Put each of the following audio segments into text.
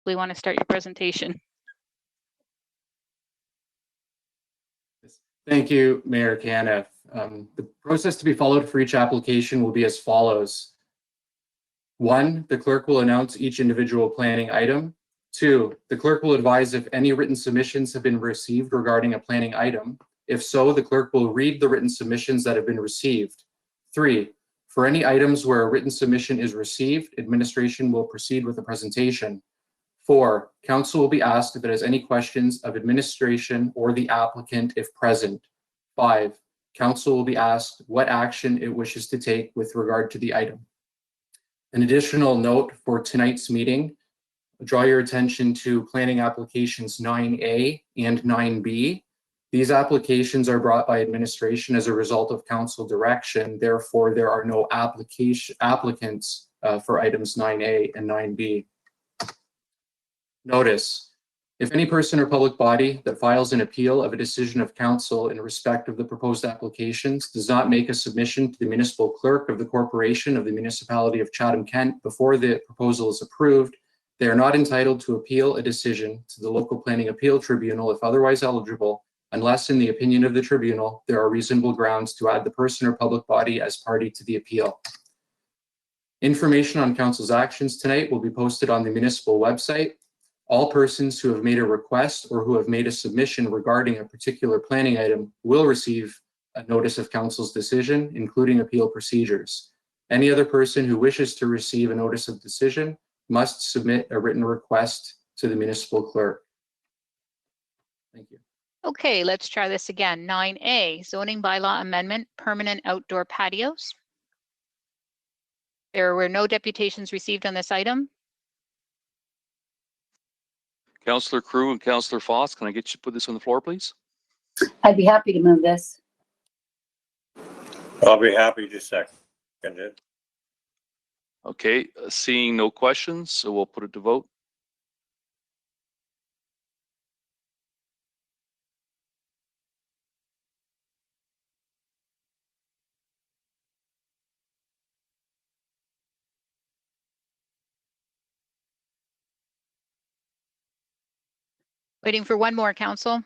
you want to start your presentation. Thank you, Mayor Caniff. The process to be followed for each application will be as follows. 1, the clerk will announce each individual planning item. 2, the clerk will advise if any written submissions have been received regarding a planning item. If so, the clerk will read the written submissions that have been received. 3, for any items where a written submission is received, administration will proceed with a presentation. 4, council will be asked if it has any questions of administration or the applicant if present. 5, council will be asked what action it wishes to take with regard to the item. An additional note for tonight's meeting, draw your attention to planning applications 9A and 9B. These applications are brought by administration as a result of council direction. Therefore, there are no applicants for items 9A and 9B. Notice, if any person or public body that files an appeal of a decision of council in respect of the proposed applications does not make a submission to the municipal clerk of the corporation of the municipality of Chatham-Kent before the proposal is approved, they are not entitled to appeal a decision to the local planning appeal tribunal if otherwise eligible, unless in the opinion of the tribunal, there are reasonable grounds to add the person or public body as party to the appeal. Information on council's actions tonight will be posted on the municipal website. All persons who have made a request or who have made a submission regarding a particular planning item will receive a notice of council's decision, including appeal procedures. Any other person who wishes to receive a notice of decision must submit a written request to the municipal clerk. Thank you. Okay, let's try this again. 9A, zoning bylaw amendment, permanent outdoor patios. There were no deputations received on this item. Councillor Crew and Councillor Foss, can I get you to put this on the floor, please? I'd be happy to move this. I'll be happy to second it. Okay, seeing no questions, so we'll put it to vote. Waiting for one more, council.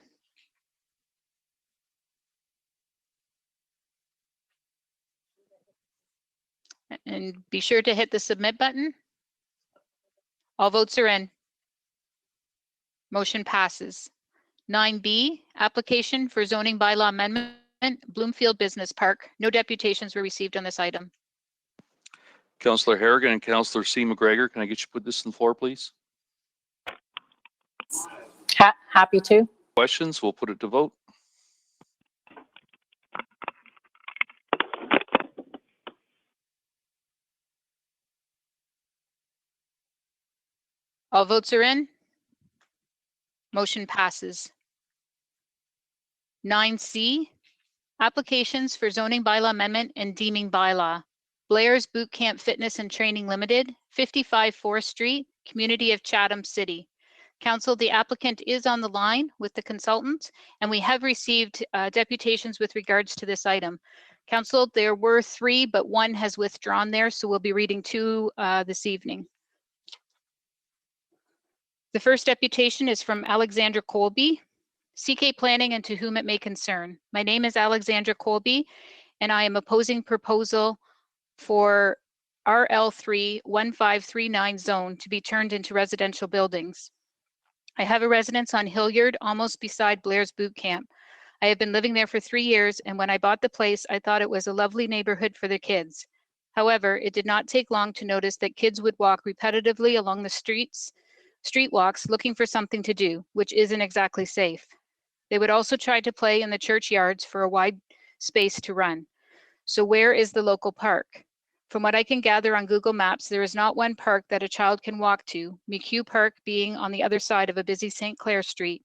And be sure to hit the submit button. All votes are in. Motion passes. 9B, application for zoning bylaw amendment, Bloomfield Business Park. No deputations were received on this item. Councillor Harrigan and Councillor C. McGregor, can I get you to put this on the floor, please? Happy to. Questions, we'll put it to vote. All votes are in. Motion passes. 9C, applications for zoning bylaw amendment and deeming bylaw. Blair's Boot Camp Fitness and Training Limited, 55 4th Street, Community of Chatham City. Council, the applicant is on the line with the consultant, and we have received deputations with regards to this item. Council, there were 3, but 1 has withdrawn there, so we'll be reading 2 this evening. The first deputation is from Alexandra Colby, CK Planning and to whom it may concern. My name is Alexandra Colby, and I am opposing proposal for RL3 1539 zone to be turned into residential buildings. I have a residence on Hilliard, almost beside Blair's Boot Camp. I have been living there for 3 years, and when I bought the place, I thought it was a lovely neighborhood for the kids. However, it did not take long to notice that kids would walk repetitively along the street walks looking for something to do, which isn't exactly safe. They would also try to play in the churchyards for a wide space to run. So where is the local park? From what I can gather on Google Maps, there is not one park that a child can walk to, McHugh Park being on the other side of a busy St. Clair Street.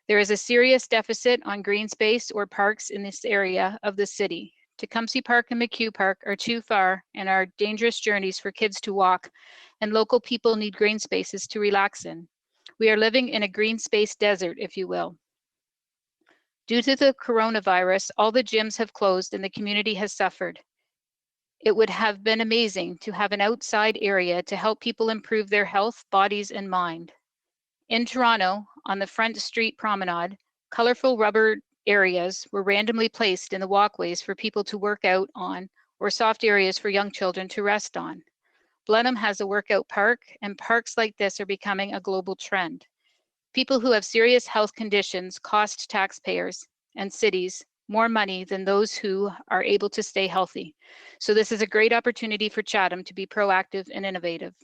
There is a serious deficit on green space or parks in this area of the city. Tecumseh Park and McHugh Park are too far and are dangerous journeys for kids to walk, and local people need green spaces to relax in. We are living in a green space desert, if you will. Due to the coronavirus, all the gyms have closed and the community has suffered. It would have been amazing to have an outside area to help people improve their health, bodies, and mind. In Toronto, on the Front Street Promenade, colorful rubber areas were randomly placed in the walkways for people to work out on, or soft areas for young children to rest on. Blenheim has a workout park, and parks like this are becoming a global trend. People who have serious health conditions cost taxpayers and cities more money than those who are able to stay healthy. So this is a great opportunity for Chatham to be proactive and innovative.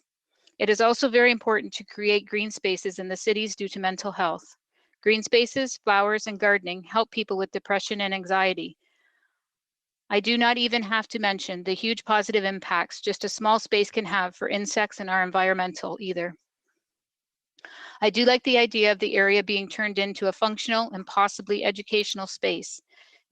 It is also very important to create green spaces in the cities due to mental health. Green spaces, flowers, and gardening help people with depression and anxiety. I do not even have to mention the huge positive impacts just a small space can have for insects and our environmental either. I do like the idea of the area being turned into a functional and possibly educational space.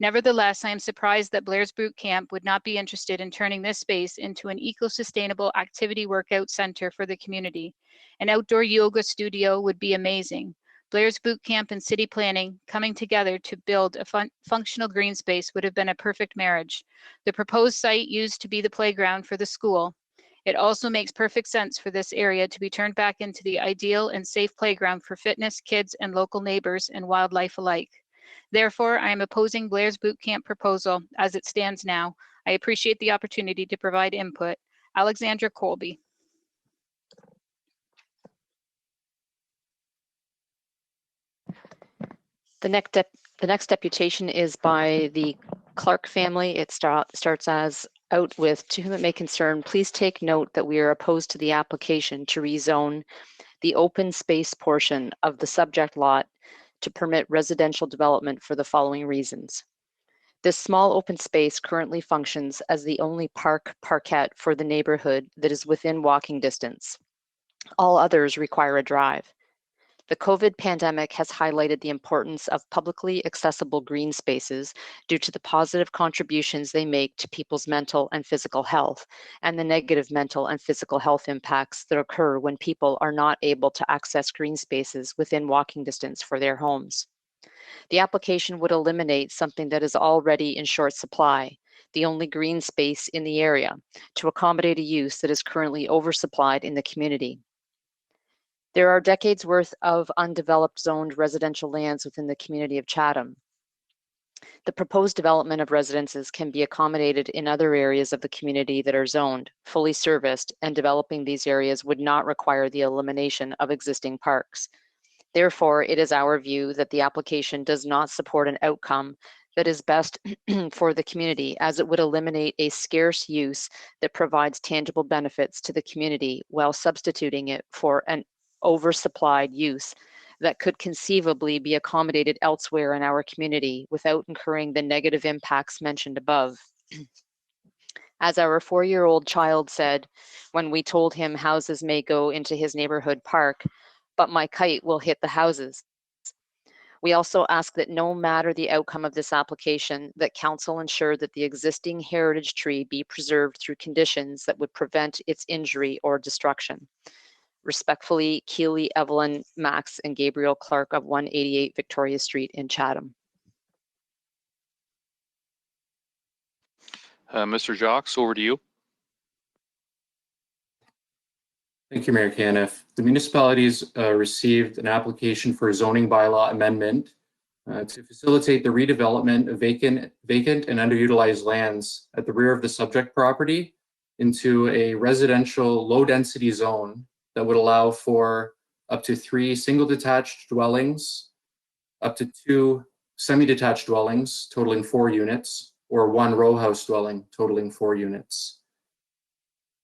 Nevertheless, I am surprised that Blair's Boot Camp would not be interested in turning this space into an eco-sustainable activity workout center for the community. An outdoor yoga studio would be amazing. Blair's Boot Camp and city planning coming together to build a functional green space would have been a perfect marriage. The proposed site used to be the playground for the school. It also makes perfect sense for this area to be turned back into the ideal and safe playground for fitness, kids, and local neighbors and wildlife alike. Therefore, I am opposing Blair's Boot Camp proposal as it stands now. I appreciate the opportunity to provide input. Alexandra Colby. The next deputation is by the Clark family. It starts as out with, to whom it may concern, please take note that we are opposed to the application to rezone the open space portion of the subject lot to permit residential development for the following reasons. This small open space currently functions as the only parkette for the neighborhood that is within walking distance. All others require a drive. The COVID pandemic has highlighted the importance of publicly accessible green spaces due to the positive contributions they make to people's mental and physical health, and the negative mental and physical health impacts that occur when people are not able to access green spaces within walking distance for their homes. The application would eliminate something that is already in short supply, the only green space in the area, to accommodate a use that is currently oversupplied in the community. There are decades worth of undeveloped zoned residential lands within the community of Chatham. The proposed development of residences can be accommodated in other areas of the community that are zoned, fully serviced, and developing these areas would not require the elimination of existing parks. Therefore, it is our view that the application does not support an outcome that is best for the community, as it would eliminate a scarce use that provides tangible benefits to the community while substituting it for an oversupplied use that could conceivably be accommodated elsewhere in our community without incurring the negative impacts mentioned above. As our 4-year-old child said when we told him houses may go into his neighborhood park, but my kite will hit the houses. We also ask that no matter the outcome of this application, that Council ensure that the existing heritage tree be preserved through conditions that would prevent its injury or destruction. Respectfully, Keely, Evelyn, Max, and Gabriel Clark of 188 Victoria Street in Chatham. Mr. Jacques, over to you. Thank you, Mayor Caniff. The municipalities received an application for a zoning bylaw amendment to facilitate the redevelopment of vacant and underutilized lands at the rear of the subject property into a residential low-density zone that would allow for up to 3 single detached dwellings, up to 2 semi-detached dwellings totaling 4 units, or 1 row house dwelling totaling 4 units.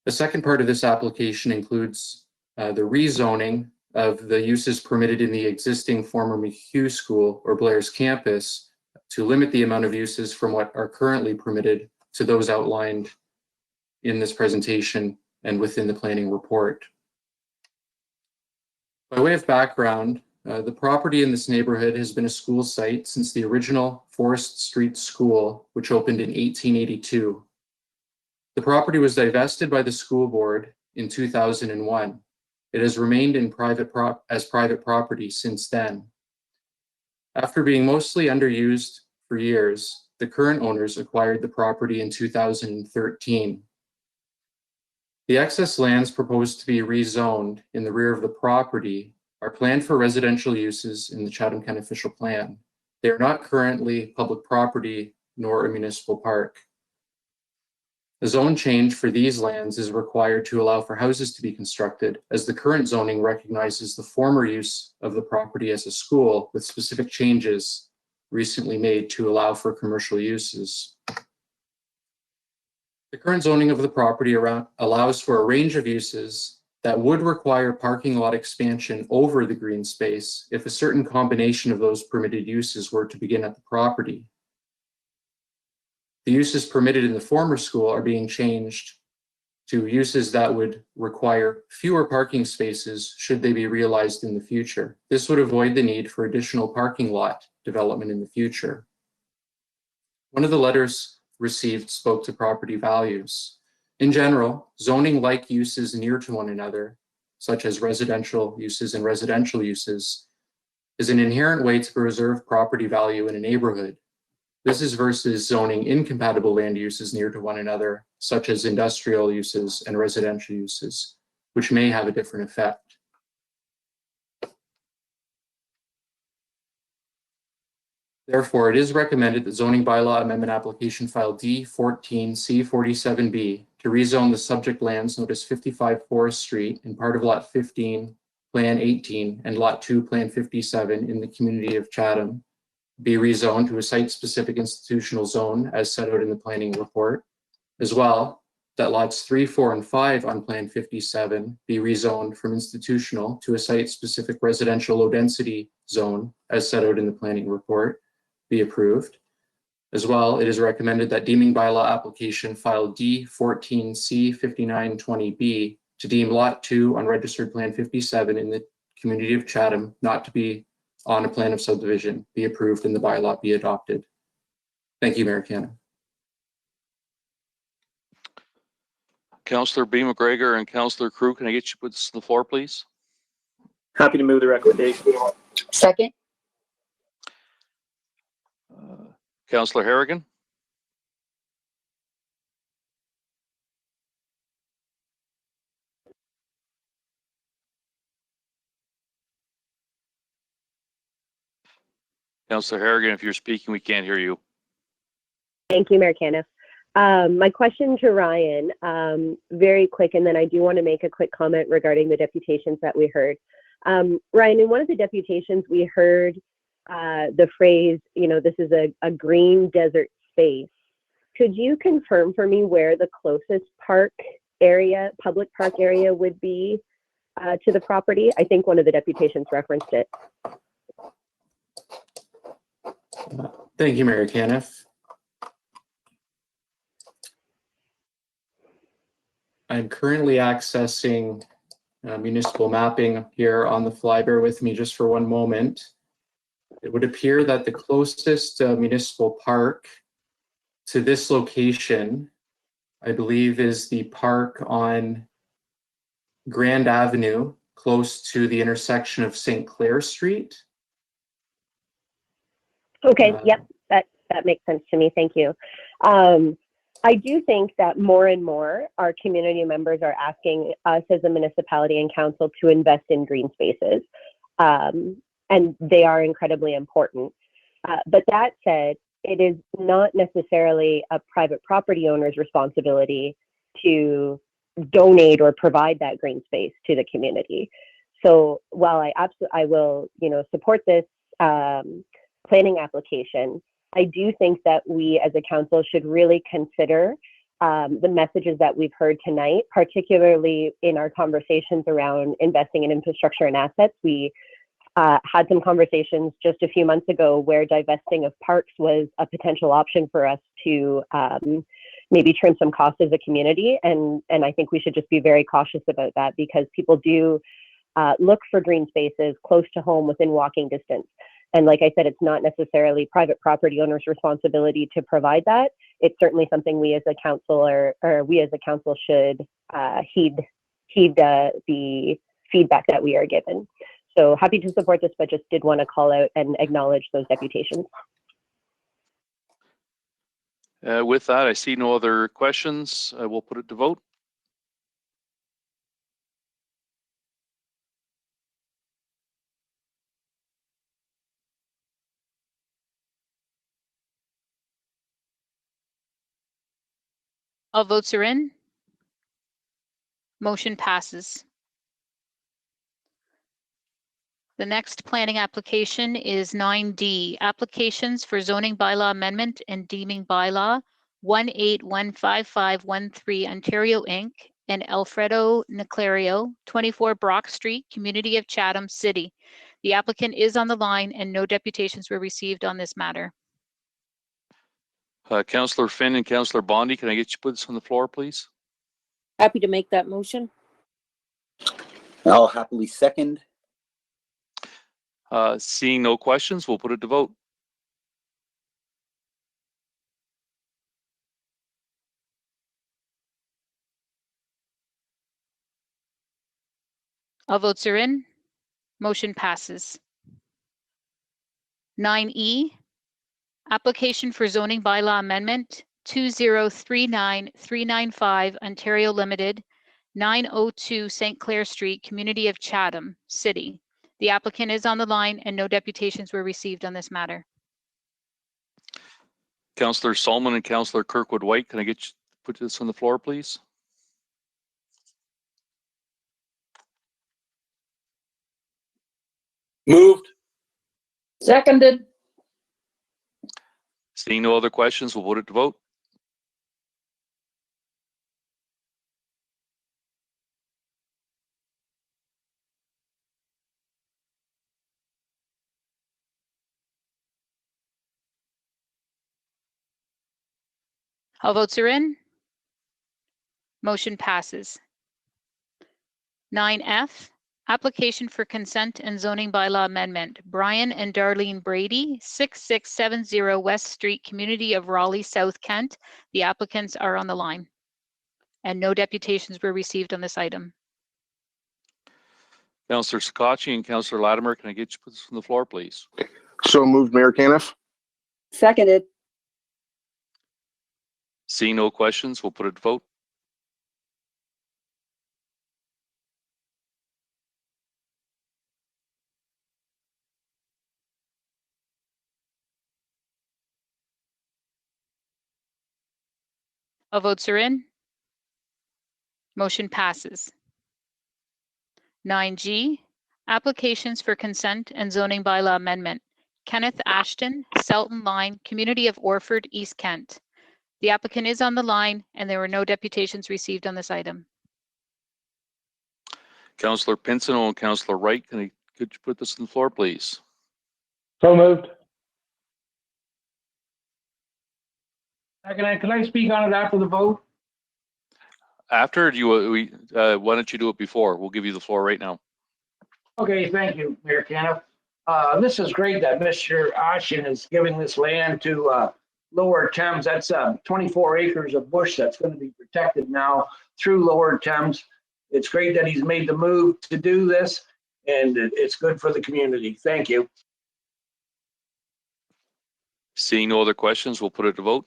The second part of this application includes the rezoning of the uses permitted in the existing former McHugh School or Blair's campus to limit the amount of uses from what are currently permitted to those outlined in this presentation and within the planning report. By way of background, the property in this neighborhood has been a school site since the original Forest Street School, which opened in 1882. The property was divested by the school board in 2001. It has remained in private property since then. After being mostly underused for years, the current owners acquired the property in 2013 The excess lands proposed to be rezoned in the rear of the property are planned for residential uses in the Chatham-Kent official plan. They are not currently public property nor a municipal park. A zone change for these lands is required to allow for houses to be constructed, as the current zoning recognizes the former use of the property as a school, with specific changes recently made to allow for commercial uses. The current zoning of the property allows for a range of uses that would require parking lot expansion over the green space if a certain combination of those permitted uses were to begin at the property. The uses permitted in the former school are being changed to uses that would require fewer parking spaces should they be realized in the future. This would avoid the need for additional parking lot development in the future. One of the letters received spoke to property values. In general, zoning-like uses near to one another, such as residential uses and residential uses, is an inherent way to preserve property value in a neighborhood. This is versus zoning incompatible land uses near to one another, such as industrial uses and residential uses, which may have a different effect. Therefore, it is recommended that zoning bylaw amendment application file D14C47B to rezone the subject lands known as 55 Forest Street and part of Lot 15, Plan 18, and Lot 2, Plan 57 in the community of Chatham be rezoned to a site-specific institutional zone as set out in the planning report. As well, that lots 3, 4, and 5 on Plan 57 be rezoned from institutional to a site-specific residential low-density zone as set out in the planning report be approved. As well, it is recommended that deeming bylaw application file D14C5920B to deem Lot 2 on Registered Plan 57 in the community of Chatham not to be on a plan of subdivision be approved and the bylaw be adopted. Thank you, Mayor Cannon. Councillor B. McGregor and Councillor Crew, can I get you to put this to the floor, please? Happy to move the recommendation. Second. Councillor Harrigan? Councillor Harrigan, if you're speaking, we can't hear you. Thank you, Mayor Caniff. My question to Ryan, very quick, and then I do want to make a quick comment regarding the deputations that we heard. Ryan, in one of the deputations, we heard the phrase, this is a green desert space. Could you confirm for me where the closest park area, public park area would be to the property? I think one of the deputations referenced it. Thank you, Mayor Caniff. I'm currently accessing municipal mapping here on the fly. Bear with me just for one moment. It would appear that the closest municipal park to this location, I believe, is the park on Grand Avenue, close to the intersection of St. Clair Street. Okay, yep, that makes sense to me. Thank you. I do think that more and more our community members are asking us as a municipality and council to invest in green spaces, and they are incredibly important. But that said, it is not necessarily a private property owner's responsibility to donate or provide that green space to the community. So while I will support this planning application, I do think that we as a council should really consider the messages that we've heard tonight, particularly in our conversations around investing in infrastructure and assets. We had some conversations just a few months ago where divesting of parks was a potential option for us to maybe trim some costs as a community. And I think we should just be very cautious about that, because people do look for green spaces close to home within walking distance. And like I said, it's not necessarily private property owners' responsibility to provide that. It's certainly something we as a council or we as a council should heed the feedback that we are given. So happy to support this, but just did want to call out and acknowledge those deputations. With that, I see no other questions. I will put it to vote. All votes are in. Motion passes. The next planning application is 9D, applications for zoning bylaw amendment and deeming bylaw 1815513 Ontario Inc. and Alfredo Niclario, 24 Brock Street, Community of Chatham City. The applicant is on the line and no deputations were received on this matter. Councillor Finn and Councillor Bondi, can I get you to put this on the floor, please? Happy to make that motion. I'll happily second. Seeing no questions, we'll put it to vote. All votes are in. Motion passes. 9E, application for zoning bylaw amendment 2039395 Ontario Limited, 902 St. Clair Street, Community of Chatham City. The applicant is on the line and no deputations were received on this matter. Councillor Solomon and Councillor Kirkwood White, can I get you to put this on the floor, please? Moved. Seconded. Seeing no other questions, we'll put it to vote. All votes are in. Motion passes. 9F, application for consent and zoning bylaw amendment. Brian and Darlene Brady, 6670 West Street, Community of Raleigh, South Kent. The applicants are on the line and no deputations were received on this item. Councillor Sakachi and Councillor Latimer, can I get you to put this on the floor, please? So moved, Mayor Caniff. Seconded. Seeing no questions, we'll put it to vote. All votes are in. Motion passes. 9G, applications for consent and zoning bylaw amendment. Kenneth Ashton, Selton Line, Community of Orford, East Kent. The applicant is on the line and there were no deputations received on this item. Councillor Pinson and Councillor Wright, could you put this on the floor, please? So moved. Can I speak on it after the vote? After, why don't you do it before? We'll give you the floor right now. Okay, thank you, Mayor Caniff. This is great that Mr. Ashton is giving this land to Lower Thames. That's 24 acres of bush that's going to be protected now through Lower Thames. It's great that he's made the move to do this, and it's good for the community. Thank you. Seeing no other questions, we'll put it to vote.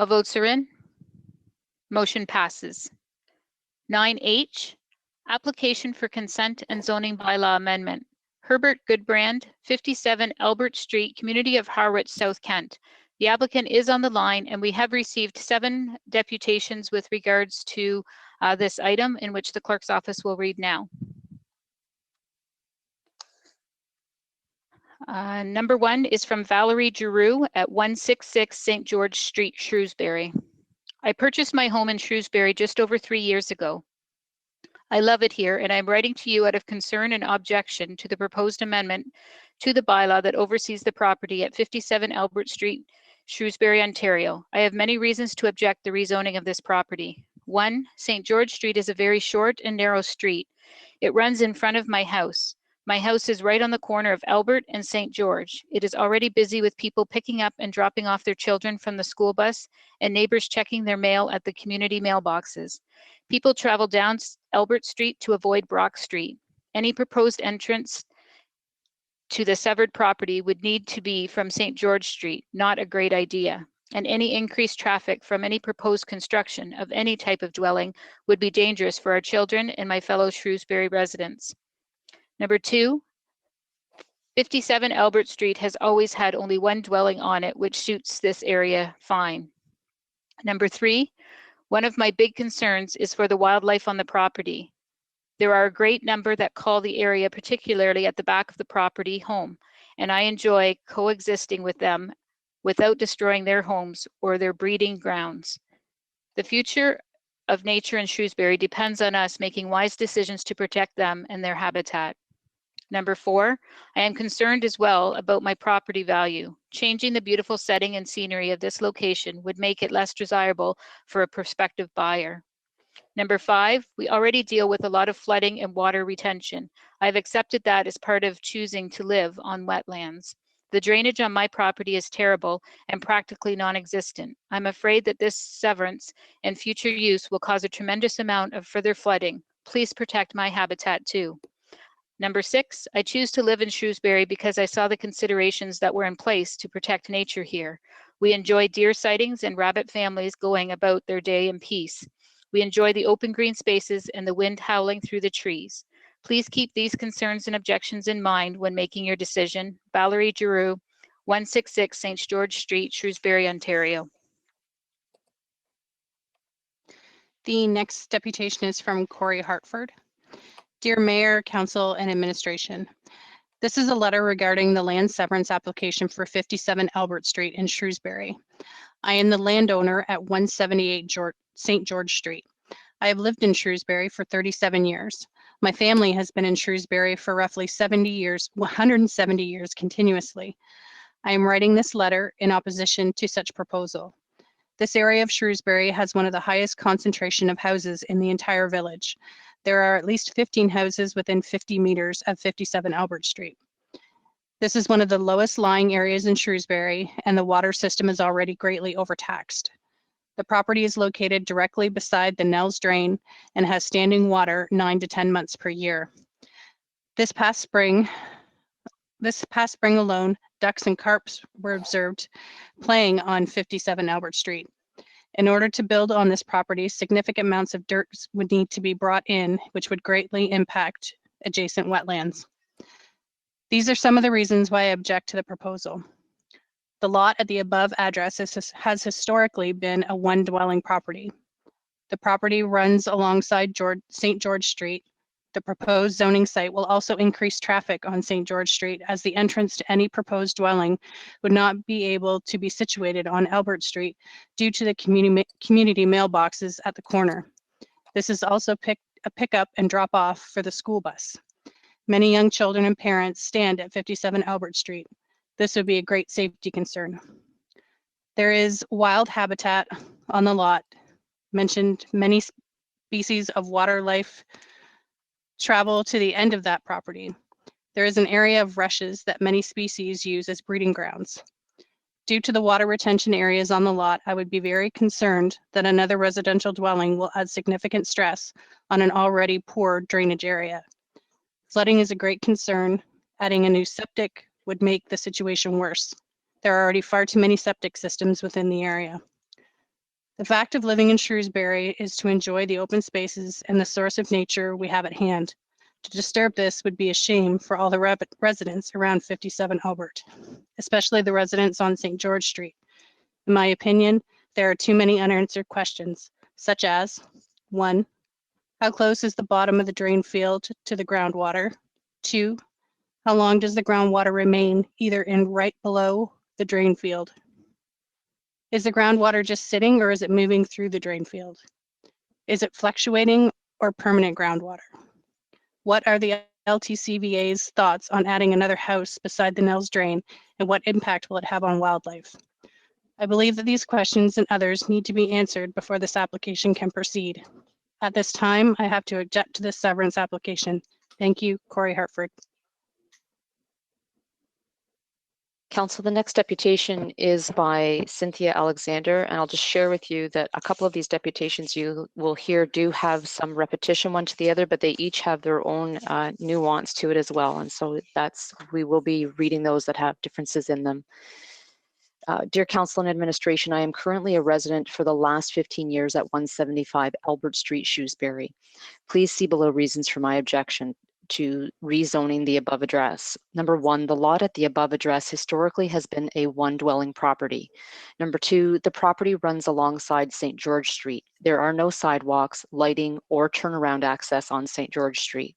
All votes are in. Motion passes. 9H, application for consent and zoning bylaw amendment. Herbert Goodbrand, 57 Albert Street, Community of Harwich, South Kent. The applicant is on the line and we have received 7 deputations with regards to this item, in which the clerk's office will read now. Number 1 is from Valerie Giroux at 166 St. George Street, Shrewsbury. I purchased my home in Shrewsbury just over 3 years ago. I love it here and I'm writing to you out of concern and objection to the proposed amendment to the bylaw that oversees the property at 57 Albert Street, Shrewsbury, Ontario. I have many reasons to object the rezoning of this property. 1, St. George Street is a very short and narrow street. It runs in front of my house. My house is right on the corner of Albert and St. George. It is already busy with people picking up and dropping off their children from the school bus and neighbors checking their mail at the community mailboxes. People travel down Albert Street to avoid Brock Street. Any proposed entrance to the severed property would need to be from St. George Street, not a great idea. and any increased traffic from any proposed construction of any type of dwelling would be dangerous for our children and my fellow Shrewsbury residents. Number 2, 57 Albert Street has always had only one dwelling on it, which suits this area fine. Number 3, one of my big concerns is for the wildlife on the property. There are a great number that call the area, particularly at the back of the property, home, and I enjoy coexisting with them without destroying their homes or their breeding grounds. The future of nature in Shrewsbury depends on us making wise decisions to protect them and their habitat. Number 4, I am concerned as well about my property value. Changing the beautiful setting and scenery of this location would make it less desirable for a prospective buyer. Number 5, we already deal with a lot of flooding and water retention. I've accepted that as part of choosing to live on wetlands. The drainage on my property is terrible and practically non-existent. I'm afraid that this severance and future use will cause a tremendous amount of further flooding. Please protect my habitat too. Number 6, I choose to live in Shrewsbury because I saw the considerations that were in place to protect nature here. We enjoy deer sightings and rabbit families going about their day in peace. We enjoy the open green spaces and the wind howling through the trees. Please keep these concerns and objections in mind when making your decision. Valerie Giroux, 166 St. George Street, Shrewsbury, Ontario. The next deputation is from Corey Hartford. Dear Mayor, Council, and Administration, this is a letter regarding the land severance application for 57 Albert Street in Shrewsbury. I am the landowner at 178 St. George Street. I have lived in Shrewsbury for 37 years. My family has been in Shrewsbury for roughly 70 years, 170 years continuously. I am writing this letter in opposition to such proposal. This area of Shrewsbury has one of the highest concentration of houses in the entire village. There are at least 15 houses within 50 meters of 57 Albert Street. This is one of the lowest lying areas in Shrewsbury, and the water system is already greatly overtaxed. The property is located directly beside the Nels Drain and has standing water 9 to 10 months per year. This past spring alone, ducks and carps were observed playing on 57 Albert Street. In order to build on this property, significant amounts of dirt would need to be brought in, which would greatly impact adjacent wetlands. These are some of the reasons why I object to the proposal. The lot at the above address has historically been a one-dwelling property. The property runs alongside St. George Street. The proposed zoning site will also increase traffic on St. George Street, as the entrance to any proposed dwelling would not be able to be situated on Albert Street due to the community mailboxes at the corner. This is also a pickup and drop off for the school bus. Many young children and parents stand at 57 Albert Street. This would be a great safety concern. There is wild habitat on the lot. Mentioned many species of water life travel to the end of that property. There is an area of rushes that many species use as breeding grounds. Due to the water retention areas on the lot, I would be very concerned that another residential dwelling will add significant stress on an already poor drainage area. Flooding is a great concern. Adding a new septic would make the situation worse. There are already far too many septic systems within the area. The fact of living in Shrewsbury is to enjoy the open spaces and the source of nature we have at hand. To disturb this would be a shame for all the residents around 57 Albert, especially the residents on St. George Street. In my opinion, there are too many unanswered questions, such as 1, how close is the bottom of the drain field to the groundwater? 2, how long does the groundwater remain either in right below the drain field? Is the groundwater just sitting, or is it moving through the drain field? Is it fluctuating or permanent groundwater? What are the LTCVA's thoughts on adding another house beside the Nels Drain, and what impact will it have on wildlife? I believe that these questions and others need to be answered before this application can proceed. At this time, I have to object to this severance application. Thank you, Corey Hartford. Council, the next deputation is by Cynthia Alexander, and I'll just share with you that a couple of these deputations you will hear do have some repetition one to the other, but they each have their own nuance to it as well. And so we will be reading those that have differences in them. Dear Council and Administration, I am currently a resident for the last 15 years at 175 Albert Street, Shrewsbury. Please see below reasons for my objection to rezoning the above address. Number one, the lot at the above address historically has been a one-dwelling property. Number two, the property runs alongside St. George Street. There are no sidewalks, lighting, or turnaround access on St. George Street.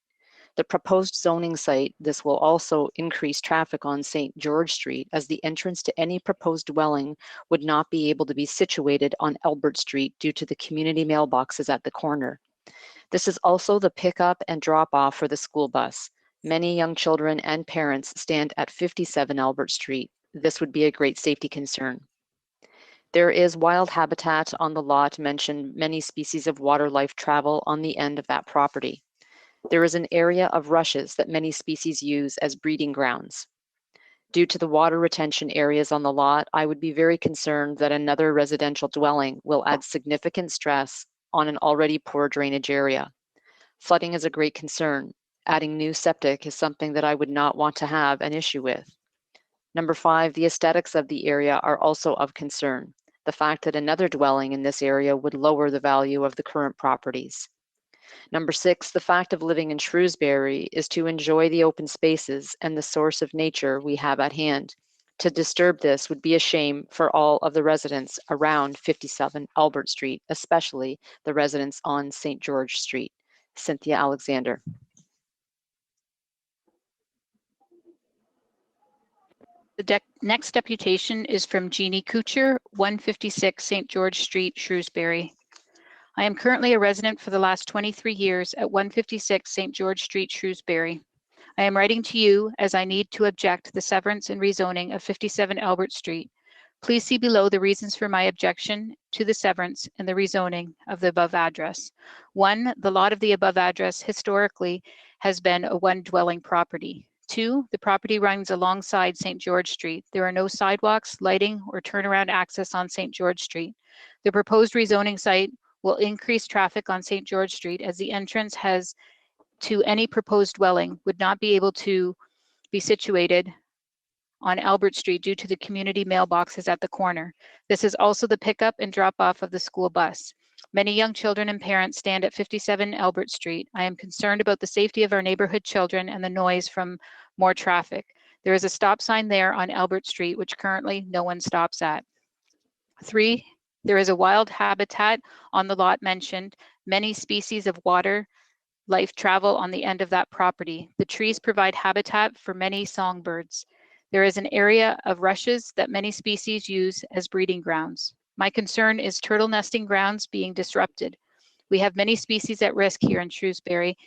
The proposed zoning site, this will also increase traffic on St. George Street, as the entrance to any proposed dwelling would not be able to be situated on Albert Street due to the community mailboxes at the corner. This is also the pickup and drop off for the school bus. Many young children and parents stand at 57 Albert Street. This would be a great safety concern. There is wild habitat on the lot mentioned. Many species of wildlife travel on the end of that property. There is an area of rushes that many species use as breeding grounds. Due to the water retention areas on the lot, I would be very concerned that another residential dwelling will add significant stress on an already poor drainage area. Flooding is a great concern. Adding new septic is something that I would not want to have an issue with. Number five, the aesthetics of the area are also of concern. The fact that another dwelling in this area would lower the value of the current properties. Number six, the fact of living in Shrewsbury is to enjoy the open spaces and the source of nature we have at hand. To disturb this would be a shame for all of the residents around 57 Albert Street, especially the residents on St. George Street. Cynthia Alexander. The next deputation is from Jeannie Kuchar, 156 St. George Street, Shrewsbury. I am currently a resident for the last 23 years at 156 St. George Street, Shrewsbury. I am writing to you as I need to object the severance and rezoning of 57 Albert Street. Please see below the reasons for my objection to the severance and the rezoning of the above address. One, the lot of the above address historically has been a one-dwelling property. Two, the property runs alongside St. George Street. There are no sidewalks, lighting, or turnaround access on St. George Street. The proposed rezoning site will increase traffic on St. George Street, as the entrance has to any proposed dwelling would not be able to be situated on Albert Street due to the community mailboxes at the corner. This is also the pickup and drop off of the school bus. Many young children and parents stand at 57 Albert Street. I am concerned about the safety of our neighborhood children and the noise from more traffic. There is a stop sign there on Albert Street, which currently no one stops at. Three, there is a wild habitat on the lot mentioned. Many species of water life travel on the end of that property. The trees provide habitat for many songbirds. There is an area of rushes that many species use as breeding grounds. My concern is turtle nesting grounds being disrupted. We have many species at risk here in Shrewsbury,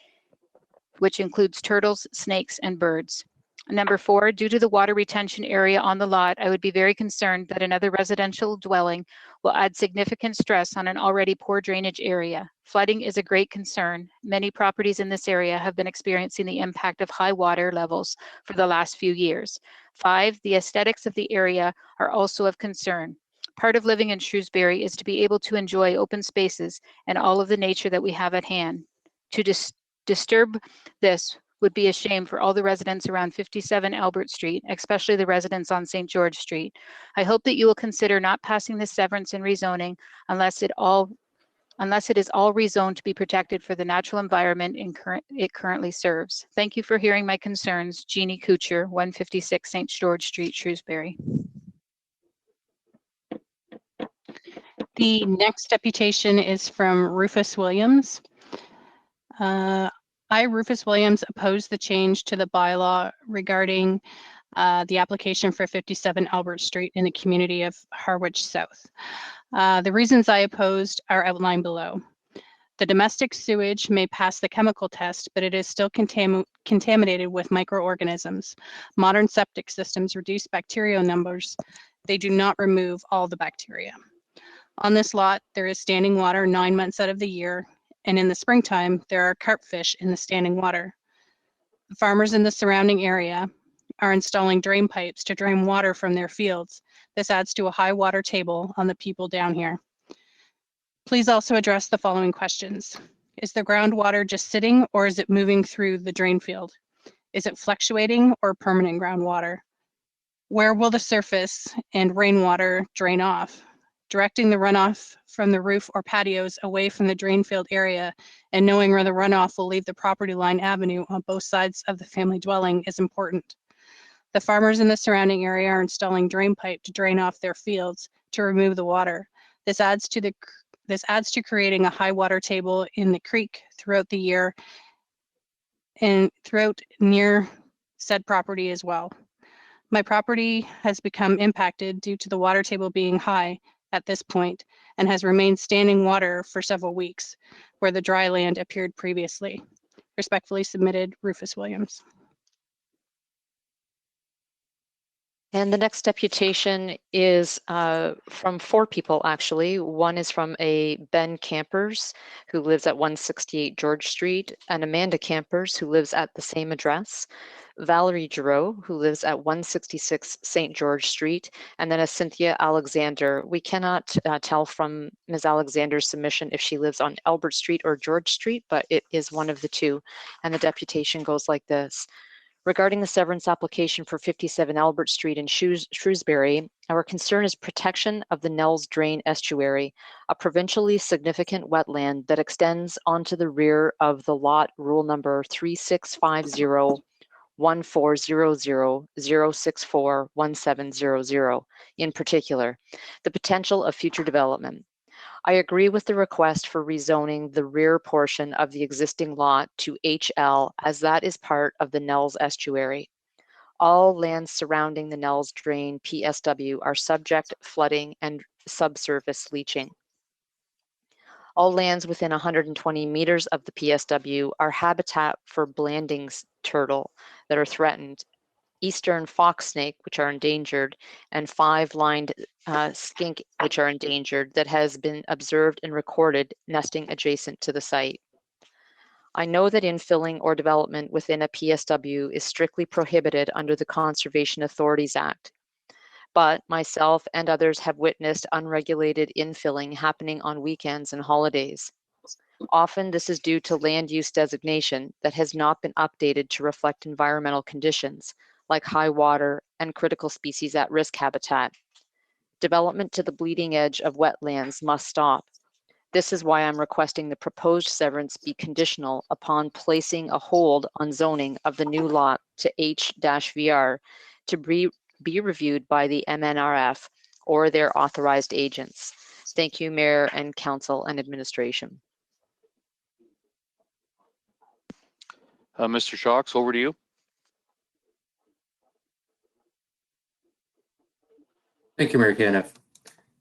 which includes turtles, snakes, and birds. Number four, due to the water retention area on the lot, I would be very concerned that another residential dwelling will add significant stress on an already poor drainage area. Flooding is a great concern. Many properties in this area have been experiencing the impact of high water levels for the last few years. Five, the aesthetics of the area are also of concern. Part of living in Shrewsbury is to be able to enjoy open spaces and all of the nature that we have at hand. To disturb this would be a shame for all the residents around 57 Albert Street, especially the residents on St. George Street. I hope that you will consider not passing this severance and rezoning unless it is all rezoned to be protected for the natural environment it currently serves. Thank you for hearing my concerns. Jeannie Kuchar, 156 St. George Street, Shrewsbury. The next deputation is from Rufus Williams. I, Rufus Williams, oppose the change to the bylaw regarding the application for 57 Albert Street in the community of Harwich South. The reasons I opposed are outlined below. The domestic sewage may pass the chemical test, but it is still contaminated with microorganisms. Modern septic systems reduce bacterial numbers. They do not remove all the bacteria. On this lot, there is standing water 9 months out of the year, and in the springtime, there are carp fish in the standing water. The farmers in the surrounding area are installing drain pipes to drain water from their fields. This adds to a high water table on the people down here. Please also address the following questions. Is the groundwater just sitting, or is it moving through the drain field? Is it fluctuating or permanent groundwater? Where will the surface and rainwater drain off? Directing the runoff from the roof or patios away from the drain field area and knowing where the runoff will leave the property line avenue on both sides of the family dwelling is important. The farmers in the surrounding area are installing drain pipe to drain off their fields to remove the water. This adds to creating a high water table in the creek throughout the year and throughout near said property as well. My property has become impacted due to the water table being high at this point and has remained standing water for several weeks where the dry land appeared previously. Respectfully submitted, Rufus Williams. And the next deputation is from 4 people, actually. One is from a Ben Campers, who lives at 168 George Street, and Amanda Campers, who lives at the same address, Valerie Giroux, who lives at 166 St. George Street, and then a Cynthia Alexander. We cannot tell from Ms. Alexander's submission if she lives on Albert Street or George Street, but it is one of the two. And the deputation goes like this. Regarding the severance application for 57 Albert Street in Shrewsbury, our concern is protection of the Nels Drain Estuary, a provincially significant wetland that extends onto the rear of the lot rule number 3650-1400-064-1700 in particular, the potential of future development. I agree with the request for rezoning the rear portion of the existing lot to HL as that is part of the Nels Estuary. All lands surrounding the Nels Drain PSW are subject to flooding and subsurface leaching. All lands within 120 meters of the PSW are habitat for Blanding's turtle that are threatened, eastern fox snake, which are endangered, and 5-lined skink, which are endangered, that has been observed and recorded nesting adjacent to the site. I know that infilling or development within a PSW is strictly prohibited under the Conservation Authorities Act, but myself and others have witnessed unregulated infilling happening on weekends and holidays. Often this is due to land use designation that has not been updated to reflect environmental conditions, like high water and critical species at risk habitat. Development to the bleeding edge of wetlands must stop. This is why I'm requesting the proposed severance be conditional upon placing a hold on zoning of the new lot to H-VR to be reviewed by the MNRF or their authorized agents. Thank you, Mayor and Council and Administration. Mr. Shawks, over to you. Thank you, Mayor Caniff.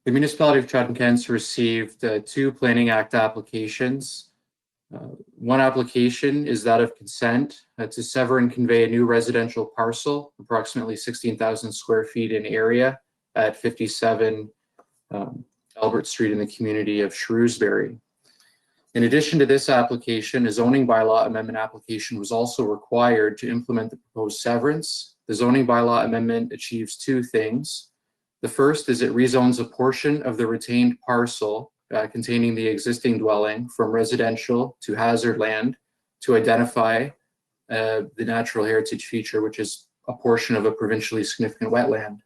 The municipality of Chatham-Kent received 2 Planning Act applications. One application is that of consent to sever and convey a new residential parcel, approximately 16,000 square feet in area at 57 Albert Street in the community of Shrewsbury. In addition to this application, a zoning bylaw amendment application was also required to implement the proposed severance. The zoning bylaw amendment achieves 2 things. The first is it rezones a portion of the retained parcel containing the existing dwelling from residential to hazard land to identify the natural heritage feature, which is a portion of a provincially significant wetland.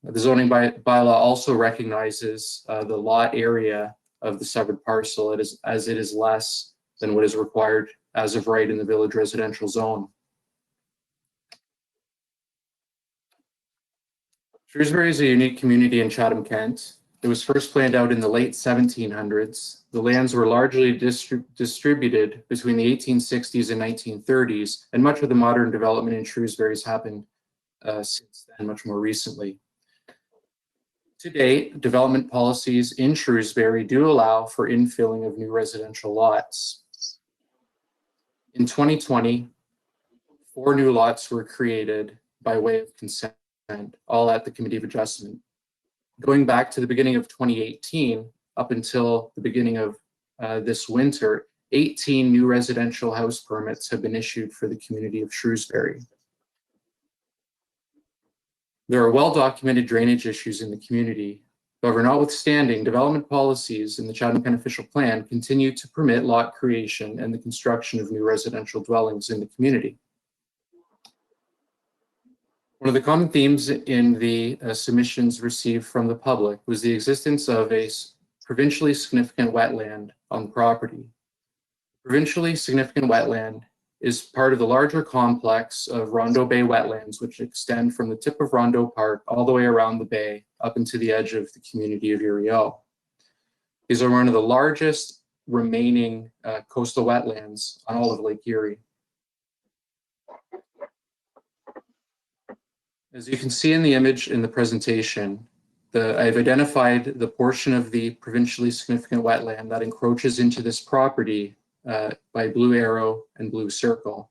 The zoning bylaw also recognizes the lot area of the severed parcel as it is less than what is required as of right in the village residential zone. Shrewsbury is a unique community in Chatham-Kent. It was first planned out in the late 1700s. The lands were largely distributed between the 1860s and 1930s, and much of the modern development in Shrewsbury has happened since then, much more recently. To date, development policies in Shrewsbury do allow for infilling of new residential lots. In 2020, 4 new lots were created by way of consent, all at the Committee of Adjustment. Going back to the beginning of 2018, up until the beginning of this winter, 18 new residential house permits have been issued for the community of Shrewsbury. There are well-documented drainage issues in the community. However, notwithstanding, development policies in the Chatham-Kent Official Plan continue to permit lot creation and the construction of new residential dwellings in the community. One of the common themes in the submissions received from the public was the existence of a provincially significant wetland on the property. Provincially significant wetland is part of the larger complex of Rondo Bay wetlands, which extend from the tip of Rondo Park all the way around the bay up into the edge of the community of Uriel. These are one of the largest remaining coastal wetlands on all of Lake Erie. As you can see in the image in the presentation, I've identified the portion of the provincially significant wetland that encroaches into this property by blue arrow and blue circle.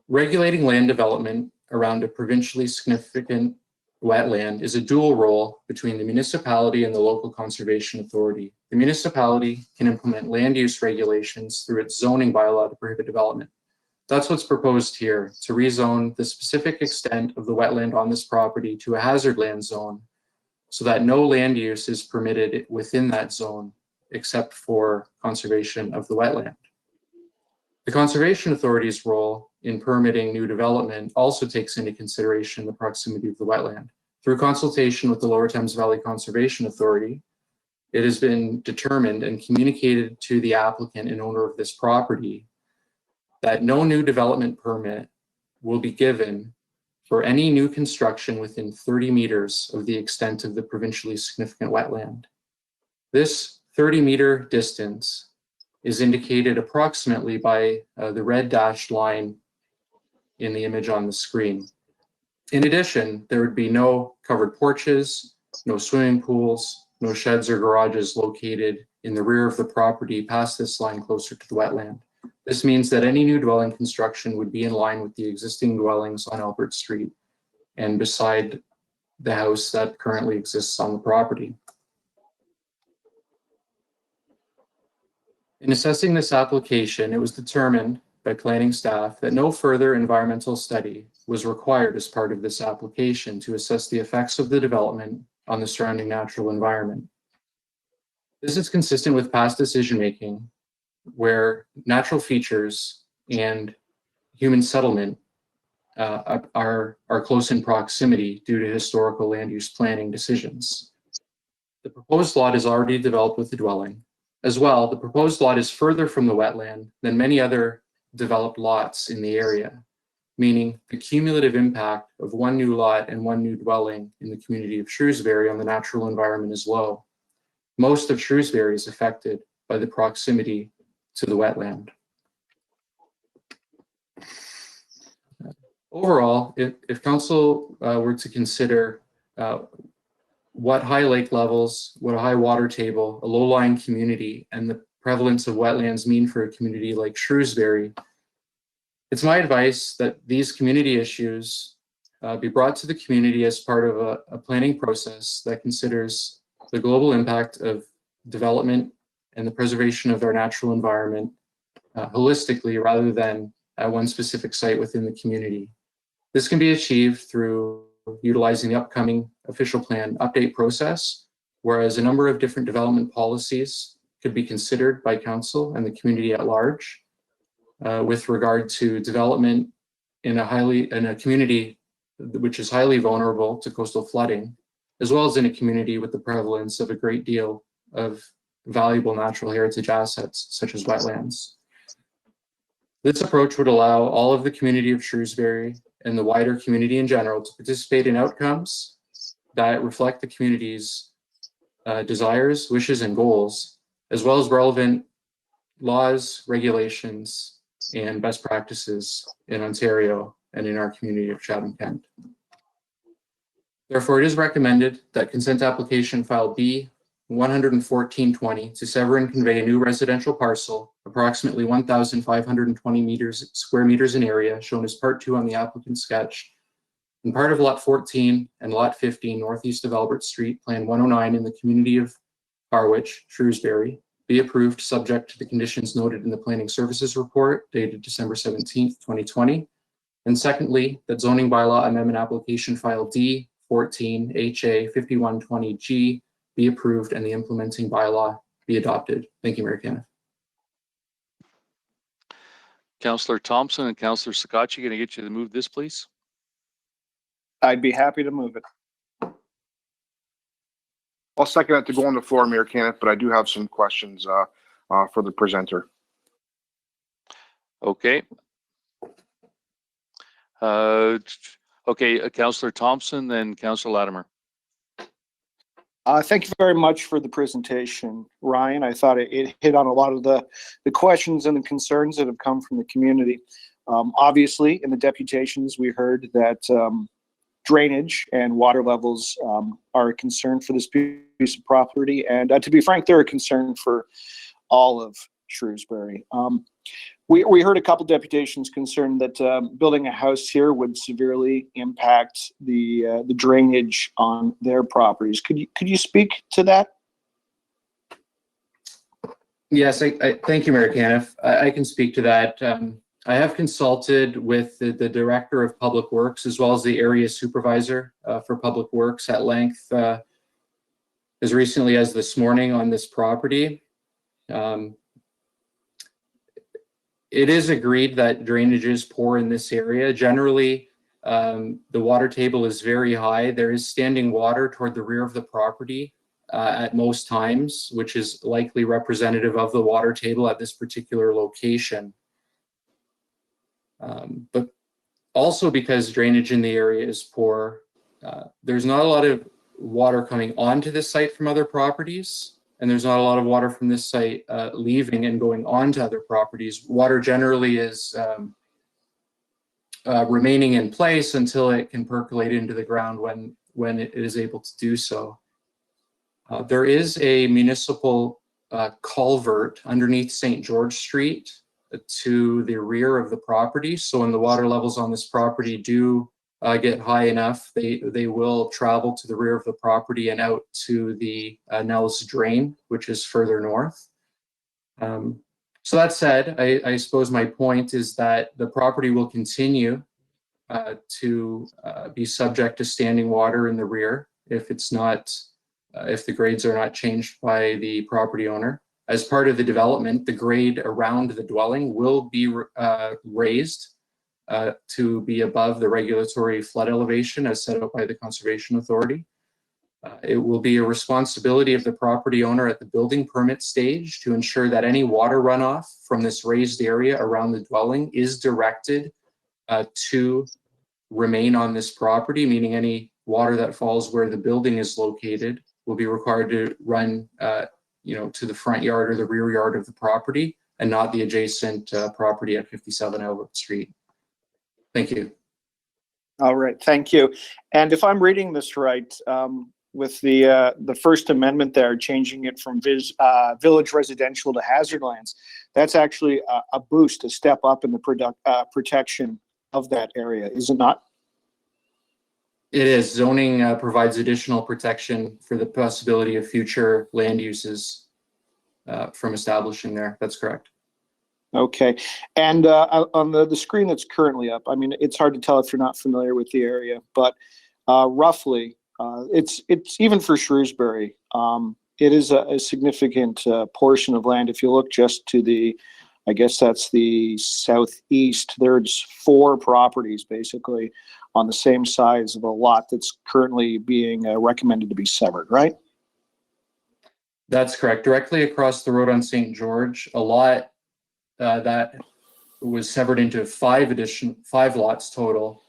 Regulating land development around a provincially significant wetland is a dual role between the municipality and the local conservation authority. The municipality can implement land use regulations through its zoning bylaw to prohibit development. That's what's proposed here, to rezone the specific extent of the wetland on this property to a hazard land zone so that no land use is permitted within that zone except for conservation of the wetland. The Conservation Authority's role in permitting new development also takes into consideration the proximity of the wetland. Through consultation with the Lower Thames Valley Conservation Authority, it has been determined and communicated to the applicant and owner of this property that no new development permit will be given for any new construction within 30 meters of the extent of the provincially significant wetland. This 30-meter distance is indicated approximately by the red dashed line in the image on the screen. In addition, there would be no covered porches, no swimming pools, no sheds or garages located in the rear of the property past this line closer to the wetland. This means that any new dwelling construction would be in line with the existing dwellings on Albert Street and beside the house that currently exists on the property. In assessing this application, it was determined by planning staff that no further environmental study was required as part of this application to assess the effects of the development on the surrounding natural environment. This is consistent with past decision-making where natural features and human settlement are close in proximity due to historical land use planning decisions. The proposed lot is already developed with the dwelling. As well, the proposed lot is further from the wetland than many other developed lots in the area, meaning the cumulative impact of one new lot and one new dwelling in the community of Shrewsbury on the natural environment is low. Most of Shrewsbury is affected by the proximity to the wetland. Overall, if council were to consider what high lake levels, what a high water table, a low-lying community, and the prevalence of wetlands mean for a community like Shrewsbury, it's my advice that these community issues be brought to the community as part of a planning process that considers the global impact of development and the preservation of our natural environment holistically rather than at one specific site within the community. This can be achieved through utilizing the upcoming official plan update process, whereas a number of different development policies could be considered by council and the community at large with regard to development in a community which is highly vulnerable to coastal flooding, as well as in a community with the prevalence of a great deal of valuable natural heritage assets such as wetlands. This approach would allow all of the community of Shrewsbury and the wider community in general to participate in outcomes that reflect the community's desires, wishes, and goals, as well as relevant laws, regulations, and best practices in Ontario and in our community of Chatham-Kent. Therefore, it is recommended that consent application file B 11420 to sever and convey a new residential parcel, approximately 1,520 square meters in area, shown as Part 2 on the applicant's sketch, and part of Lot 14 and Lot 15 northeast of Albert Street, Plan 109 in the community of Harwich, Shrewsbury, be approved subject to the conditions noted in the Planning Services Report dated December 17th, 2020. And secondly, that zoning bylaw amendment application file D 14 HA 5120G be approved and the implementing bylaw be adopted. Thank you, Mayor Kenneth. Councillor Thompson and Councillor Sakachi, can I get you to move this, please? I'd be happy to move it. I'll second that to go on the floor, Mayor Caniff, but I do have some questions for the presenter. Okay. Okay, Councillor Thompson, then Councillor Latimer. Thank you very much for the presentation, Ryan. I thought it hit on a lot of the questions and the concerns that have come from the community. Obviously, in the deputations, we heard that drainage and water levels are a concern for this piece of property. And to be frank, they're a concern for all of Shrewsbury. We heard a couple deputations concerned that building a house here would severely impact the drainage on their properties. Could you speak to that? Yes, I thank you, Mayor Caniff. I can speak to that. I have consulted with the Director of Public Works as well as the Area Supervisor for Public Works at length as recently as this morning on this property. It is agreed that drainage is poor in this area. Generally, the water table is very high. There is standing water toward the rear of the property at most times, which is likely representative of the water table at this particular location. But also because drainage in the area is poor, there's not a lot of water coming onto this site from other properties. And there's not a lot of water from this site leaving and going on to other properties. Water generally is remaining in place until it can percolate into the ground when it is able to do so. There is a municipal culvert underneath St. George Street to the rear of the property. So when the water levels on this property do get high enough, they will travel to the rear of the property and out to the Nels Drain, which is further north. So that said, I suppose my point is that the property will continue to be subject to standing water in the rear if it's not, if the grades are not changed by the property owner. As part of the development, the grade around the dwelling will be raised to be above the regulatory flood elevation as set out by the Conservation Authority. It will be a responsibility of the property owner at the building permit stage to ensure that any water runoff from this raised area around the dwelling is directed to remain on this property, meaning any water that falls where the building is located will be required to run to the front yard or the rear yard of the property and not the adjacent property at 57 Albert Street. Thank you. All right, thank you. And if I'm reading this right, with the First Amendment there, changing it from village residential to hazard lands, that's actually a boost, a step up in the protection of that area, is it not? It is. Zoning provides additional protection for the possibility of future land uses from establishing there. That's correct. Okay, and on the screen that's currently up, I mean, it's hard to tell if you're not familiar with the area, but roughly, it's even for Shrewsbury, it is a significant portion of land. If you look just to the, I guess that's the southeast, there's 4 properties basically on the same size of a lot that's currently being recommended to be severed, right? That's correct. Directly across the road on St. George, a lot that was severed into 5 lots total,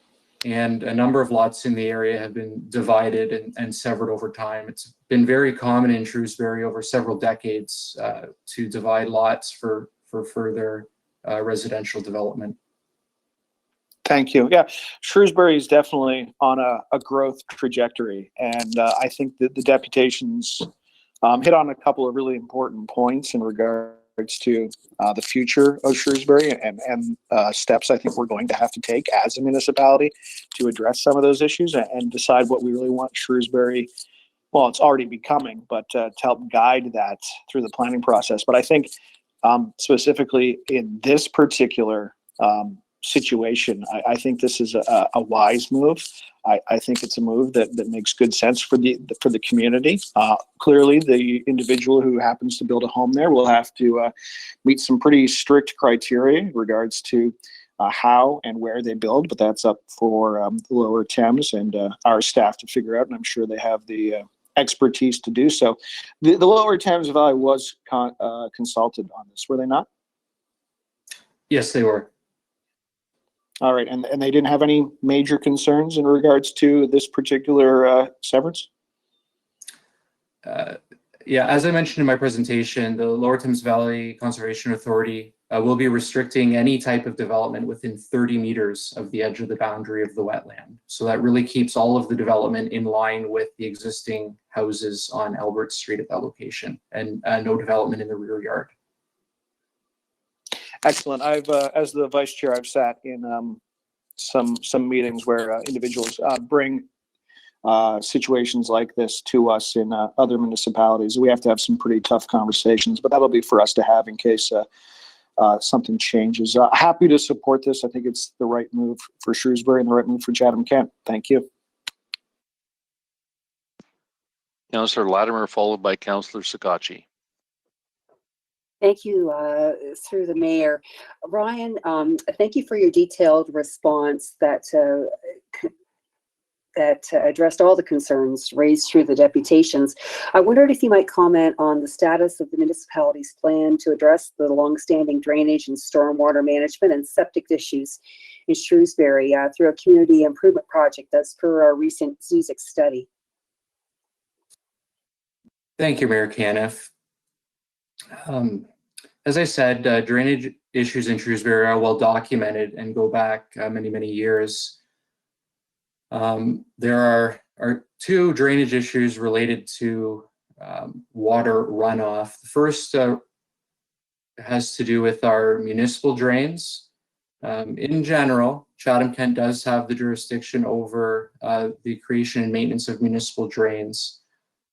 and a number of lots in the area have been divided and severed over time. It's been very common in Shrewsbury over several decades to divide lots for further residential development. Thank you. Yeah, Shrewsbury is definitely on a growth trajectory, and I think that the deputations hit on a couple of really important points in regards to the future of Shrewsbury and steps I think we're going to have to take as a municipality to address some of those issues and decide what we really want Shrewsbury, well, it's already becoming, but to help guide that through the planning process. But I think specifically in this particular situation. I think this is a wise move. I think it's a move that makes good sense for the community. Clearly, the individual who happens to build a home there will have to meet some pretty strict criteria in regards to how and where they build, but that's up for the Lower Thames and our staff to figure out, and I'm sure they have the expertise to do so. The Lower Thames Valley was consulted on this, were they not? Yes, they were. All right, and they didn't have any major concerns in regards to this particular severance? Yeah, as I mentioned in my presentation, the Lower Thames Valley Conservation Authority will be restricting any type of development within 30 meters of the edge of the boundary of the wetland. So that really keeps all of the development in line with the existing houses on Albert Street at that location, and no development in the rear yard. Excellent. I've, as the vice chair, I've sat in some meetings where individuals bring situations like this to us in other municipalities. We have to have some pretty tough conversations, but that'll be for us to have in case something changes. Happy to support this. I think it's the right move for Shrewsbury and the right move for Chatham-Kent. Thank you. Councillor Latimer, followed by Councillor Sakachi. Thank you, through the mayor. Ryan, thank you for your detailed response that addressed all the concerns raised through the deputations. I wondered if you might comment on the status of the municipality's plan to address the longstanding drainage and stormwater management and septic issues in Shrewsbury through a community improvement project as per our recent ZUZIC study. Thank you, Mayor Caniff. As I said, drainage issues in Shrewsbury are well documented and go back many, many years. There are two drainage issues related to water runoff. The first has to do with our municipal drains. In general, Chatham-Kent does have the jurisdiction over the creation and maintenance of municipal drains.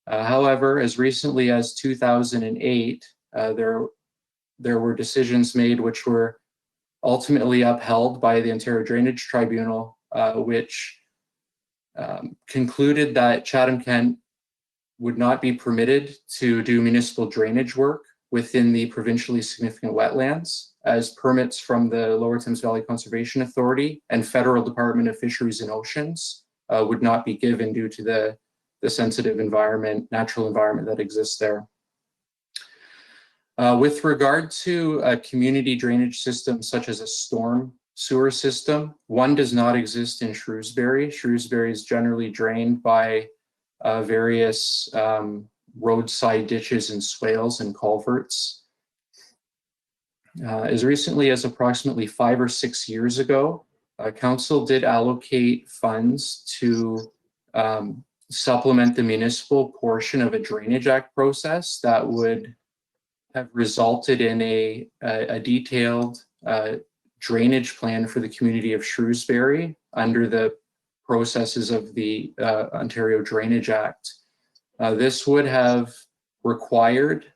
However, as recently as 2008, there were decisions made which were ultimately upheld by the Ontario Drainage Tribunal, which concluded that Chatham-Kent would not be permitted to do municipal drainage work within the provincially significant wetlands, as permits from the Lower Thames Valley Conservation Authority and Federal Department of Fisheries and Oceans would not be given due to the sensitive environment, natural environment that exists there. With regard to a community drainage system such as a storm sewer system, one does not exist in Shrewsbury. Shrewsbury is generally drained by various roadside ditches and swales and culverts. As recently as approximately 5 or 6 years ago, Council did allocate funds to supplement the municipal portion of a Drainage Act process that would have resulted in a detailed drainage plan for the community of Shrewsbury under the processes of the Ontario Drainage Act. This would have required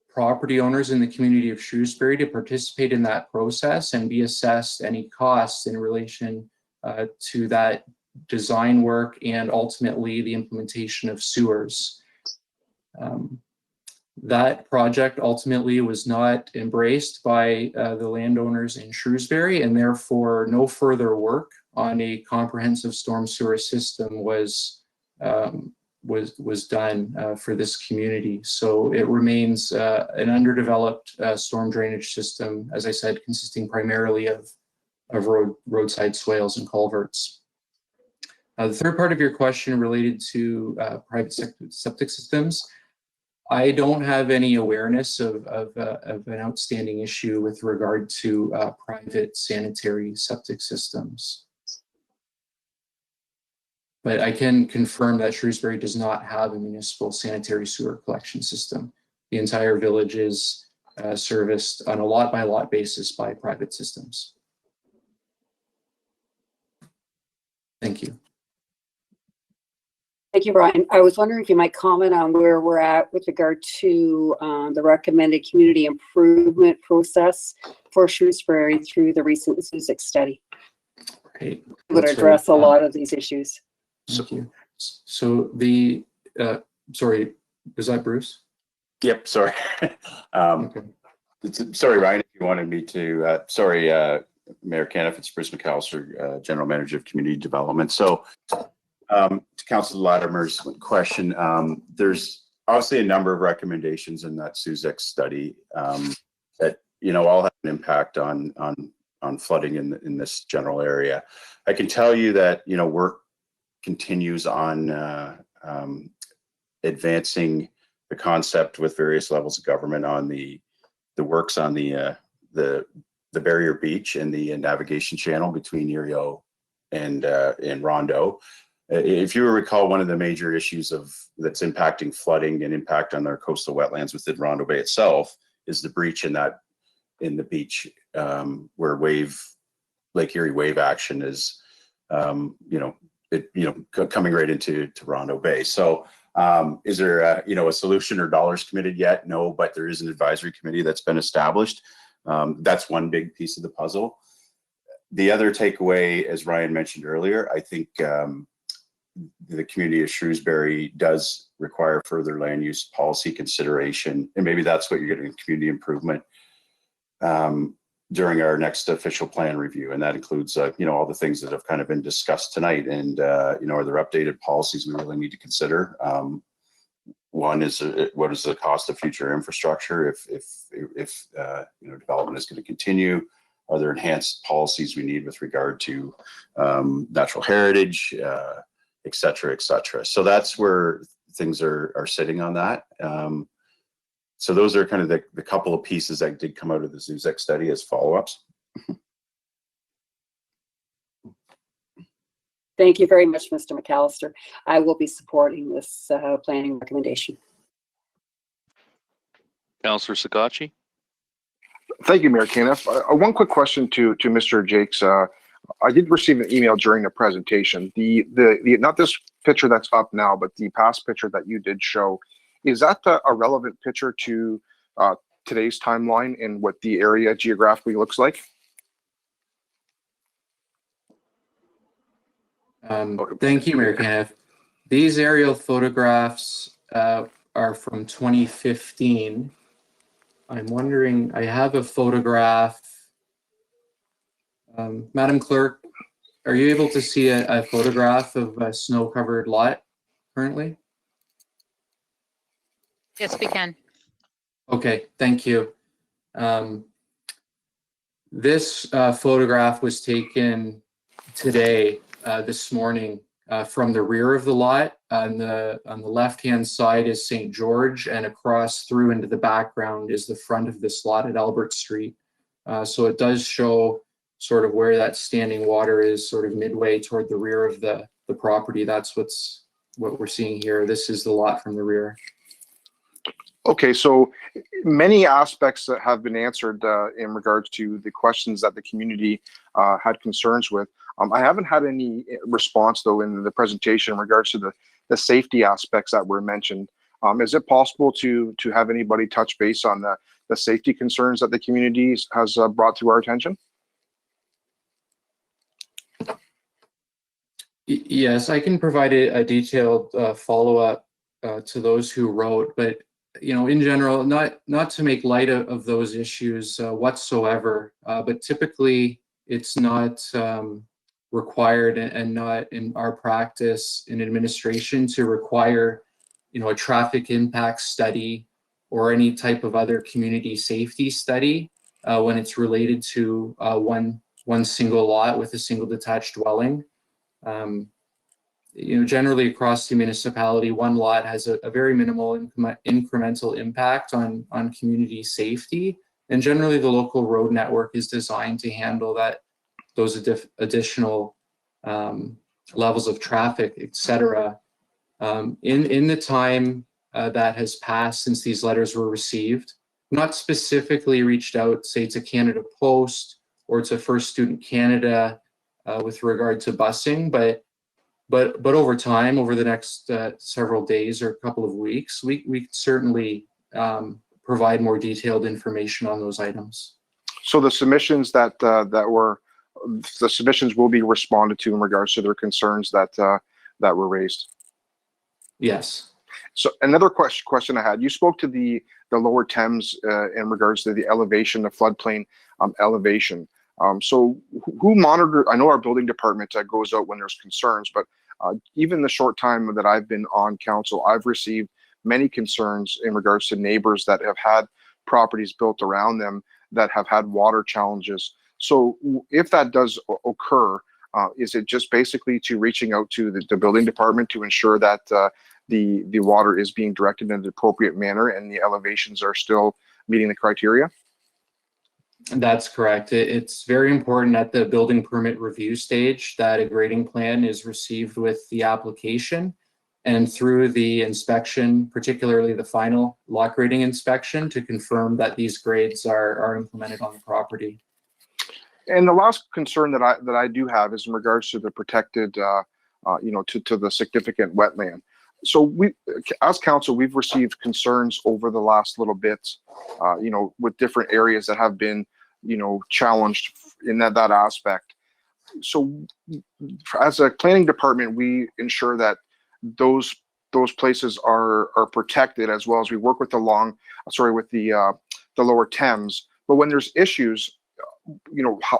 property owners in the community of Shrewsbury to participate in that process and be assessed any costs in relation to that design work and ultimately the implementation of sewers. That project ultimately was not embraced by the landowners in Shrewsbury, and therefore no further work on a comprehensive storm sewer system was done for this community. So it remains an underdeveloped storm drainage system, as I said, consisting primarily of roadside swales and culverts. The third part of your question related to private septic systems. I don't have any awareness of an outstanding issue with regard to private sanitary septic systems. But I can confirm that Shrewsbury does not have a municipal sanitary sewer collection system. The entire village is serviced on a lot-by-lot basis by private systems. Thank you. Thank you, Brian. I was wondering if you might comment on where we're at with regard to the recommended community improvement process for Shrewsbury through the recent SUSIC study. Right. It would That's address right. a lot of these issues. Thank you. So the, sorry, was that Bruce? Yep, sorry. Okay. Sorry, Ryan, if you wanted me to, sorry, Mayor Caniff, it's Bruce McAllister, General Manager of Community Development. So to Councillor Latimer's question, there's obviously a number of recommendations in that SUSIC study that, you know, all have an impact on flooding in this general area. I can tell you that, you know, work continues on advancing the concept with various levels of government on the works on the barrier beach and the navigation channel between Erio and Rondo. If you recall, one of the major issues that's impacting flooding and impact on our coastal wetlands within Rondo Bay itself is the breach in the beach where Lake Erie wave action is, coming right into Rondo Bay. So is there a solution or dollars committed yet? No, but there is an advisory committee that's been established. That's one big piece of the puzzle. The other takeaway, as Ryan mentioned earlier, I think the community of Shrewsbury does require further land use policy consideration, and maybe that's what you're getting in community improvement during our next official plan review, and that includes all the things that have kind of been discussed tonight, and are there updated policies we really need to consider? One is what is the cost of future infrastructure if development is going to continue? Are there enhanced policies we need with regard to natural heritage, et cetera, et cetera? So that's where things are sitting on that. So those are kind of the couple of pieces that did come out of the SUSIC study as follow-ups. Thank you very much, Mr. McAllister. I will be supporting this planning recommendation. Councillor Sakachi. Thank you, Mayor Caniff. One quick question to Mr. Jakes. I did receive an email during the presentation. The not this picture that's up now, but the past picture that you did show, is that a relevant picture to today's timeline and what the area geographically looks like? Thank you, Mayor Caniff. These aerial photographs are from 2015. I'm wondering, I have a photograph. Madam Clerk, are you able to see a photograph of a snow-covered lot currently? Yes, we can. Okay, thank you. This photograph was taken today, this morning, from the rear of the lot. On the left-hand side is St. George, and across through into the background is the front of this lot at Albert Street. So it does show sort of where that standing water is, sort of midway toward the rear of the property. That's what we're seeing here. This is the lot from the rear. Okay, so many aspects that have been answered in regards to the questions that the community had concerns with. I haven't had any response though in the presentation in regards to the safety aspects that were mentioned. Is it possible to have anybody touch base on the safety concerns that the community has brought to our attention? Yes, I can provide a detailed follow-up to those who wrote, but in general, not to make light of those issues whatsoever, but typically it's not required and not in our practice in administration to require, a traffic impact study or any type of other community safety study when it's related to one single lot with a single detached dwelling. Generally across the municipality, one lot has a very minimal incremental impact on community safety. And generally the local road network is designed to handle those additional levels of traffic, et cetera. In the time that has passed since these letters were received, not specifically reached out, say, to Canada Post or to First Student Canada with regard to busing, but But over time, over the next several days or a couple of weeks, we could certainly provide more detailed information on those items. So the submissions the submissions will be responded to in regards to their concerns that were raised. Yes. So another question I had, you spoke to the lower Thames in regards to the elevation, the floodplain elevation. So who monitored, I know our building department goes out when there's concerns, but even the short time that I've been on council, I've received many concerns in regards to neighbors that have had properties built around them that have had water challenges. So if that does occur, is it just basically to reaching out to the building department to ensure that the water is being directed in the appropriate manner and the elevations are still meeting the criteria? That's correct. It's very important at the building permit review stage that a grading plan is received with the application, and through the inspection, particularly the final lot grading inspection, to confirm that these grades are implemented on the property. And the last concern that I do have is in regards to the protected, to the significant wetland. So we, as council, we've received concerns over the last little bit, with different areas that have been, challenged in that aspect. So as a planning department, we ensure that those places are protected, as well as we work with the lower Thames. But when there's issues,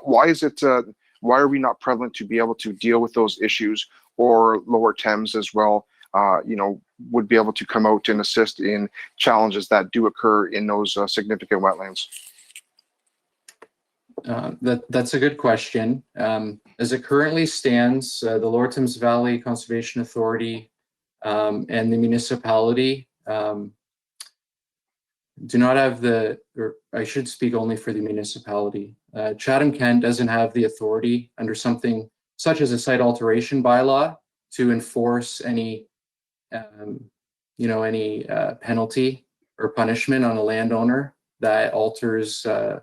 why are we not prevalent to be able to deal with those issues, or lower Thames as well, would be able to come out and assist in challenges that do occur in those significant wetlands? That's a good question. As it currently stands, the Lower Thames Valley Conservation Authority and the municipality do not have or I should speak only for the municipality. Chatham-Kent doesn't have the authority under something such as a site alteration bylaw to enforce any penalty or punishment on a landowner that alters a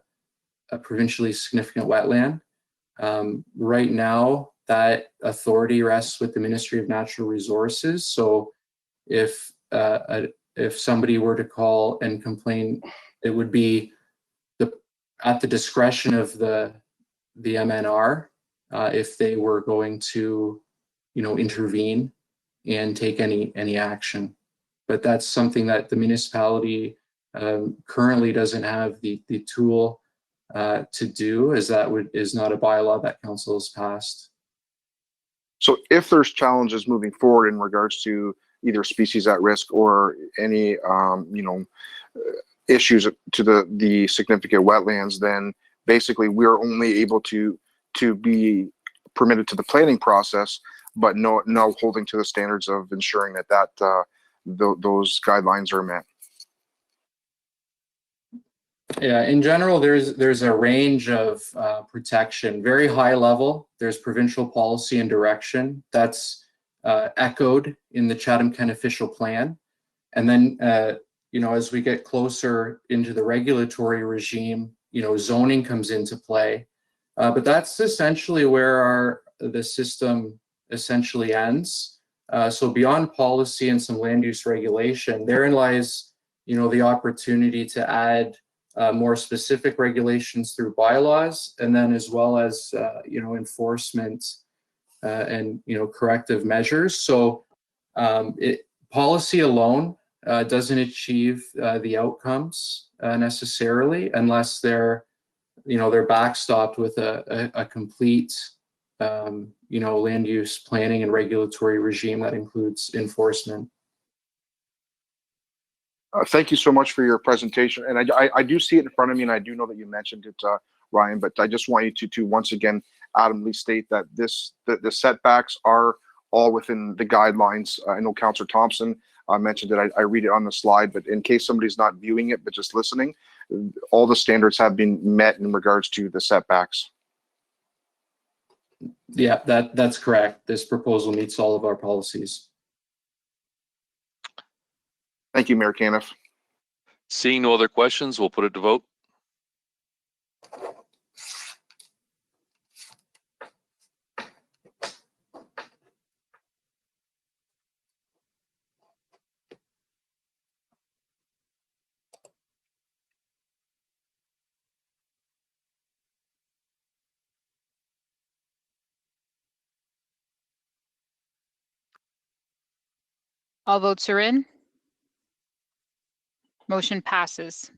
provincially significant wetland. Right now, that authority rests with the Ministry of Natural Resources. So if somebody were to call and complain, it would be at the discretion of the MNR if they were going to, intervene and take any action. But that's something that the municipality currently doesn't have the tool to do, as that is not a bylaw that council has passed. So if there's challenges moving forward in regards to either species at risk or any issues to the significant wetlands, then basically we're only able to be permitted to the planning process, but no holding to the standards of ensuring that those guidelines are met. Yeah, in general, there's a range of protection. Very high level, there's provincial policy and direction that's echoed in the Chatham-Kent official plan. And then, as we get closer into the regulatory regime, zoning comes into play. But that's essentially where the system essentially ends. So beyond policy and some land use regulation, therein lies, the opportunity to add more specific regulations through bylaws, and then as well as enforcement and corrective measures. So policy alone doesn't achieve the outcomes necessarily, unless they're backstopped with a complete land use planning and regulatory regime that includes enforcement. Thank you so much for your presentation. And I do see it in front of me, and I do know that you mentioned it, Ryan, but I just want you to once again adamantly state that the setbacks are all within the guidelines. I know Councillor Thompson mentioned it. I read it on the slide, but in case somebody's not viewing it, but just listening, all the standards have been met in regards to the setbacks. Yeah, that's correct. This proposal meets all of our policies. Thank you, Mayor Caniff. Seeing no other questions, we'll put it to vote. All votes are in. Motion passes.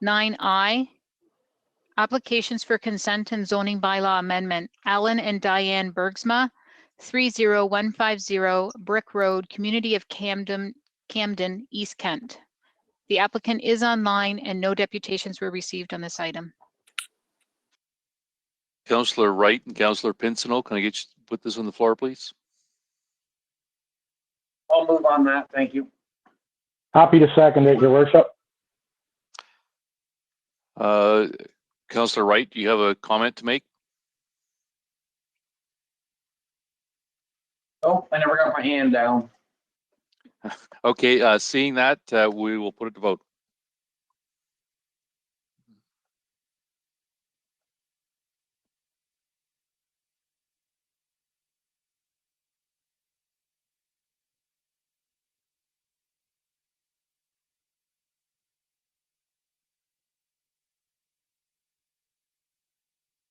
9I, applications for consent and zoning bylaw amendment. Alan and Diane Bergsma, 30150 Brick Road, Community of Camden, East Kent. The applicant is online and no deputations were received on this item. Councillor Wright and Councillor Pincinel, can I get you to put this on the floor, please? I'll move on that. Thank you. Happy to second it, Your Worship. Councillor Wright, do you have a comment to make? Oh, I never got my hand down. Okay, seeing that, we will put it to vote.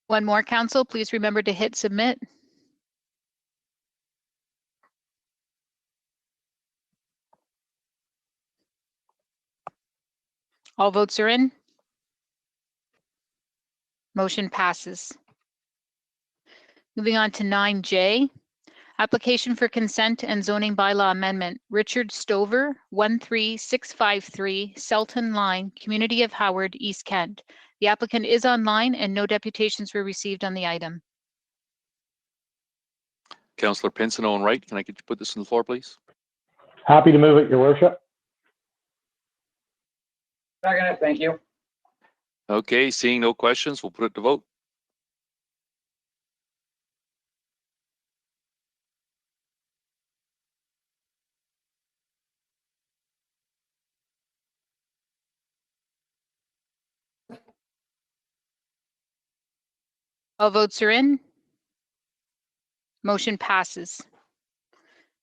One more, council, please remember to hit submit. All votes are in. Motion passes. Moving on to 9J, application for consent and zoning bylaw amendment. Richard Stover, 13653 Selton Line, Community of Howard, East Kent. The applicant is online and no deputations were received on the item. Councillor Pincinel and Wright, can I get you to put this on the floor, please? Happy to move it, Your Worship. Second it. Thank you. Okay, seeing no questions, we'll put it to vote. All votes are in. Motion passes.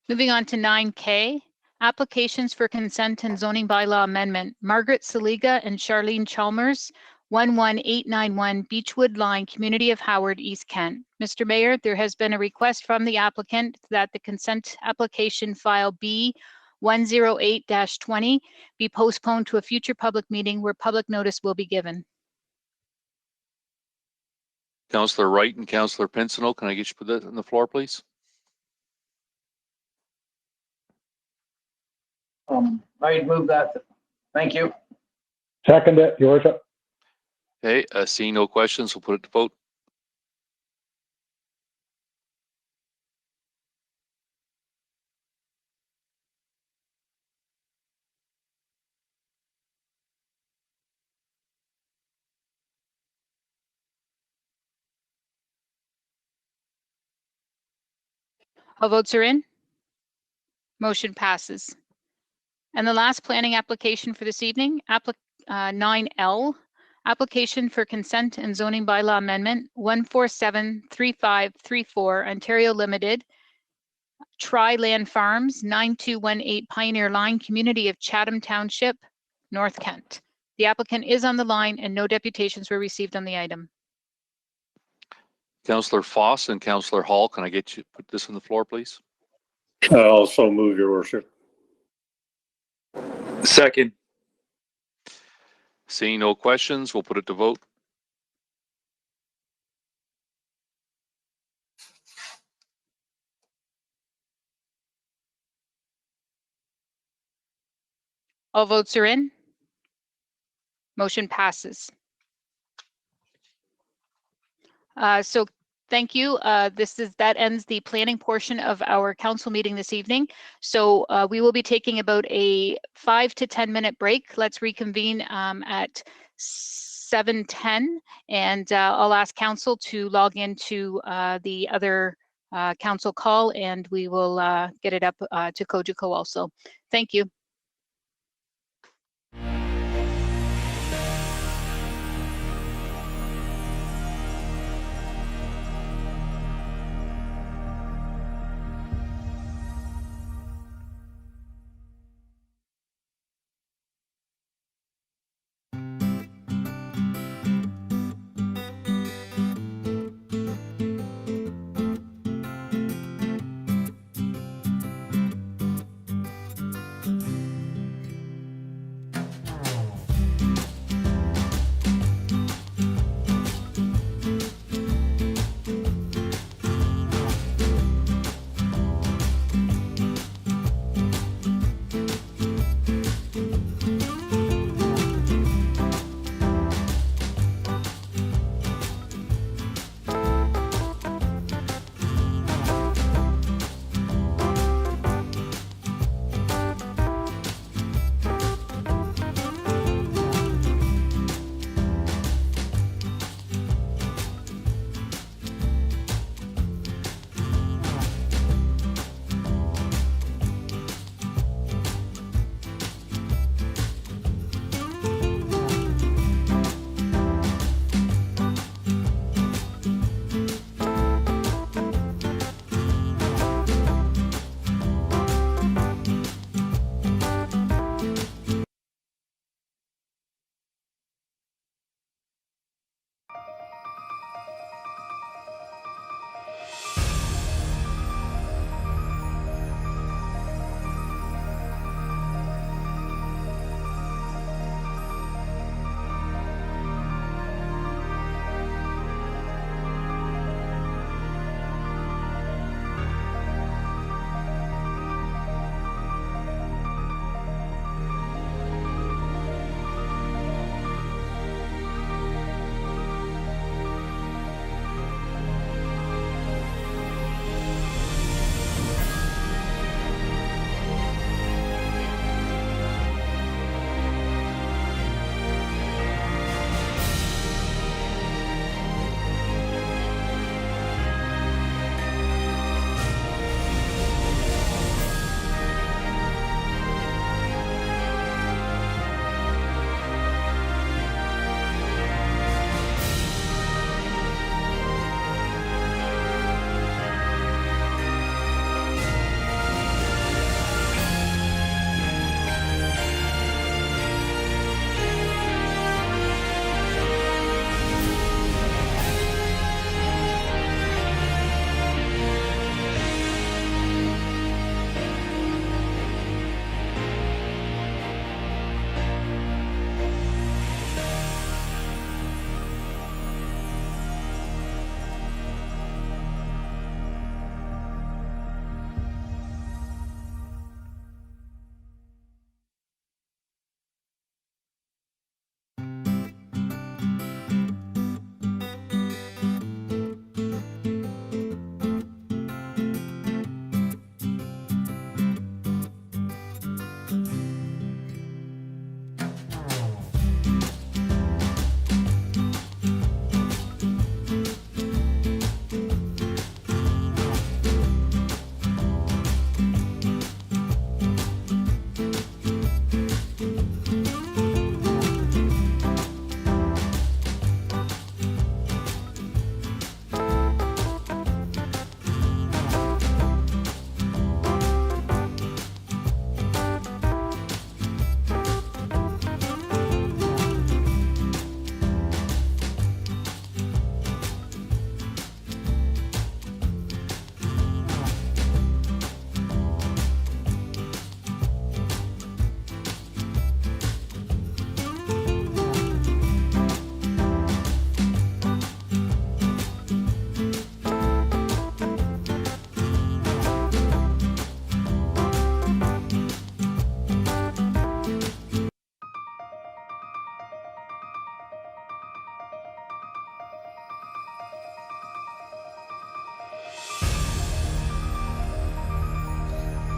Moving on to 9K, applications for consent and zoning bylaw amendment. Margaret Saliga and Charlene Chalmers, 11891 Beechwood Line, Community of Howard, East Kent. Mr. Mayor, there has been a request from the applicant that the consent application file B108-20 be postponed to a future public meeting where public notice will be given. Councillor Wright and Councillor Pincinel, can I get you to put that on the floor, please? I'd move that. Thank you. Second it, Your Worship. Okay, seeing no questions, we'll put it to vote. All votes are in. Motion passes. And the last planning application for this evening, 9L, application for consent and zoning bylaw amendment 1473534 Ontario Limited, Tri-Land Farms, 9218 Pioneer Line, Community of Chatham Township, North Kent. The applicant is on the line and no deputations were received on the item. Councillor Foss and Councillor Hall, can I get you to put this on the floor, please? Also move, Your Worship. Second. Seeing no questions, we'll put it to vote. All votes are in. Motion passes. So thank you. That ends the planning portion of our council meeting this evening. So we will be taking about a 5 to 10 minute break. Let's reconvene at 7:10, and I'll ask council to log into the other council call, and we will get it up to Cogeco also. Thank you.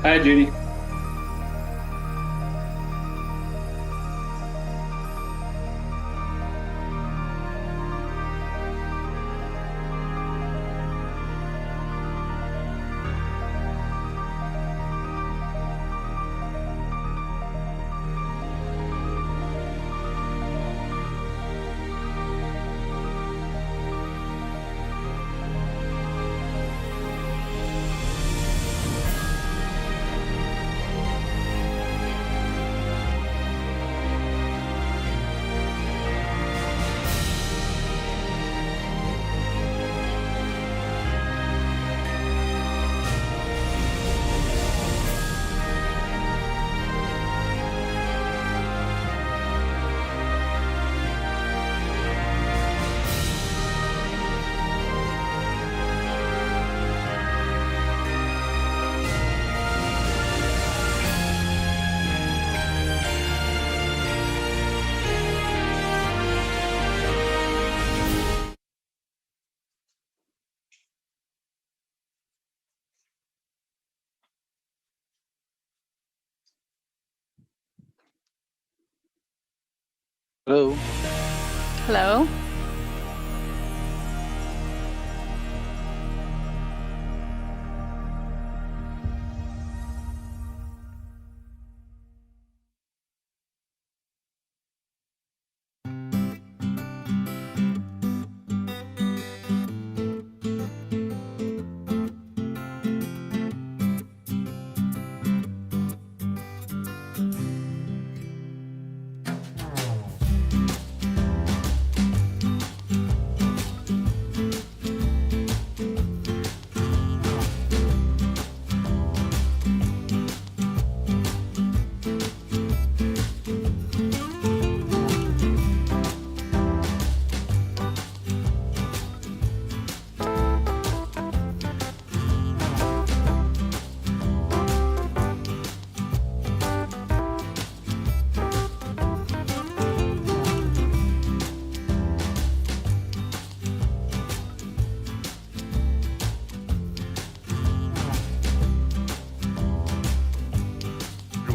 Hi, Judy. Hello. Hello?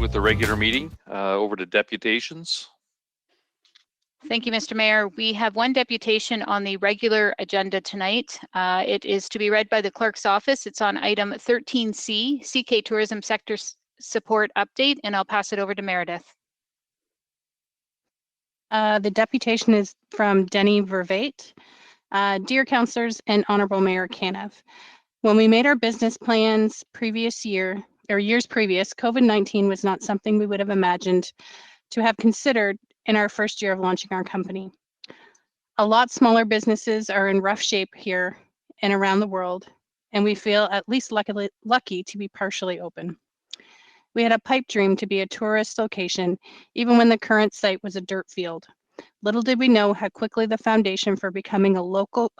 With the regular meeting, over to deputations. Thank you, Mr. Mayor. We have one deputation on the regular agenda tonight. It is to be read by the clerk's office. It's on item 13C, CK Tourism Sector Support Update, and I'll pass it over to Meredith. The deputation is from Denny Vervate. Dear councillors and Honorable Mayor Caniff, when we made our business plans years previous, COVID-19 was not something we would have imagined to have considered in our first year of launching our company. A lot smaller businesses are in rough shape here and around the world, and we feel at least lucky to be partially open. We had a pipe dream to be a tourist location, even when the current site was a dirt field. Little did we know how quickly the foundation for becoming a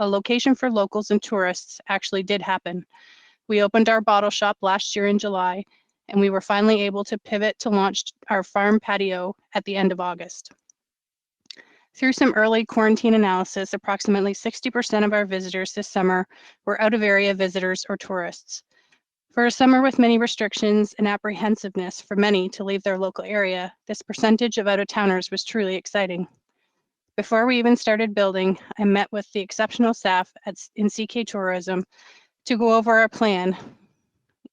location for locals and tourists actually did happen. We opened our bottle shop last year in July, and we were finally able to pivot to launch our farm patio at the end of August. Through some early quarantine analysis, approximately 60% of our visitors this summer were out-of-area visitors or tourists. For a summer with many restrictions and apprehensiveness for many to leave their local area, this percentage of out-of-towners was truly exciting. Before we even started building, I met with the exceptional staff in CK Tourism to go over our plan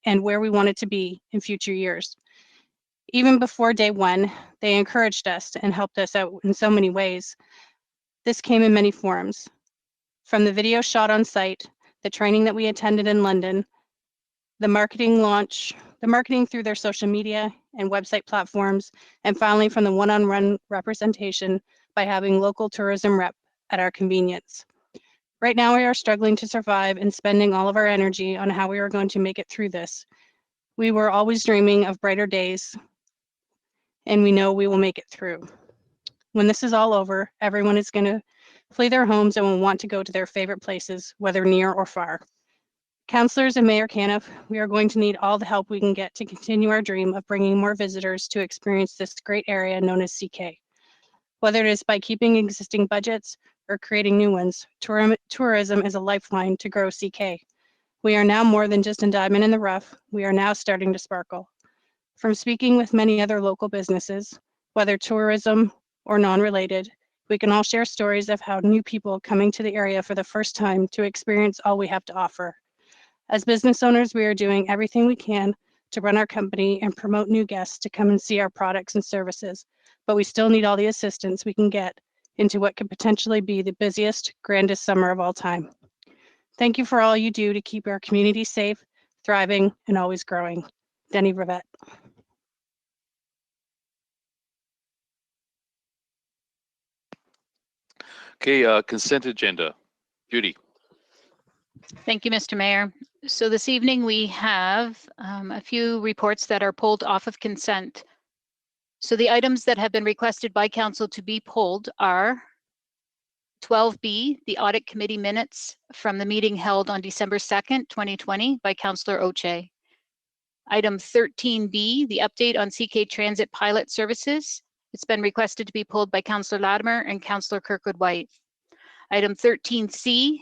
and where we wanted to be in future years. Even before day one, they encouraged us and helped us out in so many ways. This came in many forms, from the video shot on site, the training that we attended in London, the marketing through their social media and website platforms, and finally from the one-on-one representation by having local tourism rep at our convenience. Right now, we are struggling to survive and spending all of our energy on how we are going to make it through this. We were always dreaming of brighter days, and we know we will make it through. When this is all over, everyone is going to flee their homes and will want to go to their favorite places, whether near or far. Councillors and Mayor Caniff, we are going to need all the help we can get to continue our dream of bringing more visitors to experience this great area known as CK. Whether it is by keeping existing budgets or creating new ones, tourism is a lifeline to grow CK. We are now more than just a diamond in the rough. We are now starting to sparkle. From speaking with many other local businesses, whether tourism or non-related, we can all share stories of how new people coming to the area for the first time to experience all we have to offer. As business owners, we are doing everything we can to run our company and promote new guests to come and see our products and services, but we still need all the assistance we can get into what could potentially be the busiest, grandest summer of all time. Thank you for all you do to keep our community safe, thriving, and always growing. Denny Rivette. Okay, consent agenda. Judy. Thank you, Mr. Mayor. So this evening we have a few reports that are pulled off of consent. So the items that have been requested by council to be pulled are 12B, the audit committee minutes from the meeting held on December 2nd, 2020 by Councillor Oche. Item 13B, the update on CK Transit pilot services. It's been requested to be pulled by Councillor Latimer and Councillor Kirkwood-White. Item 13C,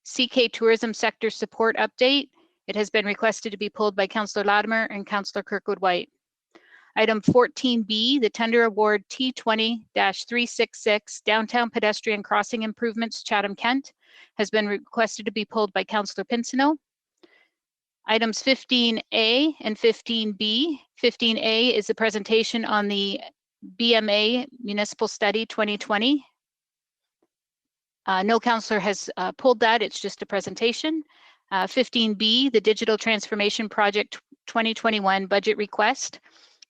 CK Tourism Sector Support Update. It has been requested to be pulled by Councillor Latimer and Councillor Kirkwood-White. Item 14B, the tender award T20-366 Downtown Pedestrian Crossing Improvements Chatham-Kent has been requested to be pulled by Councillor Pinsino. Items 15A and 15B. 15A is the presentation on the BMA Municipal Study 2020. No councillor has pulled that, it's just a presentation. 15B, the Digital Transformation Project 2021 budget request.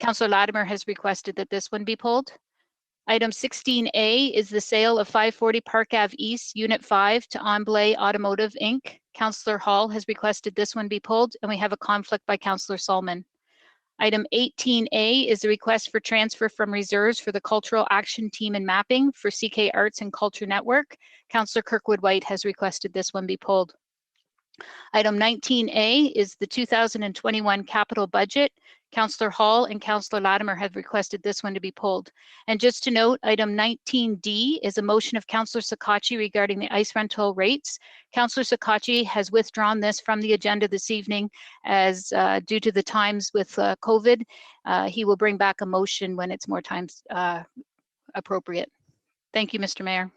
Councillor Latimer has requested that this one be pulled. Item 16A is the sale of 540 Park Ave East, Unit 5 to Amblay Automotive, Inc. Councillor Hall has requested this one be pulled, and we have a conflict by Councillor Solomon. Item 18A is the request for transfer from reserves for the Cultural Action Team and Mapping for CK Arts and Culture Network. Councillor Kirkwood-White has requested this one be pulled. Item 19A is the 2021 capital budget. Councillor Hall and Councillor Latimer have requested this one to be pulled. And just to note, item 19D is a motion of Councillor Sakachi regarding the ice rental rates. Councillor Sakachi has withdrawn this from the agenda this evening as due to the times with COVID. He will bring back a motion when it's more times appropriate. Thank you, Mr. Mayor.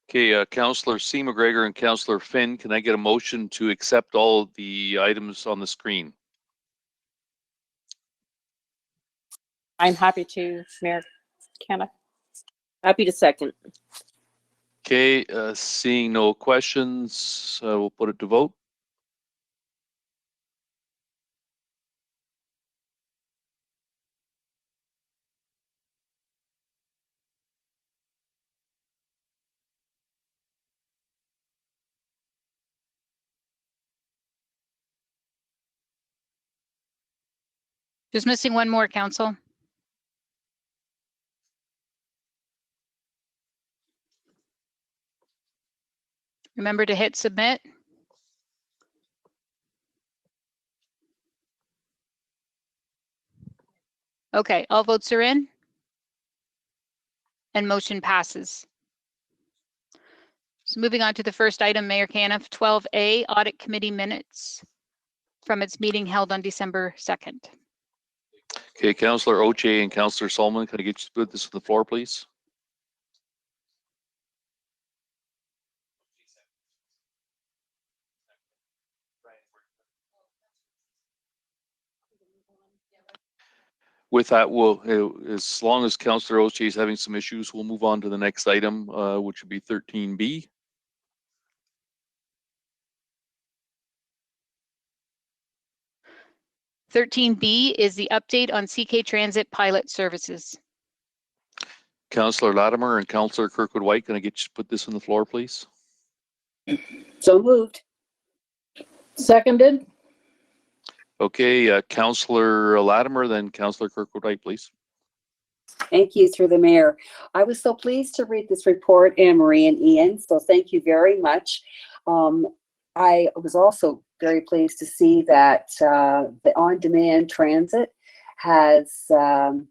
Okay, Councillor C. McGregor and Councillor Finn, can I get a motion to accept all the items on the screen? I'm happy to, Mayor Canna. Happy to second. Okay, seeing no questions, we'll put it to vote. Just missing one more, Council. Remember to hit submit. Okay, all votes are in. And motion passes. So moving on to the first item, Mayor Caniff, 12A, Audit Committee Minutes from its meeting held on December 2nd. Okay, Councillor Oche and Councillor Solomon, can I get you to put this on the floor, please? With that, as long as Councillor Oche is having some issues, we'll move on to the next item, which would be 13B. B is the update on CK Transit pilot services. Councillor Latimer and Councillor Kirkwood-White, can I get you to put this on the floor, please? So moved. Seconded. Okay, Councillor Latimer, then Councillor Kirkwood-White, please. Thank you, through the mayor. I was so pleased to read this report, Anne Marie and Ian, so thank you very much. I was also very pleased to see that the on-demand transit has the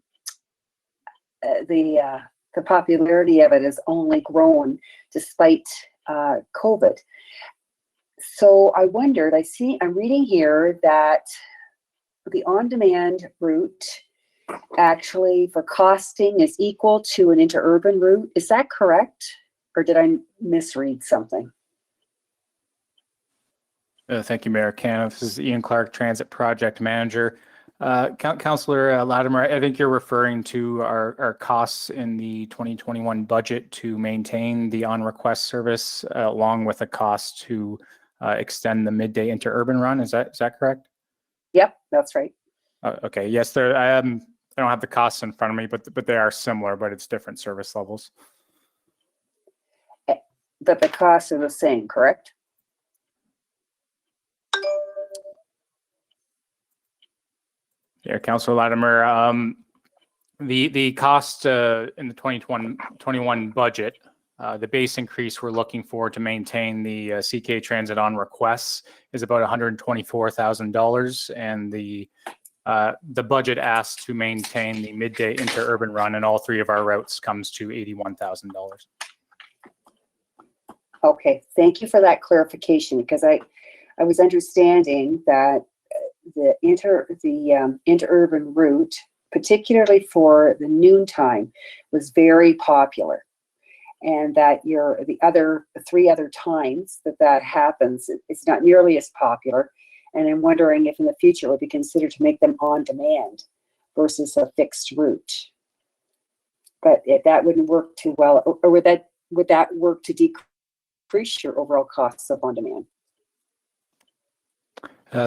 popularity of it has only grown despite COVID. So I wondered, I'm reading here that the on-demand route actually for costing is equal to an interurban route. Is that correct? Or did I misread something? Thank you, Mayor Cano. This is Ian Clark, Transit Project Manager. Councillor Latimer, I think you're referring to our costs in the 2021 budget to maintain the on-request service, along with a cost to extend the midday interurban run. Is that correct? Yep, that's right. Okay. Yes, I don't have the costs in front of me, but they are similar, but it's different service levels. But the costs are the same, correct? Yeah, Councillor Latimer, the cost in the 2021 budget, the base increase we're looking for to maintain the CK Transit on requests is about $124,000, and the budget asked to maintain the midday interurban run in all three of our routes comes to $81,000. Okay, thank you for that clarification, because I was understanding that the interurban route, particularly for the noon time, was very popular, and that the three other times that happens, it's not nearly as popular. And I'm wondering if in the future it would be considered to make them on demand versus a fixed route. But that wouldn't work too well, or would that work to decrease your overall costs of on demand?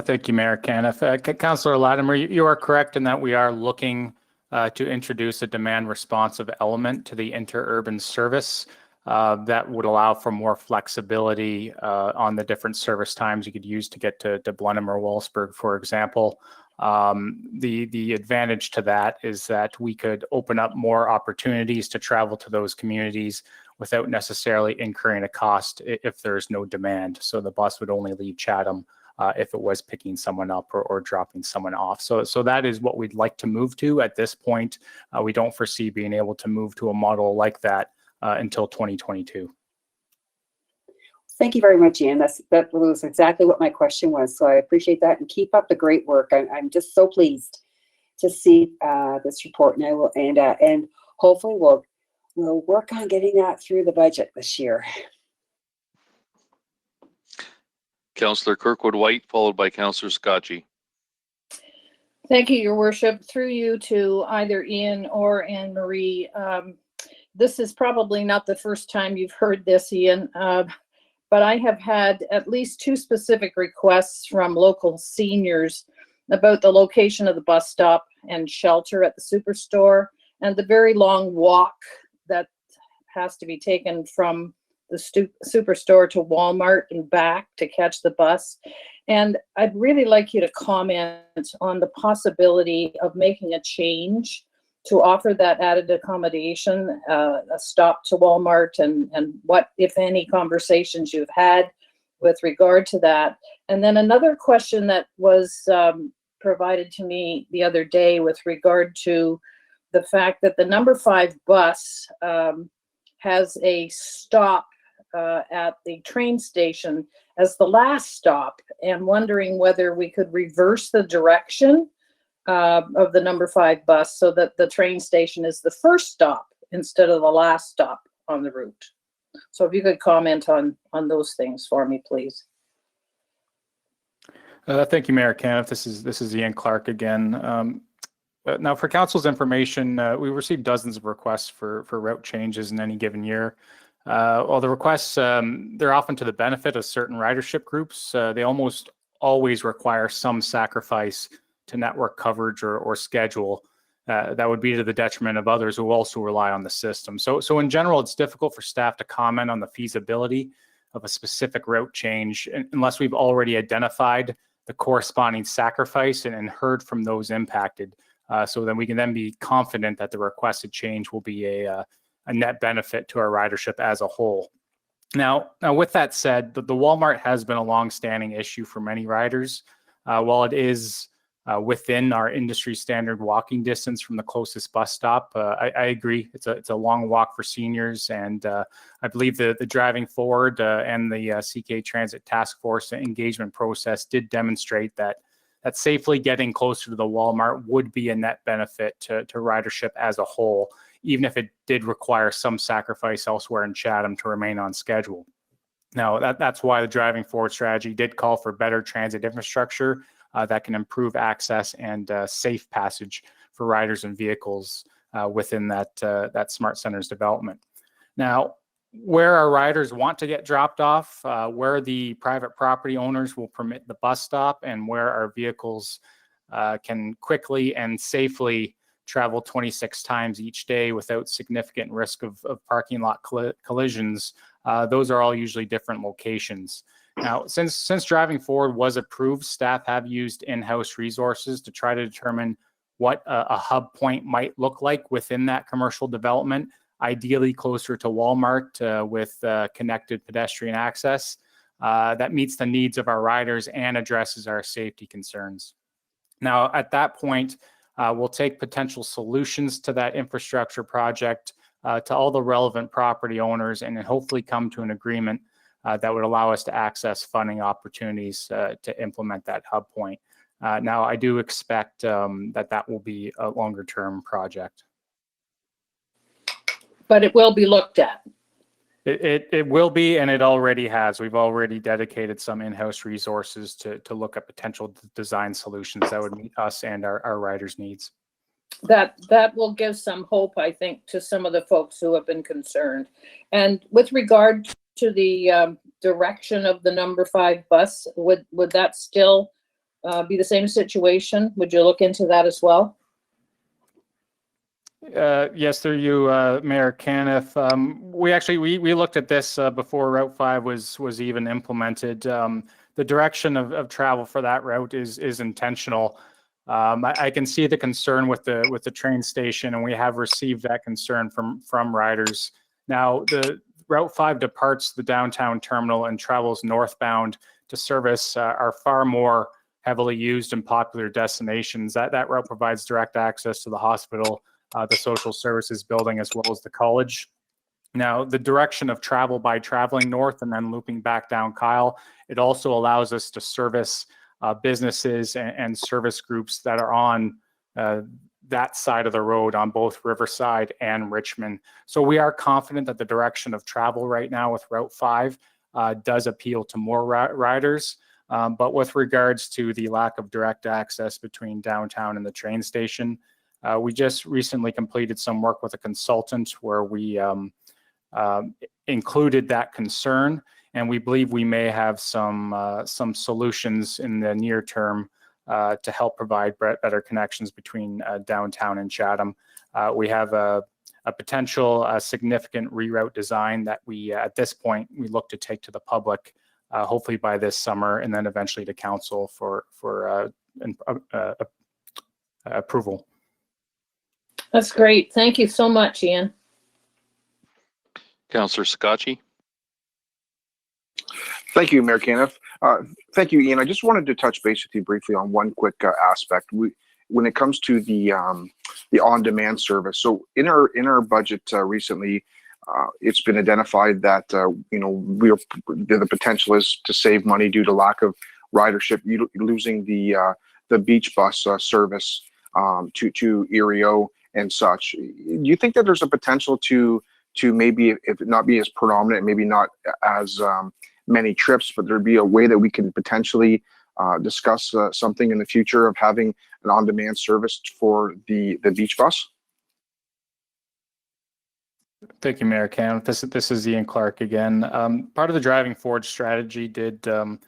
Thank you, Mayor Caniff. Councillor Latimer, you are correct in that we are looking to introduce a demand responsive element to the interurban service that would allow for more flexibility on the different service times you could use to get to Blenheim or Wolfsburg, for example. The advantage to that is that we could open up more opportunities to travel to those communities without necessarily incurring a cost if there's no demand. So the bus would only leave Chatham if it was picking someone up or dropping someone off. So that is what we'd like to move to at this point. We don't foresee being able to move to a model like that until 2022. Thank you very much, Ian. That was exactly what my question was. So I appreciate that, and keep up the great work. I'm just so pleased to see this report, and hopefully we'll work on getting that through the budget this year. Councillor Kirkwood White, followed by Councillor Scotchy. Thank you, Your Worship. Through you to either Ian or Anne Marie. This is probably not the first time you've heard this, Ian, but I have had at least two specific requests from local seniors about the location of the bus stop and shelter at the Superstore, and the very long walk that has to be taken from the Superstore to Walmart and back to catch the bus. And I'd really like you to comment on the possibility of making a change to offer that added accommodation, a stop to Walmart, and what, if any, conversations you've had with regard to that. And then another question that was provided to me the other day with regard to the fact that the number 5 bus has a stop at the train station as the last stop, and wondering whether we could reverse the direction of the number 5 bus so that the train station is the first stop instead of the last stop on the route. So if you could comment on those things for me, please. Thank you, Mayor Caniff. This is Ian Clark again. Now, for Council's information, we received dozens of requests for route changes in any given year. Well, the requests, they're often to the benefit of certain ridership groups. They almost always require some sacrifice to network coverage or schedule. That would be to the detriment of others who also rely on the system. So in general, it's difficult for staff to comment on the feasibility of a specific route change unless we've already identified the corresponding sacrifice and heard from those impacted. So then we can then be confident that the requested change will be a net benefit to our ridership as a whole. Now with that said, the Walmart has been a long-standing issue for many riders. While it is within our industry standard walking distance from the closest bus stop. I agree, it's a long walk for seniors, and I believe the driving forward and the CK Transit Task Force engagement process did demonstrate that safely getting closer to the Walmart would be a net benefit to ridership as a whole, even if it did require some sacrifice elsewhere in Chatham to remain on schedule. Now, that's why the driving forward strategy did call for better transit infrastructure that can improve access and safe passage for riders and vehicles within that Smart Centers development. Now, where our riders want to get dropped off, where the private property owners will permit the bus stop, and where our vehicles can quickly and safely travel 26 times each day without significant risk of parking lot collisions, those are all usually different locations. Now, since driving forward was approved, staff have used in-house resources to try to determine what a hub point might look like within that commercial development, ideally closer to Walmart with connected pedestrian access that meets the needs of our riders and addresses our safety concerns. Now, at that point, we'll take potential solutions to that infrastructure project to all the relevant property owners and then hopefully come to an agreement that would allow us to access funding opportunities to implement that hub point. Now, I do expect that will be a longer term project. But it will be looked at. It will be, and it already has. We've already dedicated some in-house resources to look at potential design solutions that would meet us and our riders' needs. That will give some hope, I think, to some of the folks who have been concerned. And with regard to the direction of the number 5 bus, would that still be the same situation? Would you look into that as well? Yes, through you, Mayor Caniff. We looked at this before Route 5 was even implemented. The direction of travel for that route is intentional. I can see the concern with the train station, and we have received that concern from riders. Now, the Route 5 departs the downtown terminal and travels northbound to service our far more heavily used and popular destinations. That route provides direct access to the hospital, the social services building, as well as the college. Now, the direction of travel by traveling north and then looping back down Kyle, it also allows us to service businesses and service groups that are on that side of the road on both Riverside and Richmond. So we are confident that the direction of travel right now with Route 5 does appeal to more riders. But with regards to the lack of direct access between downtown and the train station, we just recently completed some work with a consultant where we included that concern, and we believe we may have some solutions in the near term to help provide better connections between downtown and Chatham. We have a potential significant reroute design that we, at this point, we look to take to the public, hopefully by this summer, and then eventually to council for approval. That's great. Thank you so much, Ian. Councillor Scotchy. Thank you, Mayor Caniff. Thank you, Ian. I just wanted to touch base with you briefly on one quick aspect. When it comes to the on-demand service, so in our budget recently, it's been identified that the potential is to save money due to lack of ridership, losing the beach bus service to Erio and such. Do you think that there's a potential to maybe, if it not be as predominant, maybe not as many trips, but there'd be a way that we can potentially discuss something in the future of having an on-demand service for the beach bus? Thank you, Mayor Cam. This is Ian Clark again. Part of the driving forward strategy did to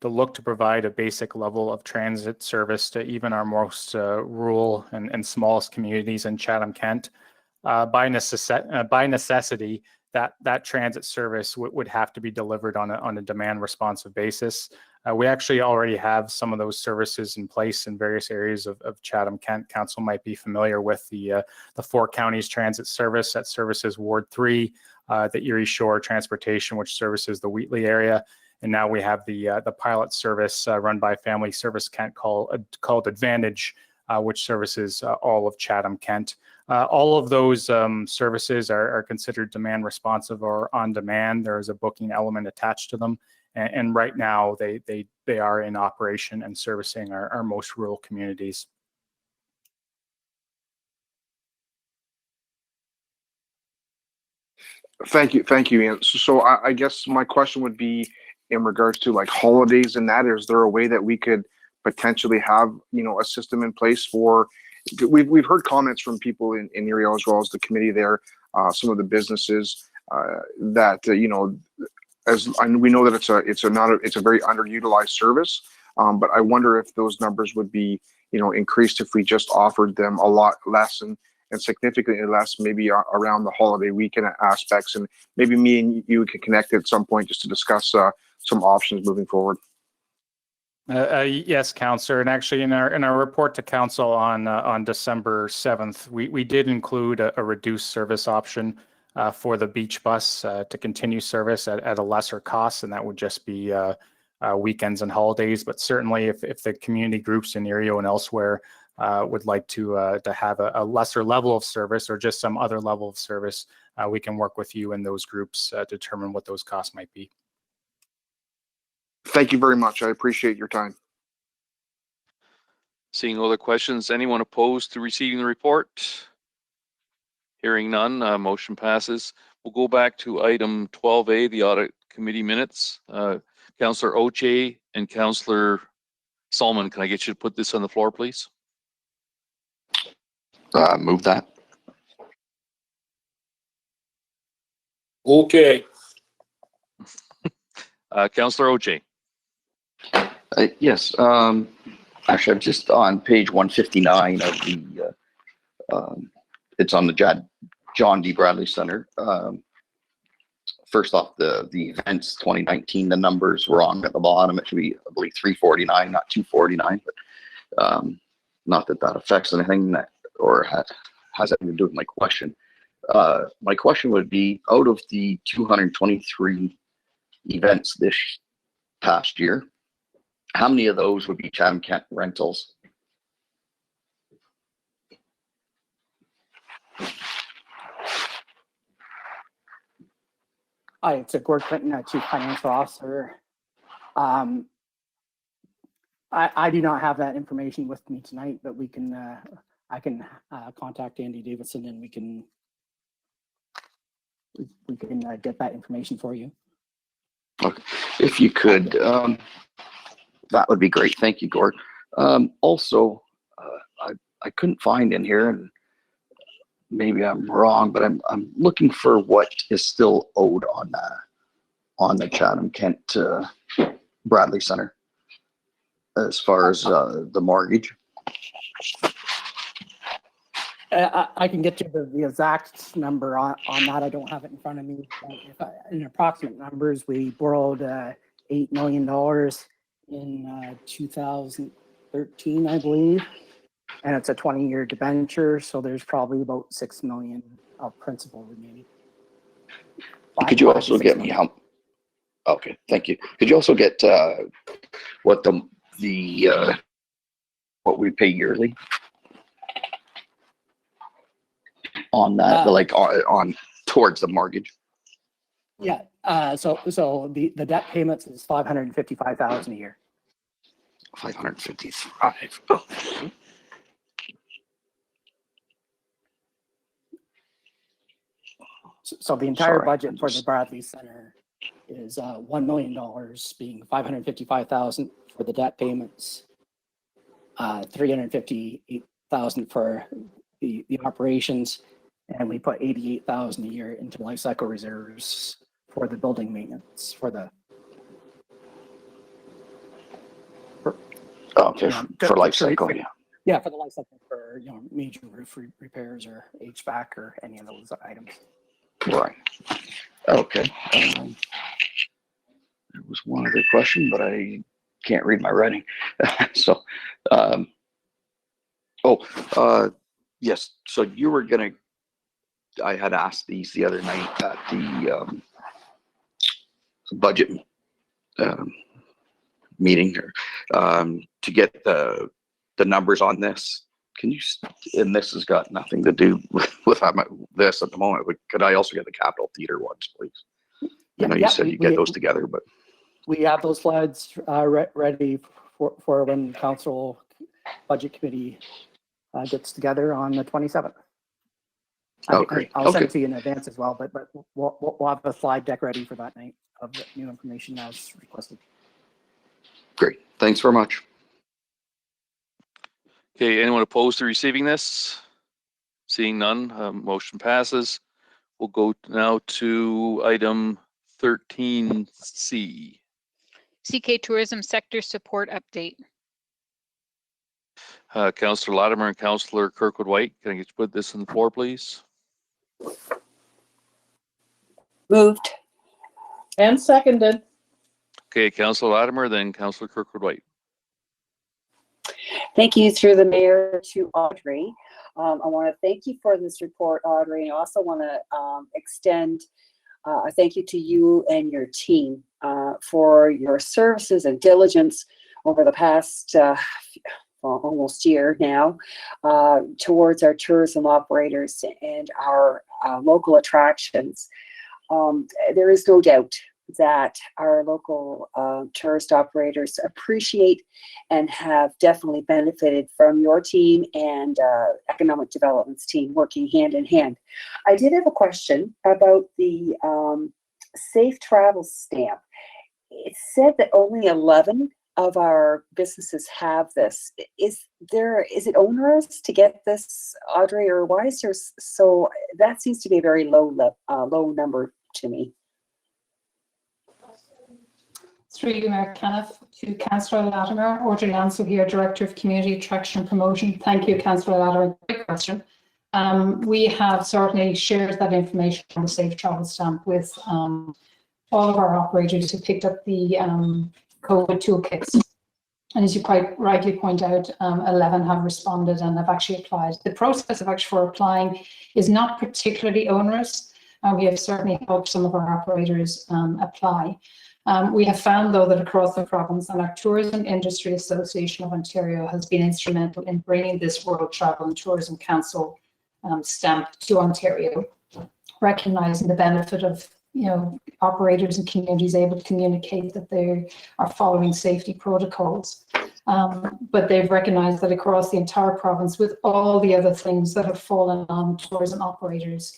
look to provide a basic level of transit service to even our most rural and smallest communities in Chatham-Kent. By necessity, that transit service would have to be delivered on a demand responsive basis. We actually already have some of those services in place in various areas of Chatham-Kent. Council might be familiar with the 4 counties transit service that services Ward 3, the Erie Shore Transportation, which services the Wheatley area, And now we have the pilot service run by Family Service Kent called Advantage, which services all of Chatham-Kent. All of those services are considered demand responsive or on demand. There is a booking element attached to them. And right now they are in operation and servicing our most rural communities. Thank you, Ian. So I guess my question would be in regards to like holidays and that. Is there a way that we could potentially have, you know, a system in place for? We've heard comments from people in the area as well as the committee there, some of the businesses that you know, and we know that it's a very underutilized service. But I wonder if those numbers would be, you know, increased if we just offered them a lot less and significantly less, maybe around the holiday weekend aspects, and maybe me and you can connect at some point just to discuss some options moving forward. Yes, Councillor, and actually in our report to Council on December 7th, we did include a reduced service option for the beach bus to continue service at a lesser cost, and that would just be weekends and holidays. But certainly, if the community groups in Erio and elsewhere would like to have a lesser level of service or just some other level of service, we can work with you and those groups to determine what those costs might be. Thank you very much. I appreciate your time. Seeing no other questions, anyone opposed to receiving the report? Hearing none, motion passes. We'll go back to item 12A, the audit committee minutes. Councillor Oche and Councillor Solomon, can I get you to put this on the floor, please? Move that. Okay. Councillor Oche. Yes. Actually, I'm just on page 159 of the. It's on the John D. Bradley Center. First off, the events 2019, the numbers wrong at the bottom. It should be, I believe, 349, not 249. But not that affects anything that or has anything to do with my question. My question would be, out of the 223 events this past year, how many of those would be Chatham-Kent rentals? Hi, it's Gord Clinton, Chief Financial Officer. I do not have that information with me tonight, but we can I can contact Andy Davidson and we can get that information for you. Okay. If you could, that would be great. Thank you, Gord. Also, I couldn't find in here, and maybe I'm wrong, but I'm looking for what is still owed on the Chatham-Kent Bradley Center as far as the mortgage. I can get you the exact number on that. I don't have it in front of me. In approximate numbers, we borrowed $8 million in 2013, I believe, and it's a 20-year debenture, so there's probably about $6 million of principal remaining. Could you also get me how? Okay, thank you. Could you also get what what we pay yearly on that, like on towards the mortgage? Yeah. So the debt payments is $555,000 a year. 555. So the entire budget for the Bradley Center is $1 million, being $555,000 for the debt payments, $358,000 for the operations, and we put $88,000 a year into life cycle reserves for the building maintenance for the. For life cycle, yeah. Yeah, for the life cycle for major roof repairs or HVAC or any of those items. Right. Okay. There was one other question, but I can't read my writing. So, yes. So you were gonna. I had asked these the other night at the budget meeting here, to get the numbers on this. Can you, and this has got nothing to do with this at the moment, but could I also get the capital theater ones, please? I know you said you get those together, but. We have those slides ready for when council budget committee gets together on the 27th. Oh, great. I'll send it to you in advance as well, but we'll have a slide deck ready for that night of the new information as requested. Great. Thanks very much. Okay, anyone opposed to receiving this? Seeing none, motion passes. We'll go now to item 13C. CK Tourism Sector Support Update. Councillor Latimer and Councillor Kirkwood-White, can I get you to put this on the floor, please? Moved. And seconded. Okay, Councillor Latimer, then Councillor Kirkwood-White. Thank you through the mayor to Audrey. I want to thank you for this report, Audrey. And I also want to extend a thank you to you and your team for your services and diligence over the past almost year now towards our tourism operators and our local attractions. There is no doubt that our local tourist operators appreciate and have definitely benefited from your team and economic development's team working hand in hand. I did have a question about the safe travel stamp. It said that only 11 of our businesses have this. Is it onerous to get this, Audrey, or why is there so? That seems to be a very low number to me. Through you, Mayor Kenneth, to Councillor Latimer. Audrey Lansell here, Director of Community Attraction and Promotion. Thank you, Councillor Latimer. Great question. We have certainly shared that information on the Safe Travel Stamp with all of our operators who picked up the COVID toolkits. And as you quite rightly point out, 11 have responded and have actually applied. The process of actually for applying is not particularly onerous. We have certainly helped some of our operators apply. We have found, though, that across the province, and our Tourism Industry Association of Ontario has been instrumental in bringing this World Travel and Tourism Council stamp to Ontario, recognizing the benefit of operators and communities able to communicate that they are following safety protocols. But they've recognized that across the entire province, with all the other things that have fallen on tourism operators,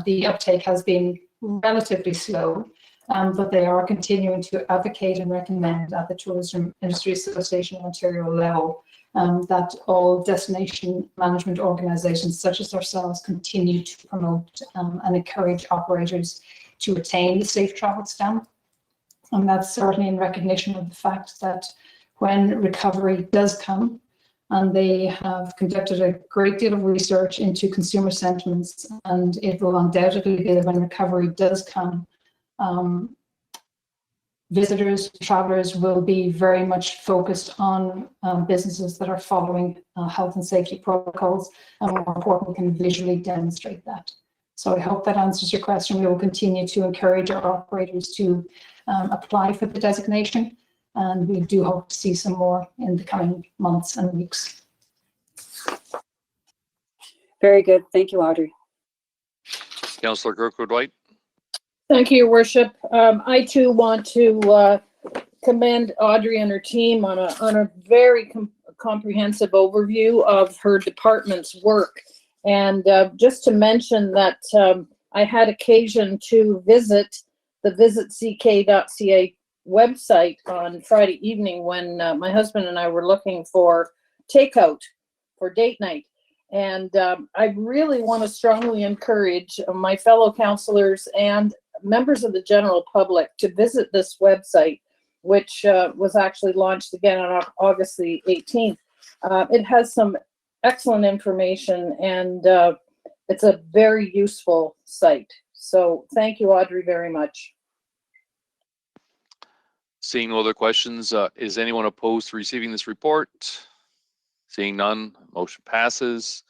the uptake has been relatively slow. But they are continuing to advocate and recommend at the Tourism Industry Association of Ontario level that all destination management organisations such as ourselves continue to promote and encourage operators to retain the Safe Travel Stamp. And that's certainly in recognition of the fact that when recovery does come, and they have conducted a great deal of research into consumer sentiments, and it will undoubtedly be that when recovery does come, visitors, travelers will be very much focused on businesses that are following health and safety protocols, and more importantly, can visually demonstrate that. So I hope that answers your question. We will continue to encourage our operators to apply for the designation, and we do hope to see some more in the coming months and weeks. Very good. Thank you, Audrey. Councillor Kirkwood-White. Thank you, Your Worship. I too want to commend Audrey and her team on a very comprehensive overview of her department's work. And just to mention that I had occasion to visit the visitck.ca website on Friday evening when my husband and I were looking for takeout for date night. And I really want to strongly encourage my fellow councillors and members of the general public to visit this website, which was actually launched again on August the 18th. It has some excellent information, and it's a very useful site. So thank you, Audrey, very much. Seeing no other questions, is anyone opposed to receiving this report? Seeing none, motion passes.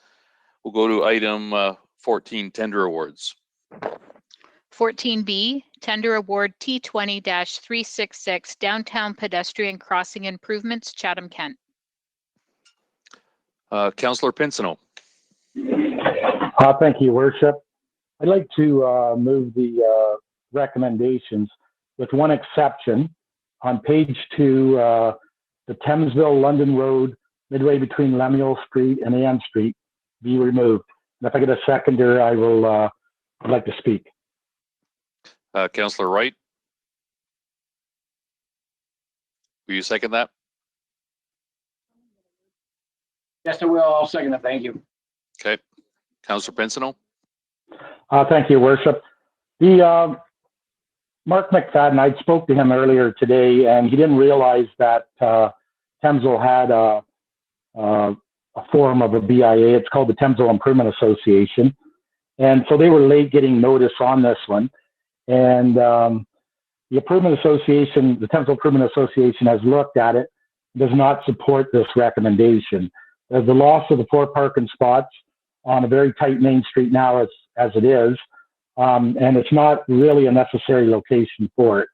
We'll go to item 14, tender awards. 14B, tender award T20-366 downtown pedestrian crossing improvements, Chatham-Kent. Councillor Pinsino. Thank you, Worship. I'd like to move the recommendations with one exception. On page 2, the Thamesville London Road, midway between Lemuel Street and Ann Street, be removed. And if I get a seconder, I will. I'd like to speak. Councillor Wright. Will you second that? Yes, I will. I'll second it. Thank you. Okay. Councillor Pinsino. Thank you, Worship. The Mark McFadden, I spoke to him earlier today, and he didn't realize that Thamesville had a form of a BIA. It's called the Thamesville Improvement Association. And so they were late getting notice on this one. And the Improvement Association, the Thamesville Improvement Association has looked at it, does not support this recommendation. The loss of the 4 parking spots on a very tight main street now as it is, and it's not really a necessary location for it.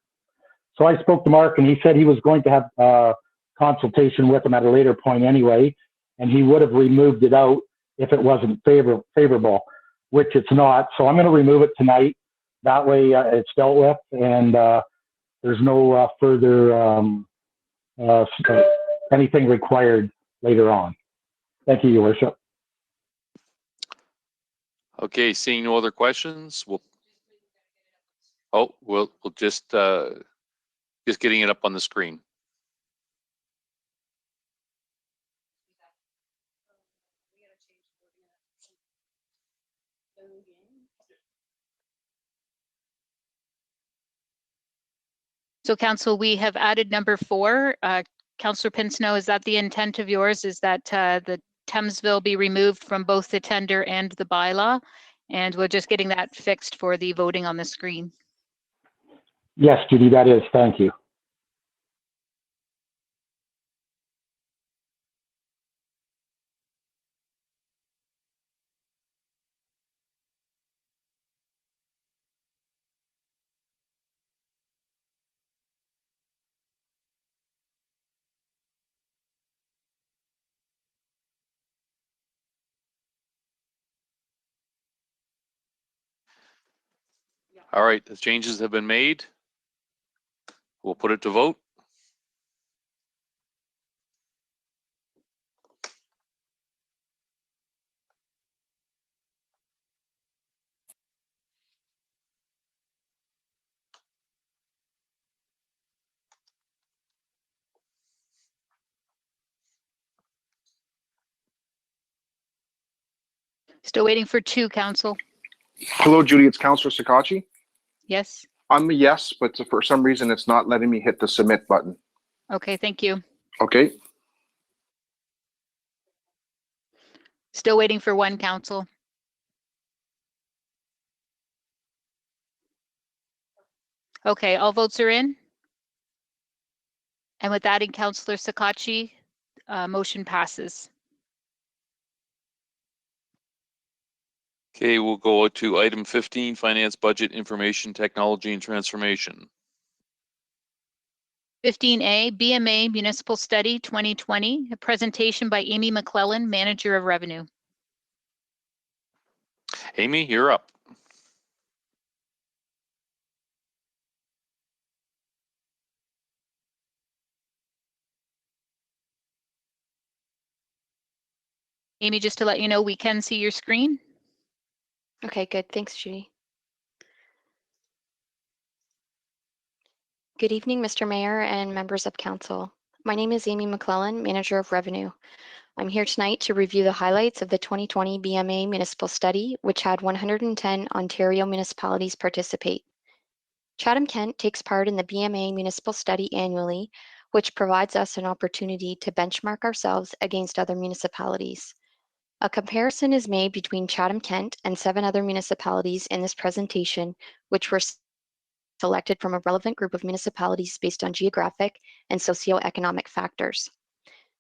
So I spoke to Mark, and he said he was going to have a consultation with him at a later point anyway, and he would have removed it out if it wasn't favorable, which it's not. So I'm going to remove it tonight. That way it's dealt with, and there's no further anything required later on. Thank you, Your Worship. Okay, seeing no other questions, we'll just getting it up on the screen. So Council, we have added number 4. Councillor Pinsino, is that the intent of yours? Is that the Thamesville be removed from both the tender and the bylaw? And we're just getting that fixed for the voting on the screen. Yes, Judy, that is. Thank you. All right, the changes have been made. We'll put it to vote. Still waiting for 2, Council. Hello, Judy. It's Councillor Sakachi. Yes. I'm a yes, but for some reason it's not letting me hit the submit button. Okay, thank you. Okay. Still waiting for 1, Council. Okay, all votes are in. And with that, in Councillor Sakachi, motion passes. Okay, we'll go to item 15, Finance, Budget, Information, Technology, and Transformation. 15A, BMA Municipal Study 2020, a presentation by Amy McClellan, Manager of Revenue. Amy, you're up. Amy, just to let you know, we can see your screen. Okay, good. Thanks, Judy. Good evening, Mr. Mayor and members of council. My name is Amy McClellan, Manager of Revenue. I'm here tonight to review the highlights of the 2020 BMA Municipal Study, which had 110 Ontario municipalities participate. Chatham-Kent takes part in the BMA Municipal Study annually, which provides us an opportunity to benchmark ourselves against other municipalities. A comparison is made between Chatham-Kent and 7 other municipalities in this presentation, which were selected from a relevant group of municipalities based on geographic and socioeconomic factors.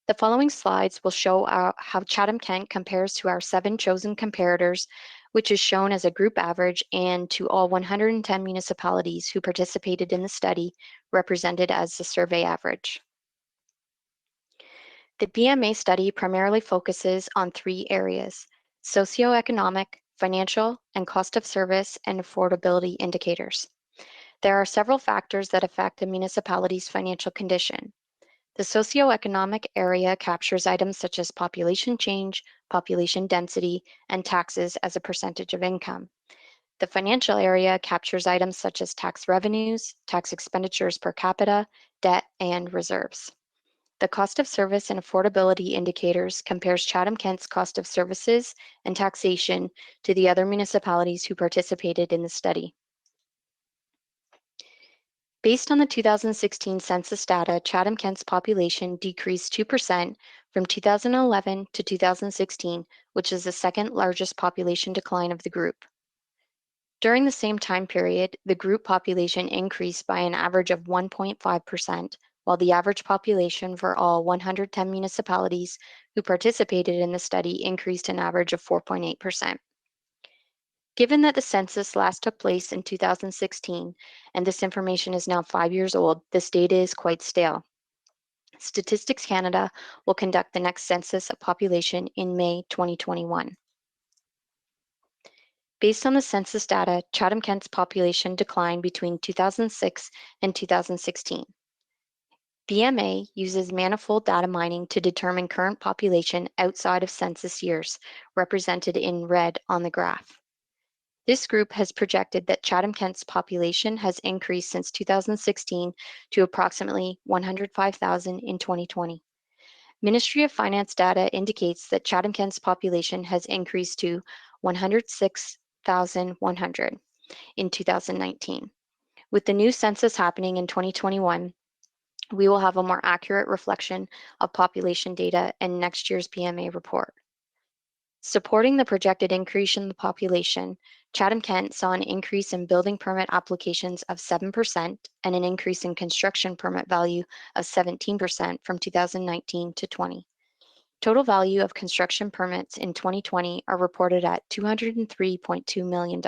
The following slides will show how Chatham-Kent compares to our 7 chosen comparators which is shown as a group average, and to all 110 municipalities who participated in the study, represented as the survey average. The BMA study primarily focuses on 3 areas: socioeconomic, financial, and cost of service and affordability indicators. There are several factors that affect a municipality's financial condition. The socioeconomic area captures items such as population change, population density, and taxes as a percentage of income. The financial area captures items such as tax revenues, tax expenditures per capita, debt, and reserves. The cost of service and affordability indicators compares Chatham-Kent's cost of services and taxation to the other municipalities who participated in the study. Based on the 2016 census data, Chatham-Kent's population decreased 2% from 2011 to 2016, which is the second largest population decline of the group. During the same time period, the group population increased by an average of 1.5%, while the average population for all 110 municipalities who participated in the study increased an average of 4.8%. Given that the census last took place in 2016, and this information is now 5 years old, this data is quite stale. Statistics Canada will conduct the next census of population in May 2021. Based on the census data, Chatham-Kent's population declined between 2006 and 2016. BMA uses manifold data mining to determine current population outside of census years, represented in red on the graph. This group has projected that Chatham-Kent's population has increased since 2016 to approximately 105,000 in 2020. Ministry of Finance data indicates that Chatham-Kent's population has increased to 106,100 in 2019. With the new census happening in 2021, we will have a more accurate reflection of population data in next year's BMA report. Supporting the projected increase in the population, Chatham-Kent saw an increase in building permit applications of 7% and an increase in construction permit value of 17% from 2019 to 20. Total value of construction permits in 2020 are reported at $203.2 million.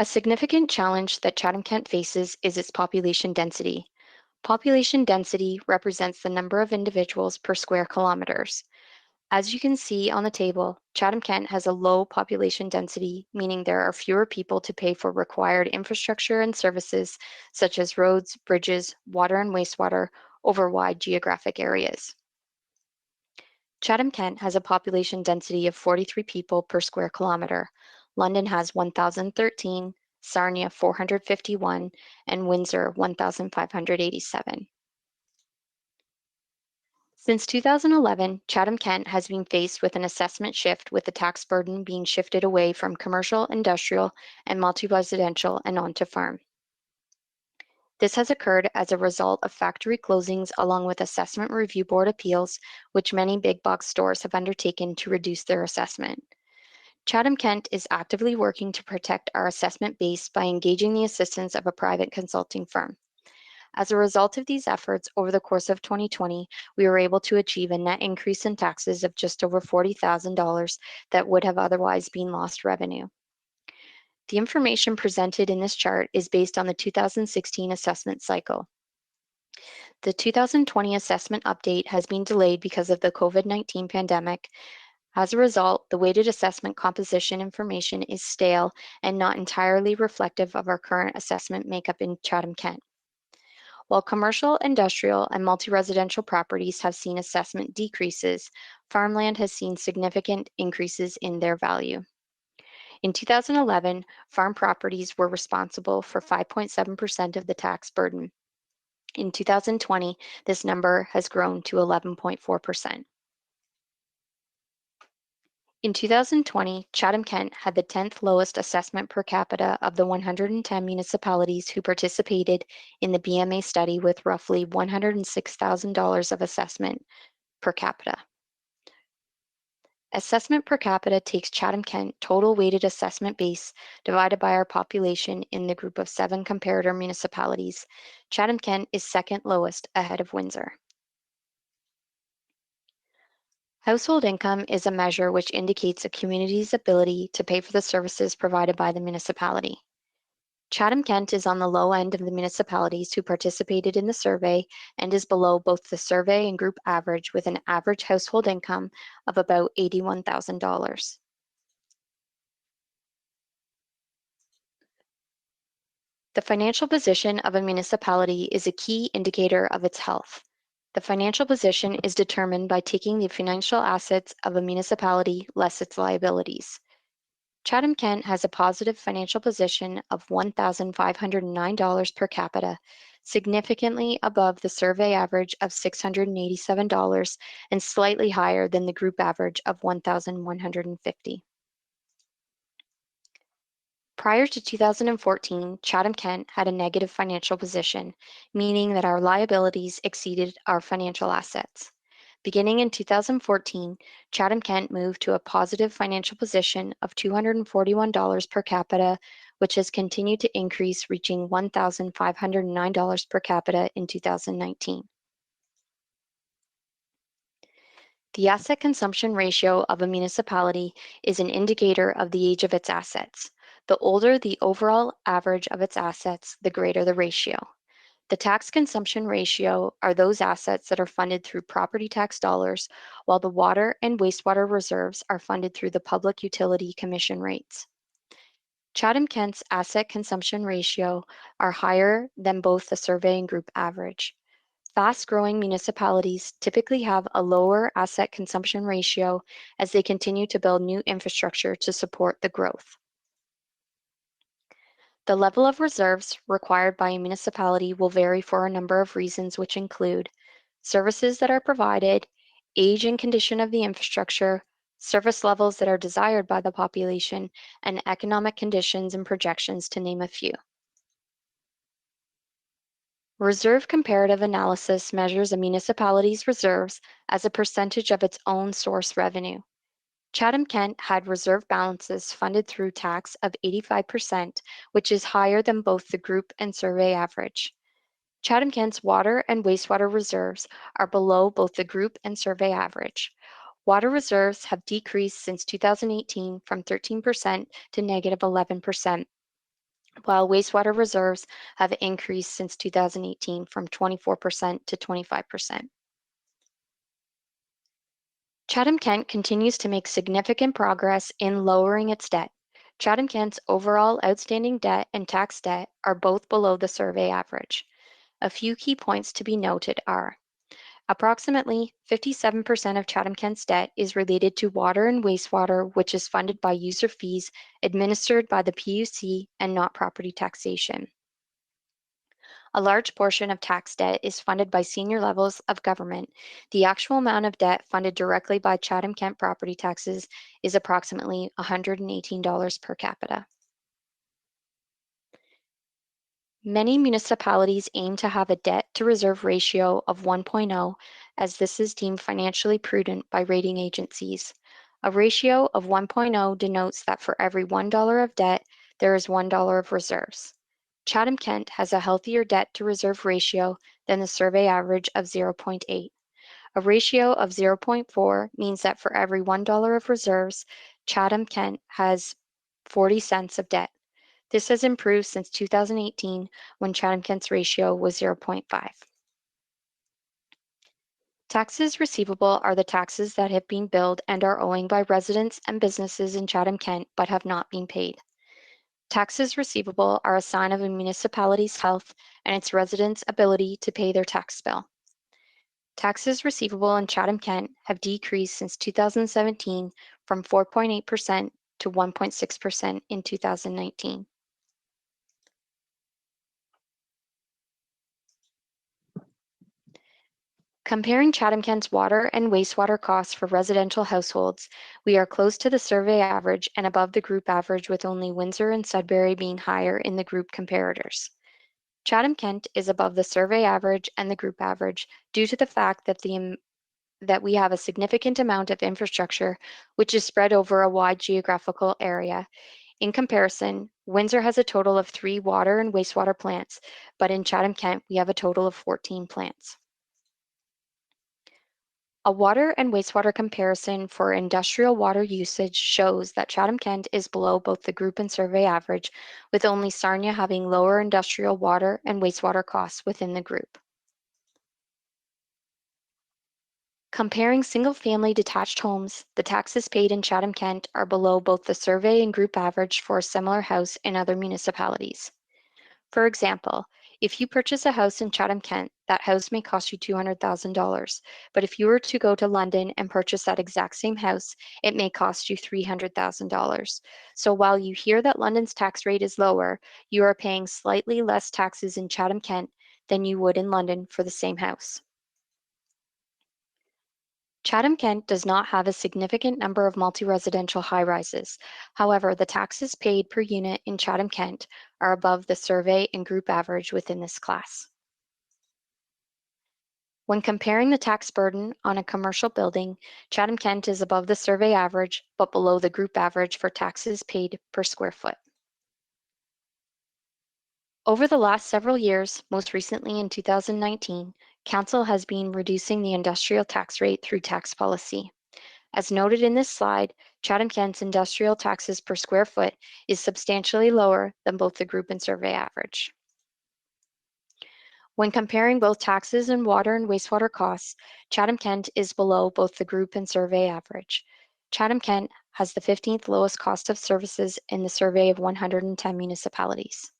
A significant challenge that Chatham-Kent faces is its population density. Population density represents the number of individuals per square kilometers. As you can see on the table, Chatham-Kent has a low population density, meaning there are fewer people to pay for required infrastructure and services such as roads, bridges, water and wastewater over wide geographic areas. Chatham-Kent has a population density of 43 people per square kilometer. London has 1,013, Sarnia 451, and Windsor 1,587. Since 2011, Chatham-Kent has been faced with an assessment shift, with the tax burden being shifted away from commercial, industrial, and multi-residential and onto farm. This has occurred as a result of factory closings along with Assessment Review Board appeals, which many big box stores have undertaken to reduce their assessment. Chatham-Kent is actively working to protect our assessment base by engaging the assistance of a private consulting firm. As a result of these efforts, over the course of 2020, we were able to achieve a net increase in taxes of just over $40,000 that would have otherwise been lost revenue. The information presented in this chart is based on the 2016 assessment cycle. The 2020 assessment update has been delayed because of the COVID-19 pandemic. As a result, the weighted assessment composition information is stale and not entirely reflective of our current assessment makeup in Chatham-Kent. While commercial, industrial, and multi-residential properties have seen assessment decreases, farmland has seen significant increases in their value. In 2011, farm properties were responsible for 5.7% of the tax burden. In 2020, this number has grown to 11.4%. In 2020, Chatham-Kent had the 10th lowest assessment per capita of the 110 municipalities who participated in the BMA study, with roughly $106,000 of assessment per capita. Assessment per capita takes Chatham-Kent total weighted assessment base divided by our population in the group of 7 comparator municipalities. Chatham-Kent is second lowest, ahead of Windsor. Household income is a measure which indicates a community's ability to pay for the services provided by the municipality. Chatham-Kent is on the low end of the municipalities who participated in the survey and is below both the survey and group average, with an average household income of about $81,000. The financial position of a municipality is a key indicator of its health. The financial position is determined by taking the financial assets of a municipality less its liabilities. Chatham-Kent has a positive financial position of $1,509 per capita, significantly above the survey average of $687 and slightly higher than the group average of $1,150. Prior to 2014, Chatham-Kent had a negative financial position, meaning that our liabilities exceeded our financial assets. Beginning in 2014, Chatham-Kent moved to a positive financial position of $241 per capita, which has continued to increase, reaching $1,509 per capita in 2019. The asset consumption ratio of a municipality is an indicator of the age of its assets. The older the overall average of its assets, the greater the ratio. The tax consumption ratio are those assets that are funded through property tax dollars, while the water and wastewater reserves are funded through the Public Utility Commission rates. Chatham-Kent's asset consumption ratio are higher than both the survey and group average. Fast-growing municipalities typically have a lower asset consumption ratio as they continue to build new infrastructure to support the growth. The level of reserves required by a municipality will vary for a number of reasons, which include services that are provided, age and condition of the infrastructure, service levels that are desired by the population, and economic conditions and projections, to name a few. Reserve comparative analysis measures a municipality's reserves as a percentage of its own source revenue. Chatham-Kent had reserve balances funded through tax of 85%, which is higher than both the group and survey average. Chatham-Kent's water and wastewater reserves are below both the group and survey average. Water reserves have decreased since 2018 from 13% to negative 11%, while wastewater reserves have increased since 2018 from 24% to 25%. Chatham-Kent continues to make significant progress in lowering its debt. Chatham-Kent's overall outstanding debt and tax debt are both below the survey average. A few key points to be noted are: approximately 57% of Chatham-Kent's debt is related to water and wastewater, which is funded by user fees administered by the PUC and not property taxation. A large portion of tax debt is funded by senior levels of government. The actual amount of debt funded directly by Chatham-Kent property taxes is approximately $118 per capita. Many municipalities aim to have a debt-to-reserve ratio of 1.0, as this is deemed financially prudent by rating agencies. A ratio of 1.0 denotes that for every $1 of debt, there is $1 of reserves. Chatham-Kent has a healthier debt-to-reserve ratio than the survey average of 0.8. A ratio of 0.4 means that for every $1 of reserves, Chatham-Kent has 40 cents of debt. This has improved since 2018, when Chatham-Kent's ratio was 0.5. Taxes receivable are the taxes that have been billed and are owing by residents and businesses in Chatham-Kent but have not been paid. Taxes receivable are a sign of a municipality's health and its residents' ability to pay their tax bill. Taxes receivable in Chatham-Kent have decreased since 2017 from 4.8% to 1.6% in 2019. Comparing Chatham-Kent's water and wastewater costs for residential households, we are close to the survey average and above the group average, with only Windsor and Sudbury being higher in the group comparators. Chatham-Kent is above the survey average and the group average due to the fact that we have a significant amount of infrastructure which is spread over a wide geographical area. In comparison, Windsor has a total of 3 water and wastewater plants, but in Chatham-Kent we have a total of 14 plants. A water and wastewater comparison for industrial water usage shows that Chatham-Kent is below both the group and survey average, with only Sarnia having lower industrial water and wastewater costs within the group. Comparing single-family detached homes, the taxes paid in Chatham-Kent are below both the survey and group average for a similar house in other municipalities. For example, if you purchase a house in Chatham-Kent, that house may cost you $200,000. But if you were to go to London and purchase that exact same house, it may cost you $300,000. So while you hear that London's tax rate is lower, you are paying slightly less taxes in Chatham-Kent than you would in London for the same house. Chatham-Kent does not have a significant number of multi-residential high-rises. However, the taxes paid per unit in Chatham-Kent are above the survey and group average within this class. When comparing the tax burden on a commercial building, Chatham-Kent is above the survey average, but below the group average for taxes paid per square foot. Over the last several years, most recently in 2019, Council has been reducing the industrial tax rate through tax policy. As noted in this slide, Chatham-Kent's industrial taxes per square foot is substantially lower than both the group and survey average. When comparing both taxes and water and wastewater costs, Chatham-Kent is below both the group and survey average. Chatham-Kent has the 15th lowest cost of services in the survey of 110 municipalities.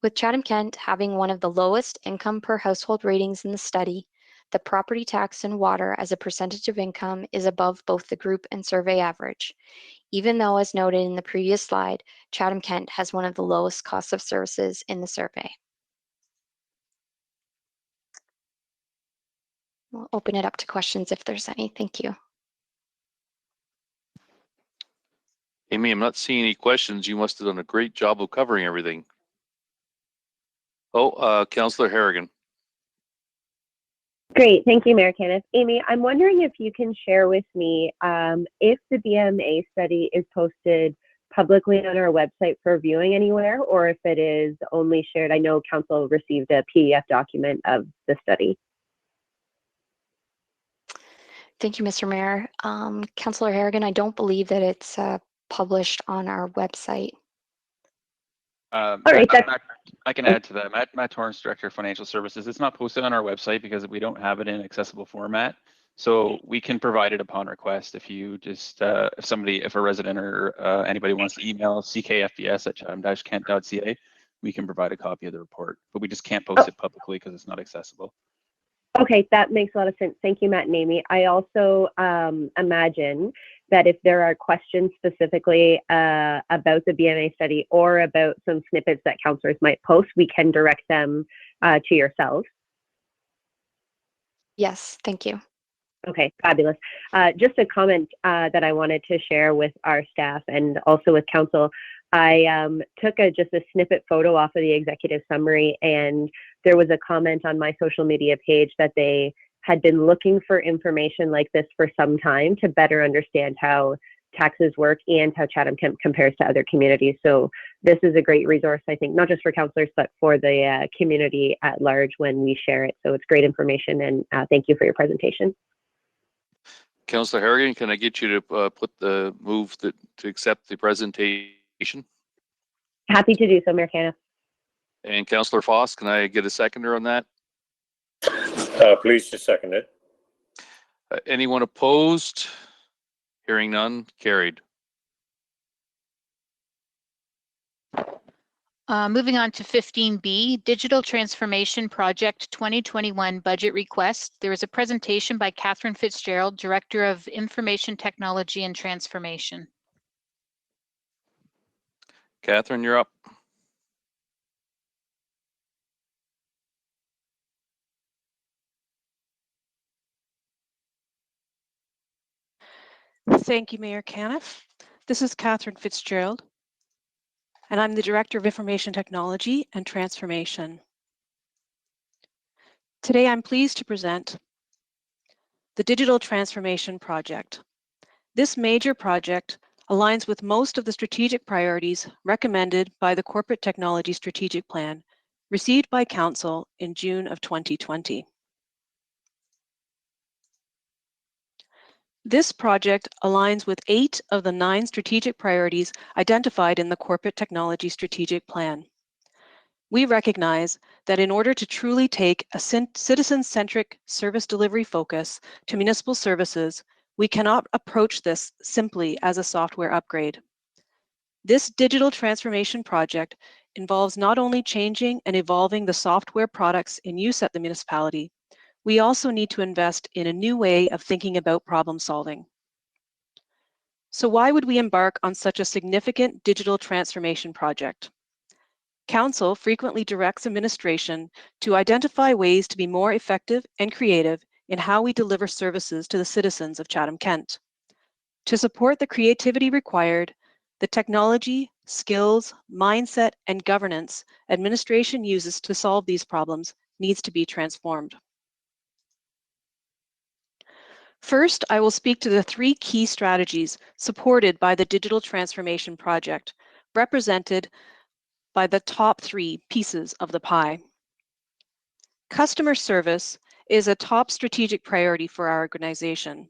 With Chatham-Kent having one of the lowest income per household ratings in the study, the property tax and water as a percentage of income is above both the group and survey average, even though, as noted in the previous slide, Chatham-Kent has one of the lowest costs of services in the survey. We'll open it up to questions if there's any. Thank you. Amy, I'm not seeing any questions. You must have done a great job of covering everything. Oh, Councillor Harrigan. Great, thank you, Mayor Kenneth. Amy, I'm wondering if you can share with me if the BMA study is posted publicly on our website for viewing anywhere, or if it is only shared. I know Council received a PDF document of the study. Thank you, Mr. Mayor. Councillor Harrigan, I don't believe that it's published on our website. All right, I can add to that. Matt Torrance, Director of Financial Services. It's not posted on our website because we don't have it in accessible format. So we can provide it upon request. If you just, if a resident or anybody wants to email ckfds@chatham-kent.ca, we can provide a copy of the report. But we just can't post it publicly because it's not accessible. Okay, that makes a lot of sense. Thank you, Matt and Amy. I also imagine that if there are questions specifically about the BMA study or about some snippets that councillors might post, we can direct them to yourselves. Yes, thank you. Okay, fabulous. Just a comment that I wanted to share with our staff and also with council. I took just a snippet photo off of the executive summary, and there was a comment on my social media page that they had been looking for information like this for some time to better understand how taxes work and how Chatham-Kent compares to other communities. So this is a great resource, I think, not just for councillors, but for the community at large when we share it. So it's great information, and thank you for your presentation. Councillor Harrigan, can I get you to put the move to accept the presentation? Happy to do so, Mayor Kenneth. And Councillor Foss, can I get a seconder on that? Please just second it. Anyone opposed? Hearing none, carried. Moving on to 15B, Digital Transformation Project 2021 Budget Request. There is a presentation by Catherine Fitzgerald, Director of Information Technology and Transformation. Catherine, you're up. Thank you, Mayor Caniff. This is Catherine Fitzgerald, and I'm the Director of Information Technology and Transformation. Today, I'm pleased to present the Digital Transformation Project. This major project aligns with most of the strategic priorities recommended by the Corporate Technology Strategic Plan received by Council in June of 2020. This project aligns with 8 of the 9 strategic priorities identified in the Corporate Technology Strategic Plan. We recognize that in order to truly take a citizen-centric service delivery focus to municipal services, we cannot approach this simply as a software upgrade. This digital transformation project involves not only changing and evolving the software products in use at the municipality, we also need to invest in a new way of thinking about problem solving. So why would we embark on such a significant digital transformation project? Council frequently directs administration to identify ways to be more effective and creative in how we deliver services to the citizens of Chatham-Kent. To support the creativity required, the technology, skills, mindset, and governance administration uses to solve these problems needs to be transformed. First, I will speak to the 3 key strategies supported by the Digital Transformation Project, represented by the top 3 pieces of the pie. Customer service is a top strategic priority for our organization.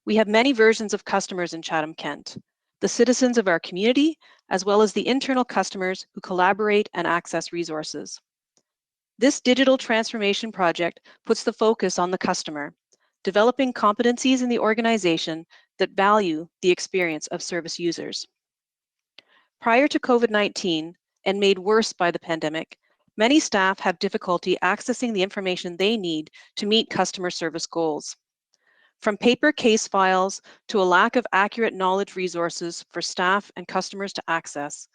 We have many versions of customers in Chatham-Kent, the citizens of our community, as well as the internal customers who collaborate and access resources. This digital transformation project puts the focus on the customer, developing competencies in the organization that value the experience of service users. Prior to COVID-19, and made worse by the pandemic, many staff have difficulty accessing the information they need to meet customer service goals. From paper case files to a lack of accurate knowledge resources for staff and customers to access,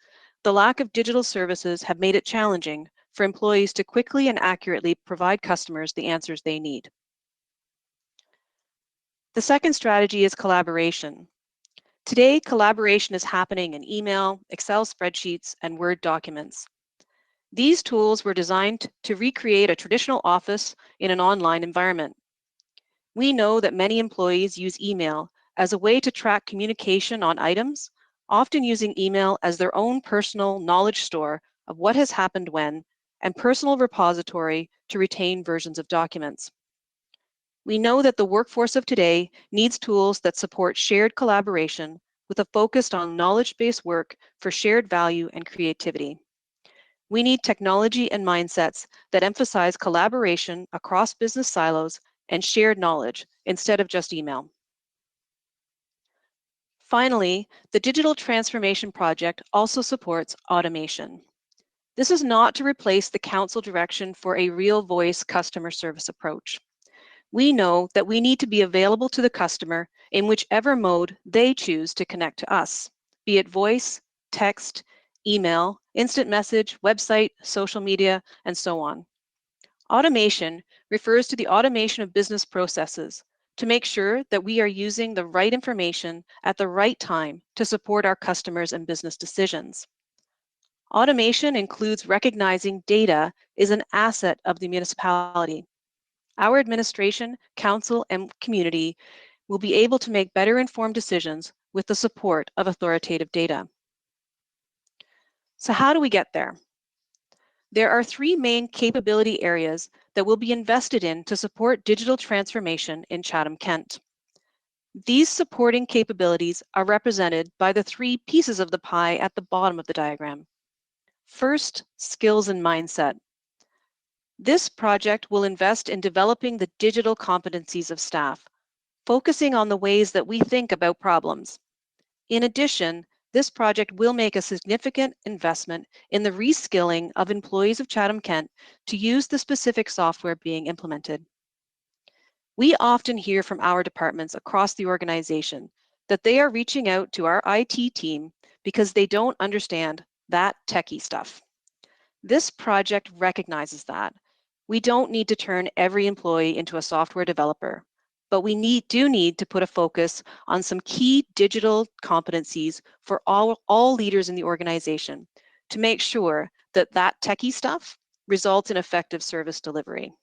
the lack of digital services have made it challenging for employees to quickly and accurately provide customers the answers they need. The second strategy is collaboration. Today, collaboration is happening in email, Excel spreadsheets, and Word documents. These tools were designed to recreate a traditional office in an online environment. We know that many employees use email as a way to track communication on items, often using email as their own personal knowledge store of what has happened when, and personal repository to retain versions of documents. We know that the workforce of today needs tools that support shared collaboration with a focus on knowledge-based work for shared value and creativity. We need technology and mindsets that emphasize collaboration across business silos and shared knowledge instead of just email. Finally, the Digital Transformation Project also supports automation. This is not to replace the council direction for a real voice customer service approach. We know that we need to be available to the customer in whichever mode they choose to connect to us, be it voice, text, email, instant message, website, social media, and so on. Automation refers to the automation of business processes to make sure that we are using the right information at the right time to support our customers and business decisions. Automation includes recognizing data is an asset of the municipality. Our administration, council, and community will be able to make better informed decisions with the support of authoritative data. So how do we get there? There are 3 main capability areas that will be invested in to support digital transformation in Chatham-Kent. These supporting capabilities are represented by the 3 pieces of the pie at the bottom of the diagram. First, skills and mindset. This project will invest in developing the digital competencies of staff, focusing on the ways that we think about problems. In addition, this project will make a significant investment in the reskilling of employees of Chatham-Kent to use the specific software being implemented. We often hear from our departments across the organization that they are reaching out to our IT team because they don't understand that techie stuff. This project recognizes that. We don't need to turn every employee into a software developer, but we do need to put a focus on some key digital competencies for all leaders in the organization to make sure that that techie stuff results in effective service delivery.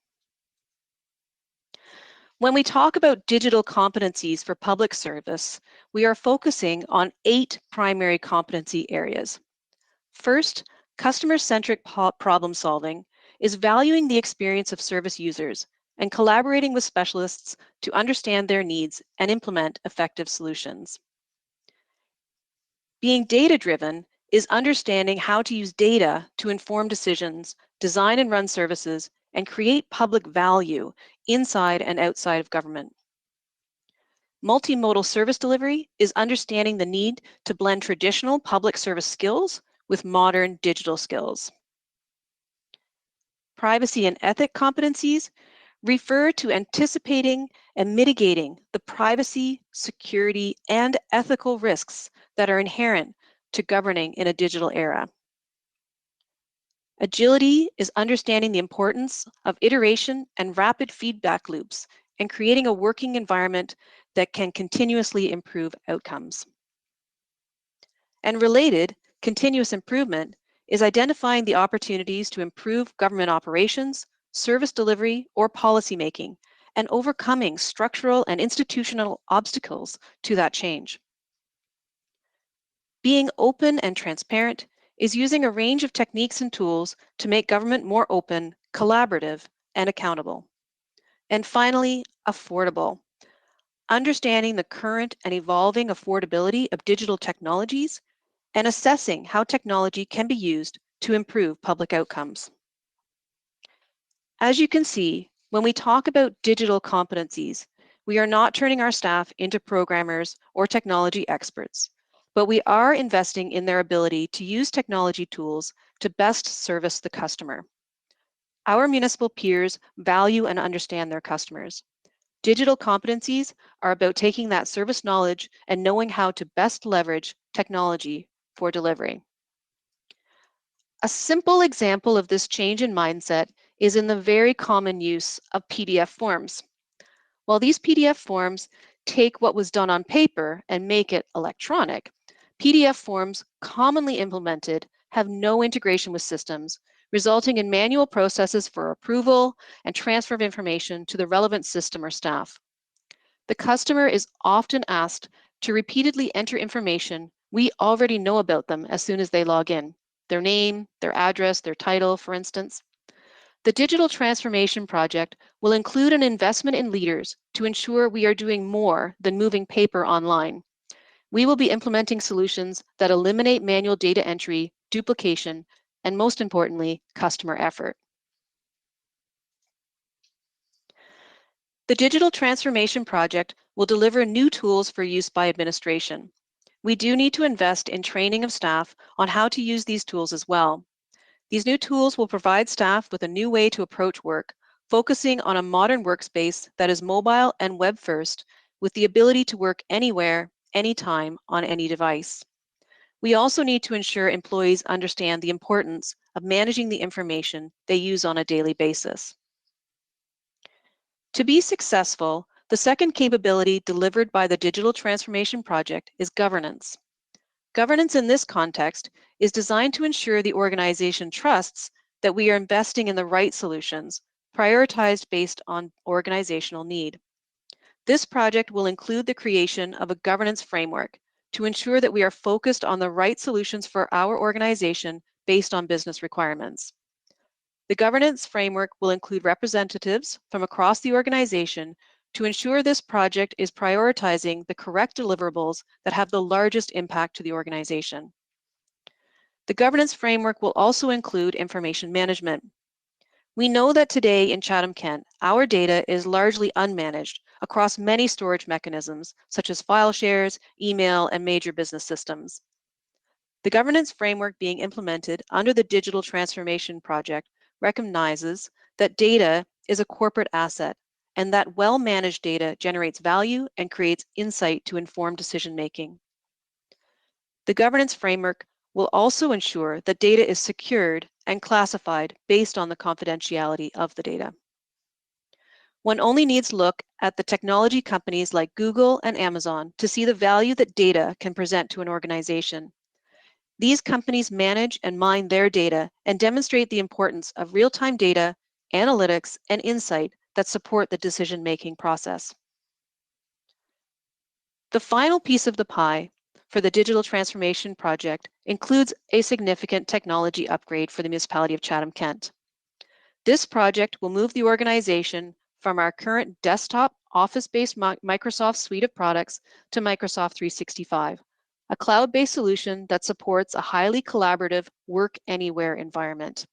When we talk about digital competencies for public service, we are focusing on 8 primary competency areas. First, customer-centric problem solving is valuing the experience of service users and collaborating with specialists to understand their needs and implement effective solutions. Being data-driven is understanding how to use data to inform decisions, design and run services, and create public value inside and outside of government. Multimodal service delivery is understanding the need to blend traditional public service skills with modern digital skills. Privacy and ethic competencies refer to anticipating and mitigating the privacy, security, and ethical risks that are inherent to governing in a digital era. Agility is understanding the importance of iteration and rapid feedback loops and creating a working environment that can continuously improve outcomes. And related, continuous improvement is identifying the opportunities to improve government operations, service delivery, or policymaking, and overcoming structural and institutional obstacles to that change. Being open and transparent is using a range of techniques and tools to make government more open, collaborative, and accountable. And finally, affordable. Understanding the current and evolving affordability of digital technologies and assessing how technology can be used to improve public outcomes. As you can see, when we talk about digital competencies, we are not turning our staff into programmers or technology experts, but we are investing in their ability to use technology tools to best service the customer. Our municipal peers value and understand their customers. Digital competencies are about taking that service knowledge and knowing how to best leverage technology for delivery. A simple example of this change in mindset is in the very common use of PDF forms. While these PDF forms take what was done on paper and make it electronic, PDF forms commonly implemented have no integration with systems, resulting in manual processes for approval and transfer of information to the relevant system or staff. The customer is often asked to repeatedly enter information we already know about them as soon as they log in, their name, their address, their title, for instance. The digital transformation project will include an investment in leaders to ensure we are doing more than moving paper online. We will be implementing solutions that eliminate manual data entry, duplication, and most importantly, customer effort. The digital transformation project will deliver new tools for use by administration. We do need to invest in training of staff on how to use these tools as well. These new tools will provide staff with a new way to approach work, focusing on a modern workspace that is mobile and web first, with the ability to work anywhere, anytime, on any device. We also need to ensure employees understand the importance of managing the information they use on a daily basis. To be successful, the second capability delivered by the Digital Transformation Project is governance. Governance in this context is designed to ensure the organization trusts that we are investing in the right solutions, prioritized based on organizational need. This project will include the creation of a governance framework to ensure that we are focused on the right solutions for our organization based on business requirements. The governance framework will include representatives from across the organization to ensure this project is prioritizing the correct deliverables that have the largest impact to the organization. The governance framework will also include information management. We know that today in Chatham-Kent, our data is largely unmanaged across many storage mechanisms, such as file shares, email, and major business systems. The governance framework being implemented under the Digital Transformation Project recognizes that data is a corporate asset and that well-managed data generates value and creates insight to inform decision-making. The governance framework will also ensure that data is secured and classified based on the confidentiality of the data. One only needs to look at the technology companies like Google and Amazon to see the value that data can present to an organization. These companies manage and mine their data and demonstrate the importance of real-time data, analytics, and insight that support the decision-making process. The final piece of the pie for the Digital Transformation Project includes a significant technology upgrade for the municipality of Chatham-Kent. This project will move the organization from our current desktop office-based Microsoft suite of products to Microsoft 365, a cloud-based solution that supports a highly collaborative work anywhere environment.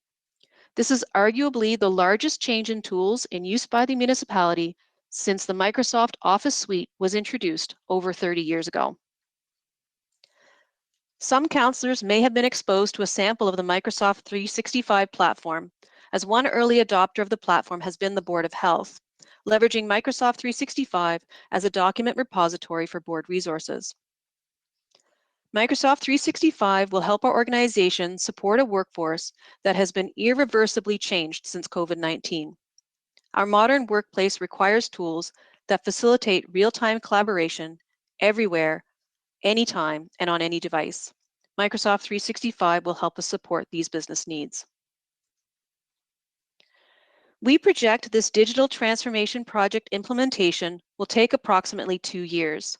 This is arguably the largest change in tools in use by the municipality since the Microsoft Office suite was introduced over 30 years ago. Some councillors may have been exposed to a sample of the Microsoft 365 platform, as one early adopter of the platform has been the Board of Health, leveraging Microsoft 365 as a document repository for board resources. Microsoft 365 will help our organization support a workforce that has been irreversibly changed since COVID-19. Our modern workplace requires tools that facilitate real-time collaboration everywhere, anytime, and on any device. Microsoft 365 will help us support these business needs. We project this digital transformation project implementation will take approximately 2 years.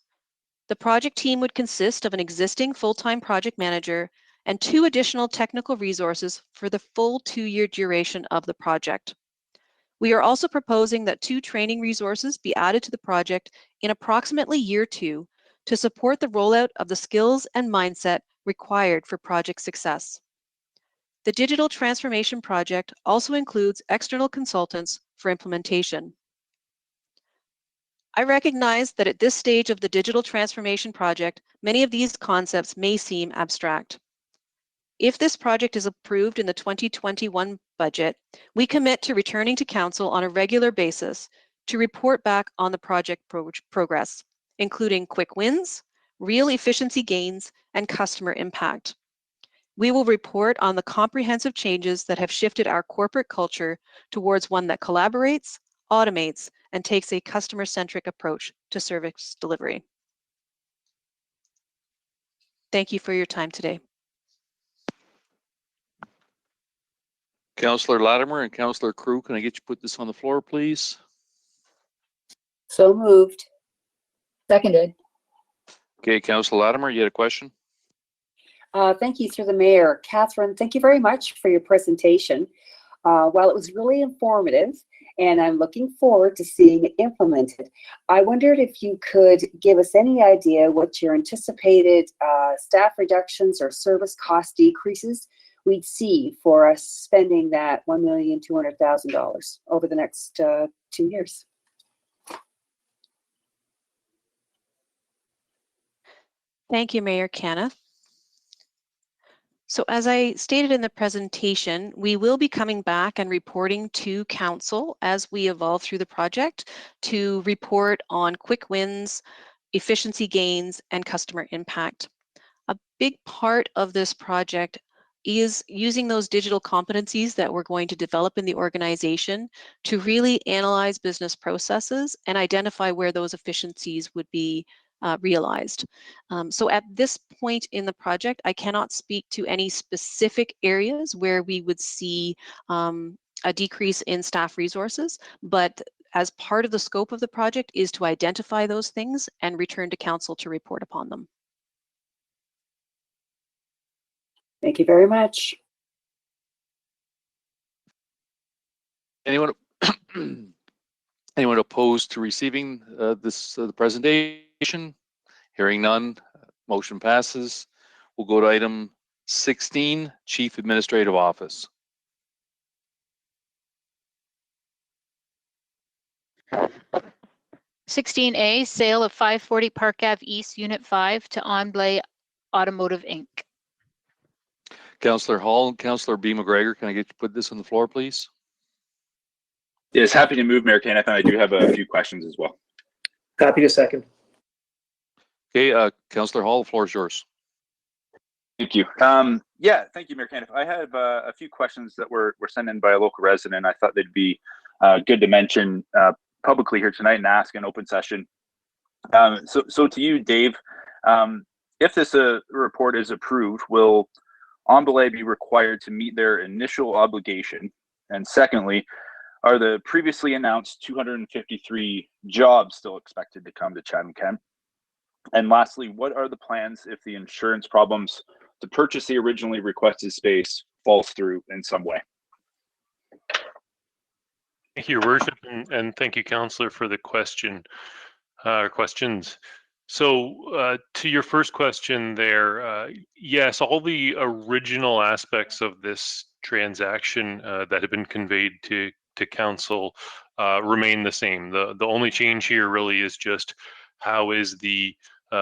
The project team would consist of an existing full-time project manager and 2 additional technical resources for the full 2-year duration of the project. We are also proposing that 2 training resources be added to the project in approximately year 2 to support the rollout of the skills and mindset required for project success. The digital transformation project also includes external consultants for implementation. I recognize that at this stage of the digital transformation project, many of these concepts may seem abstract. If this project is approved in the 2021 budget, we commit to returning to Council on a regular basis to report back on the project progress, including quick wins, real efficiency gains, and customer impact. We will report on the comprehensive changes that have shifted our corporate culture towards one that collaborates, automates, and takes a customer-centric approach to service delivery. Thank you for your time today. Councillor Latimer and Councillor Crew, can I get you to put this on the floor, please? So moved. Seconded. Okay, Councillor Latimer, you had a question? Thank you through the mayor. Catherine, thank you very much for your presentation. While it was really informative, and I'm looking forward to seeing it implemented, I wondered if you could give us any idea what your anticipated staff reductions or service cost decreases we'd see for us spending that $1,200,000 over the next 2 years. Thank you, Mayor Kenneth. So as I stated in the presentation, we will be coming back and reporting to Council as we evolve through the project to report on quick wins, efficiency gains, and customer impact. A big part of this project is using those digital competencies that we're going to develop in the organization to really analyze business processes and identify where those efficiencies would be realized. So at this point in the project, I cannot speak to any specific areas where we would see a decrease in staff resources, but as part of the scope of the project is to identify those things and return to Council to report upon them. Thank you very much. Anyone anyone opposed to receiving the presentation? Hearing none, motion passes. We'll go to item 16, Chief Administrative Office. Item 16A, sale of 540 Park Ave East, Unit 5 to Enblay Automotive, Inc. Councillor Hall and Councillor B. McGregor, can I get you to put this on the floor, please? Yes, happy to move, Mayor Kenneth, and I do have a few questions as well. Happy to second. Okay, Councillor Hall, the floor is yours. Thank you. Yeah, thank you, Mayor Kenneth. I have a few questions that were sent in by a local resident. I thought they'd be good to mention publicly here tonight and ask in open session. So to you, Dave, if this report is approved, will Enblay be required to meet their initial obligation? And secondly, are the previously announced 253 jobs still expected to come to Chatham-Kent? And lastly, what are the plans if the insurance problems to purchase the originally requested space falls through in some way? Thank you, Your Worship, and thank you, Councillor, for the question or questions. So to your first question there, yes, all the original aspects of this transaction that have been conveyed to council remain the same. The only change here really is just how is the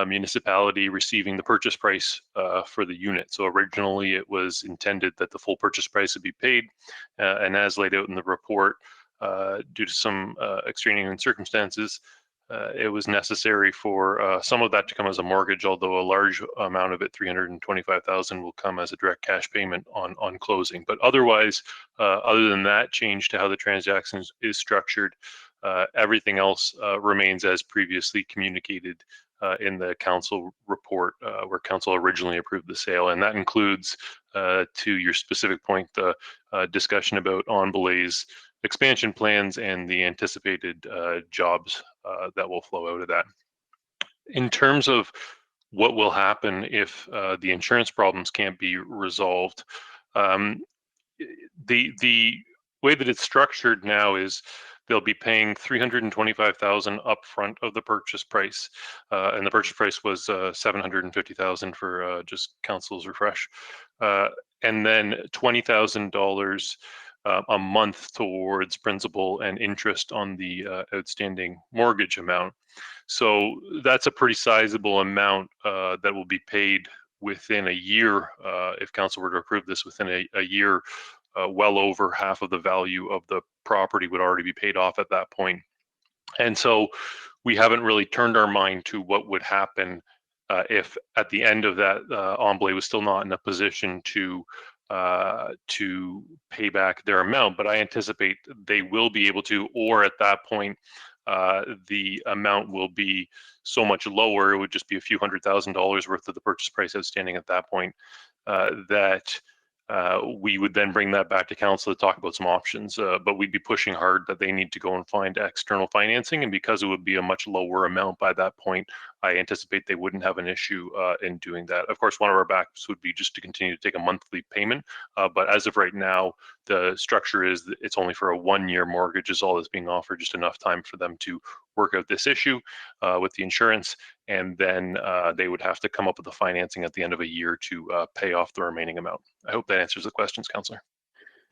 municipality receiving the purchase price for the unit. So originally it was intended that the full purchase price would be paid, and as laid out in the report, due to some extraneous circumstances, it was necessary for some of that to come as a mortgage, although a large amount of it, $325,000, will come as a direct cash payment on closing. But otherwise, other than that change to how the transaction is structured, everything else remains as previously communicated in the council report, where council originally approved the sale. And that includes, to your specific point, the discussion about Enbelay's expansion plans and the anticipated jobs that will flow out of that. In terms of what will happen if the insurance problems can't be resolved, the way that it's structured now is they'll be paying $325,000 upfront of the purchase price, and the purchase price was $750,000 for just council's refresh, and then $20,000 a month towards principal and interest on the outstanding mortgage amount. So that's a pretty sizable amount that will be paid within a year. If council were to approve this within a year, well over half of the value of the property would already be paid off at that point. And so we haven't really turned our mind to what would happen if at the end of that, Enbelay was still not in a position to pay back their amount, but I anticipate they will be able to, or at that point, the amount will be so much lower, it would just be a few $100,000 worth of the purchase price outstanding at that point, that we would then bring that back to council to talk about some options, but we'd be pushing hard that they need to go and find external financing, and because it would be a much lower amount by that point, I anticipate they wouldn't have an issue in doing that. Of course, one of our backups would be just to continue to take a monthly payment, but as of right now, the structure is that it's only for a one-year mortgage is all that's being offered, just enough time for them to work out this issue with the insurance, and then they would have to come up with the financing at the end of a year to pay off the remaining amount. I hope that answers the questions, Councillor.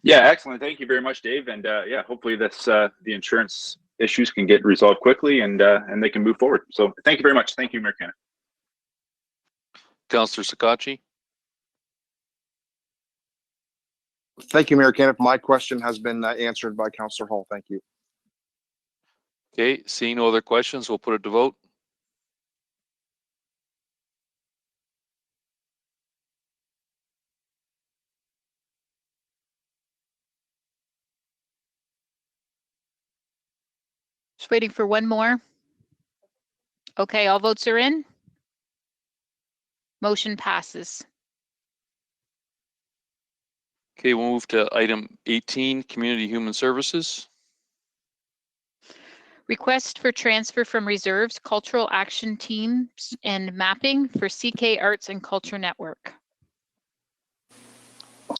Yeah, excellent. Thank you very much, Dave. And yeah, hopefully this the insurance issues can get resolved quickly and they can move forward. So thank you very much. Thank you, Mayor Cannon. Councillor Sakachi. Thank you, Mayor Kenneth. My question has been answered by Councillor Hall. Thank you. Okay, seeing no other questions, we'll put it to vote. Just waiting for one more. Okay, all votes are in. Motion passes. Okay, we'll move to item 18, Community Human Services. Request for transfer from reserves, cultural action teams and mapping for CK Arts and Culture Network.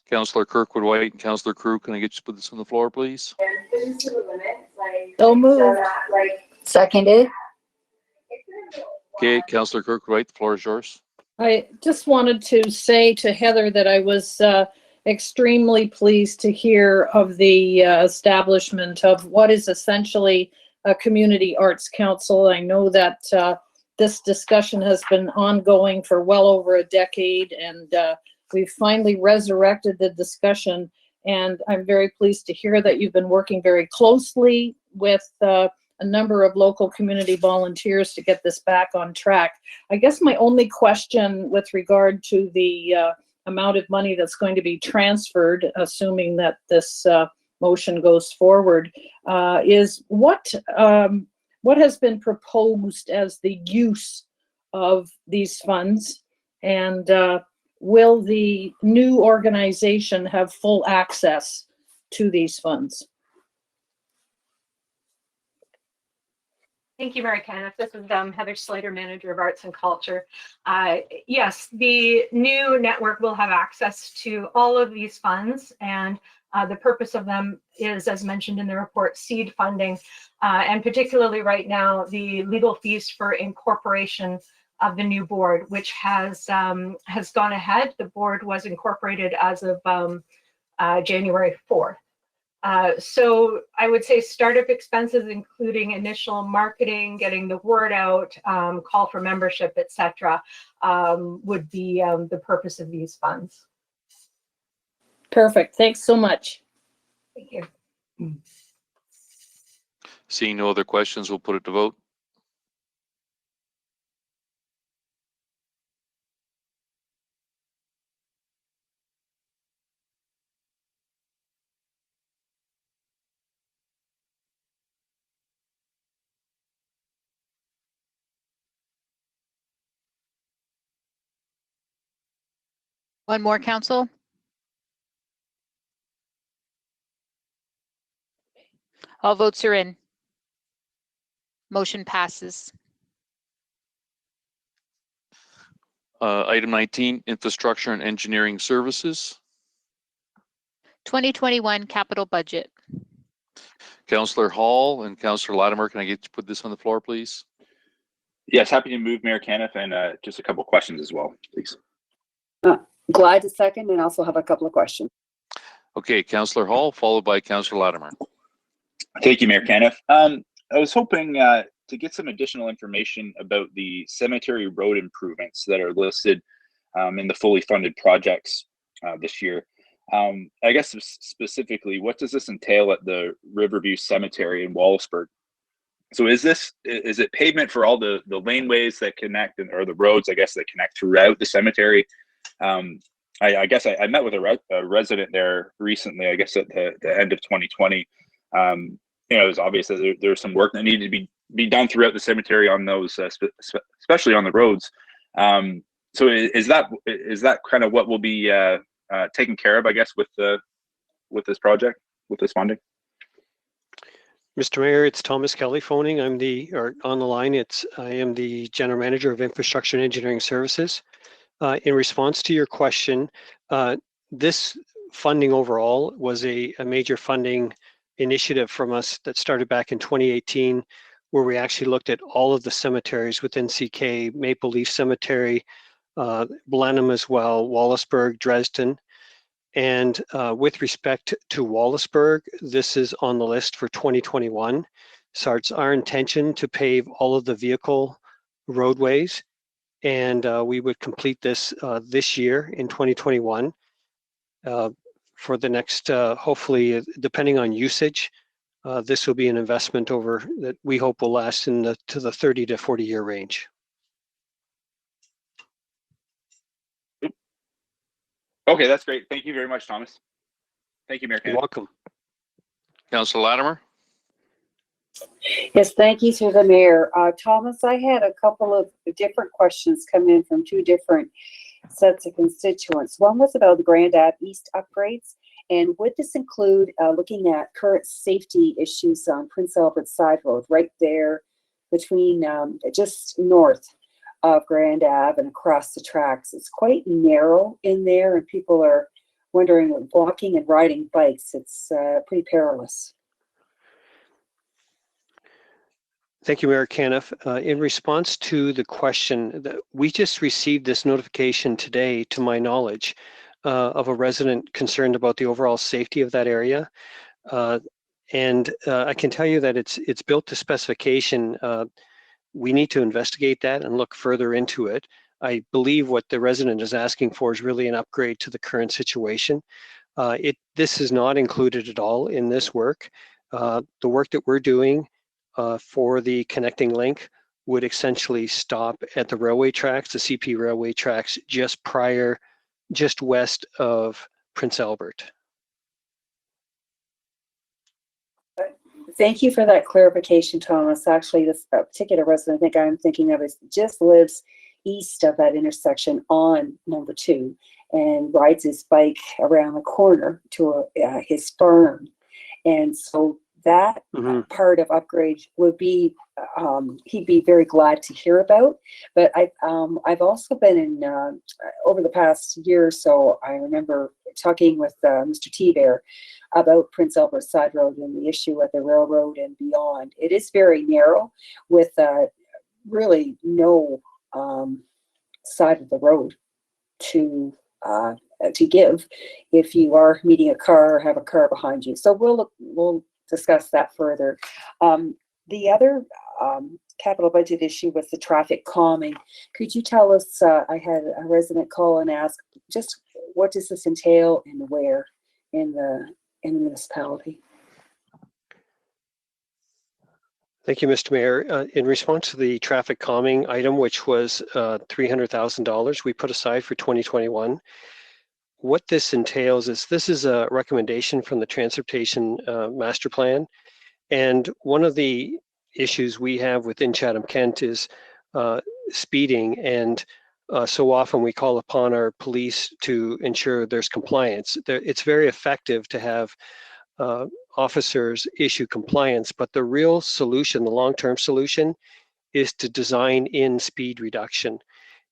Councillor Kirkwood White and Councillor Crew, can I get you to put this on the floor, please? So moved. Seconded. Okay, Councillor Kirkwood White, the floor is yours. I just wanted to say to Heather that I was extremely pleased to hear of the establishment of what is essentially a community arts council. I know that this discussion has been ongoing for well over a decade, and we've finally resurrected the discussion. And I'm very pleased to hear that you've been working very closely with a number of local community volunteers to get this back on track. I guess my only question with regard to the amount of money that's going to be transferred, assuming that this motion goes forward, is what has been proposed as the use of these funds, and will the new organization have full access to these funds? Thank you, Mary Kenneth. This is Heather Slater, Manager of Arts and Culture. Yes, the new network will have access to all of these funds, and The purpose of them is, as mentioned in the report, seed funding, and particularly right now, the legal fees for incorporation of the new board, which has gone ahead. The board was incorporated as of January 4th. So I would say startup expenses, including initial marketing, getting the word out, call for membership, etc., would be the purpose of these funds. Perfect. Thanks so much. Thank you. Seeing no other questions, we'll put it to vote. One more, Council. All votes are in. Motion passes. Item 19, infrastructure and engineering services. 2021 capital budget. Councillor Hall and Councillor Latimer, can I get to put this on the floor, please? Yes, happy to move, Mayor Caniff, and just a couple questions as well, please. Glad to second, and also have a couple of questions. Okay, Councillor Hall, followed by Councillor Latimer. Thank you, Mayor Caniff. I was hoping to get some additional information about the cemetery road improvements that are listed in the fully funded projects this year. I guess specifically, what does this entail at the Riverview Cemetery in Wallaceburg? So is it pavement for all the laneways that connect, or the roads, I guess, that connect throughout the cemetery? I guess I met with a resident there recently, I guess at the end of 2020. You know, it was obvious that there's some work that needed to be done throughout the cemetery on those, especially on the roads. So is that kind of what will be taken care of, I guess, with this project, with this funding? Mr. Mayor, it's Thomas Kelly phoning. On the line. I am the General Manager of Infrastructure and Engineering Services. In response to your question, this funding overall was a major funding initiative from us that started back in 2018, where we actually looked at all of the cemeteries within CK, Maple Leaf Cemetery, Blenheim as well, Wallaceburg, Dresden. And with respect to Wallaceburg, this is on the list for 2021. So it's our intention to pave all of the vehicle roadways, and we would complete this this year in 2021. For the next, hopefully, depending on usage, this will be an investment over that we hope will last to the 30 to 40 year range. Okay, that's great. Thank you very much, Thomas. Thank you, Mayor. You're welcome. Councillor Latimer. Yes, thank you to the mayor. Thomas, I had a couple of different questions come in from two different sets of constituents. One was about the Grand Ave East upgrades, and would this include looking at current safety issues on Prince Albert Side Road, right there between just north of Grand Ave and across the tracks? It's quite narrow in there, and people are wondering, walking and riding bikes, it's pretty perilous. Thank you, Mayor Caniff. In response to the question, we just received this notification today, to my knowledge, of a resident concerned about the overall safety of that area. And I can tell you that it's built to specification. We need to investigate that and look further into it. I believe what the resident is asking for is really an upgrade to the current situation. This is not included at all in this work. The work that we're doing for the connecting link would essentially stop at the railway tracks, the CP railway tracks, just west of Prince Albert. Thank you for that clarification, Thomas. Actually, this particular resident I think I'm thinking of just lives east of that intersection on number 2 and rides his bike around the corner to his farm. And so that part of upgrade would be, he'd be very glad to hear about. But I've also been in, over the past year or so, I remember talking with Mr. T-Bear about Prince Albert Side Road and the issue at the railroad and beyond. It is very narrow with really no side of the road to give if you are meeting a car or have a car behind you. So we'll discuss that further. The other capital budget issue was the traffic calming. Could you tell us, I had a resident call and ask, just what does this entail and where in the municipality? Thank you, Mr. Mayor. In response to the traffic calming item, which was $300,000 we put aside for 2021, what this entails is this is a recommendation from the Transportation Master Plan. And one of the issues we have within Chatham-Kent is speeding. And so often we call upon our police to ensure there's compliance. It's very effective to have officers issue compliance, but the real solution, the long-term solution, is to design in speed reduction.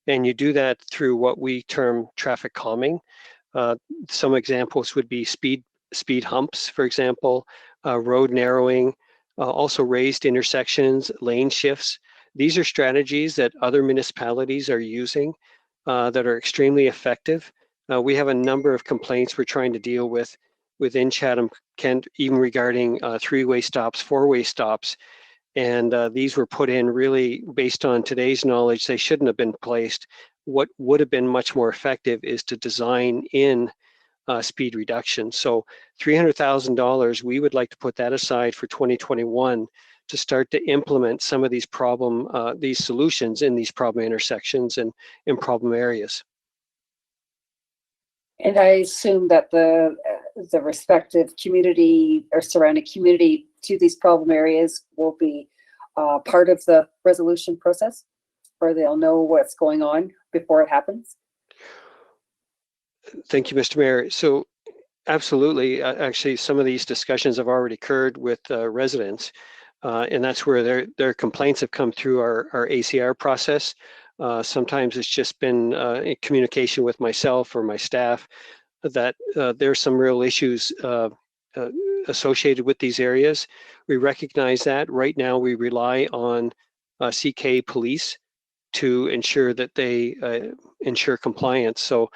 And you do that through what we term traffic calming. Some examples would be speed humps, for example, road narrowing, also raised intersections, lane shifts. These are strategies that other municipalities are using that are extremely effective. We have a number of complaints we're trying to deal with within Chatham-Kent, even regarding three-way stops, four-way stops. And these were put in really based on today's knowledge. They shouldn't have been placed. What would have been much more effective is to design in speed reduction. So $300,000, we would like to put that aside for 2021 to start to implement some of these these solutions in these problem intersections and in problem areas. And I assume that the respective community or surrounding community to these problem areas will be part of the resolution process, or they'll know what's going on before it happens? Thank you, Mr. Mayor. So absolutely, actually, some of these discussions have already occurred with residents, and that's where their complaints have come through our ACR process. Sometimes it's just been in communication with myself or my staff that there's some real issues associated with these areas. We recognize that. Right now we rely on CK police to ensure that they ensure compliance. So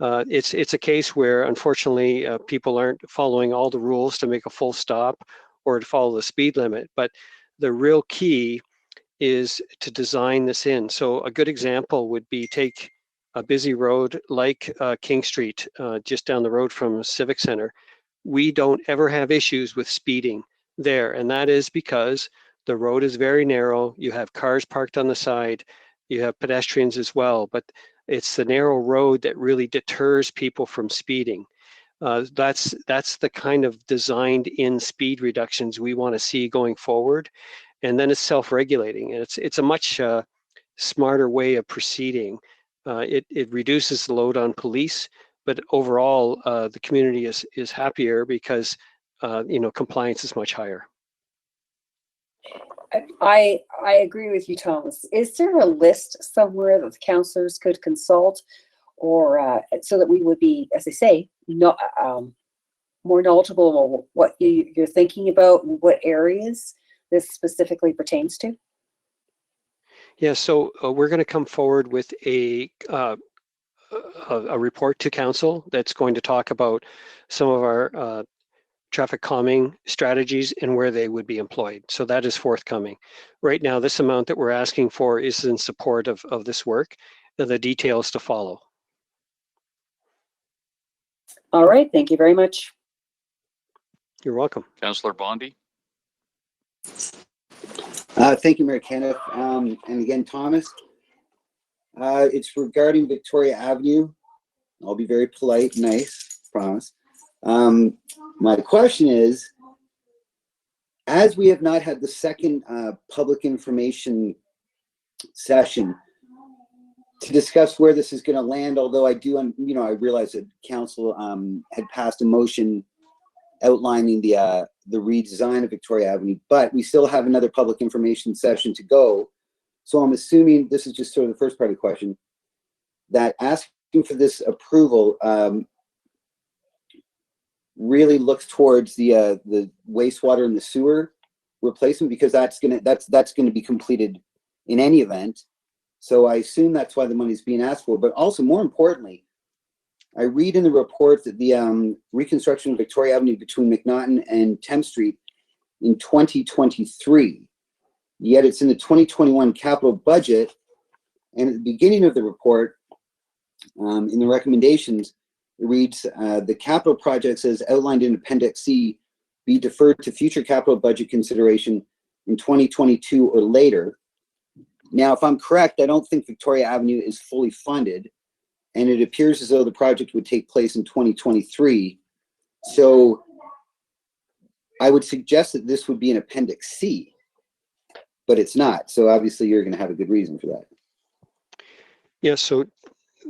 it's a case where unfortunately people aren't following all the rules to make a full stop or to follow the speed limit. But the real key is to design this in. So a good example would be take a busy road like King Street, just down the road from Civic Center. We don't ever have issues with speeding there. And that is because the road is very narrow. You have cars parked on the side. You have pedestrians as well. But it's the narrow road that really deters people from speeding. That's the kind of designed in speed reductions we want to see going forward. And then it's self-regulating, and it's a much smarter way of proceeding. It reduces the load on police, but overall the community is happier because compliance is much higher. I agree with you, Thomas. Is there a list somewhere that the councillors could consult, or so that we would be, as I say, more knowledgeable of what you're thinking about and what areas this specifically pertains to? Yeah, so we're going to come forward with a report to council that's going to talk about some of our traffic calming strategies and where they would be employed. So that is forthcoming. Right now, this amount that we're asking for is in support of this work, and the details to follow. All right, thank you very much. You're welcome. Councillor Bondi. Thank you, Mayor Kenneth. And again, Thomas, it's regarding Victoria Avenue. I'll be very polite, nice, promise. My question is, as we have not had the second public information session to discuss where this is going to land, although I do, I realize that council had passed a motion outlining the redesign of Victoria Avenue, but we still have another public information session to go. So I'm assuming, this is just sort of the first part of the question, that asking for this approval really looks towards the wastewater and the sewer replacement, because that's gonna be completed in any event. So I assume that's why the money's being asked for. But also, more importantly, I read in the report that the reconstruction of Victoria Avenue between McNaughton and Thames Street in 2023, yet it's in the 2021 capital budget. And at the beginning of the report, in the recommendations, it reads, the capital projects as outlined in Appendix C be deferred to future capital budget consideration in 2022 or later. Now, if I'm correct, I don't think Victoria Avenue is fully funded, and it appears as though the project would take place in 2023. So I would suggest that this would be an Appendix C, but it's not. So obviously you're going to have a good reason for that. Yeah, so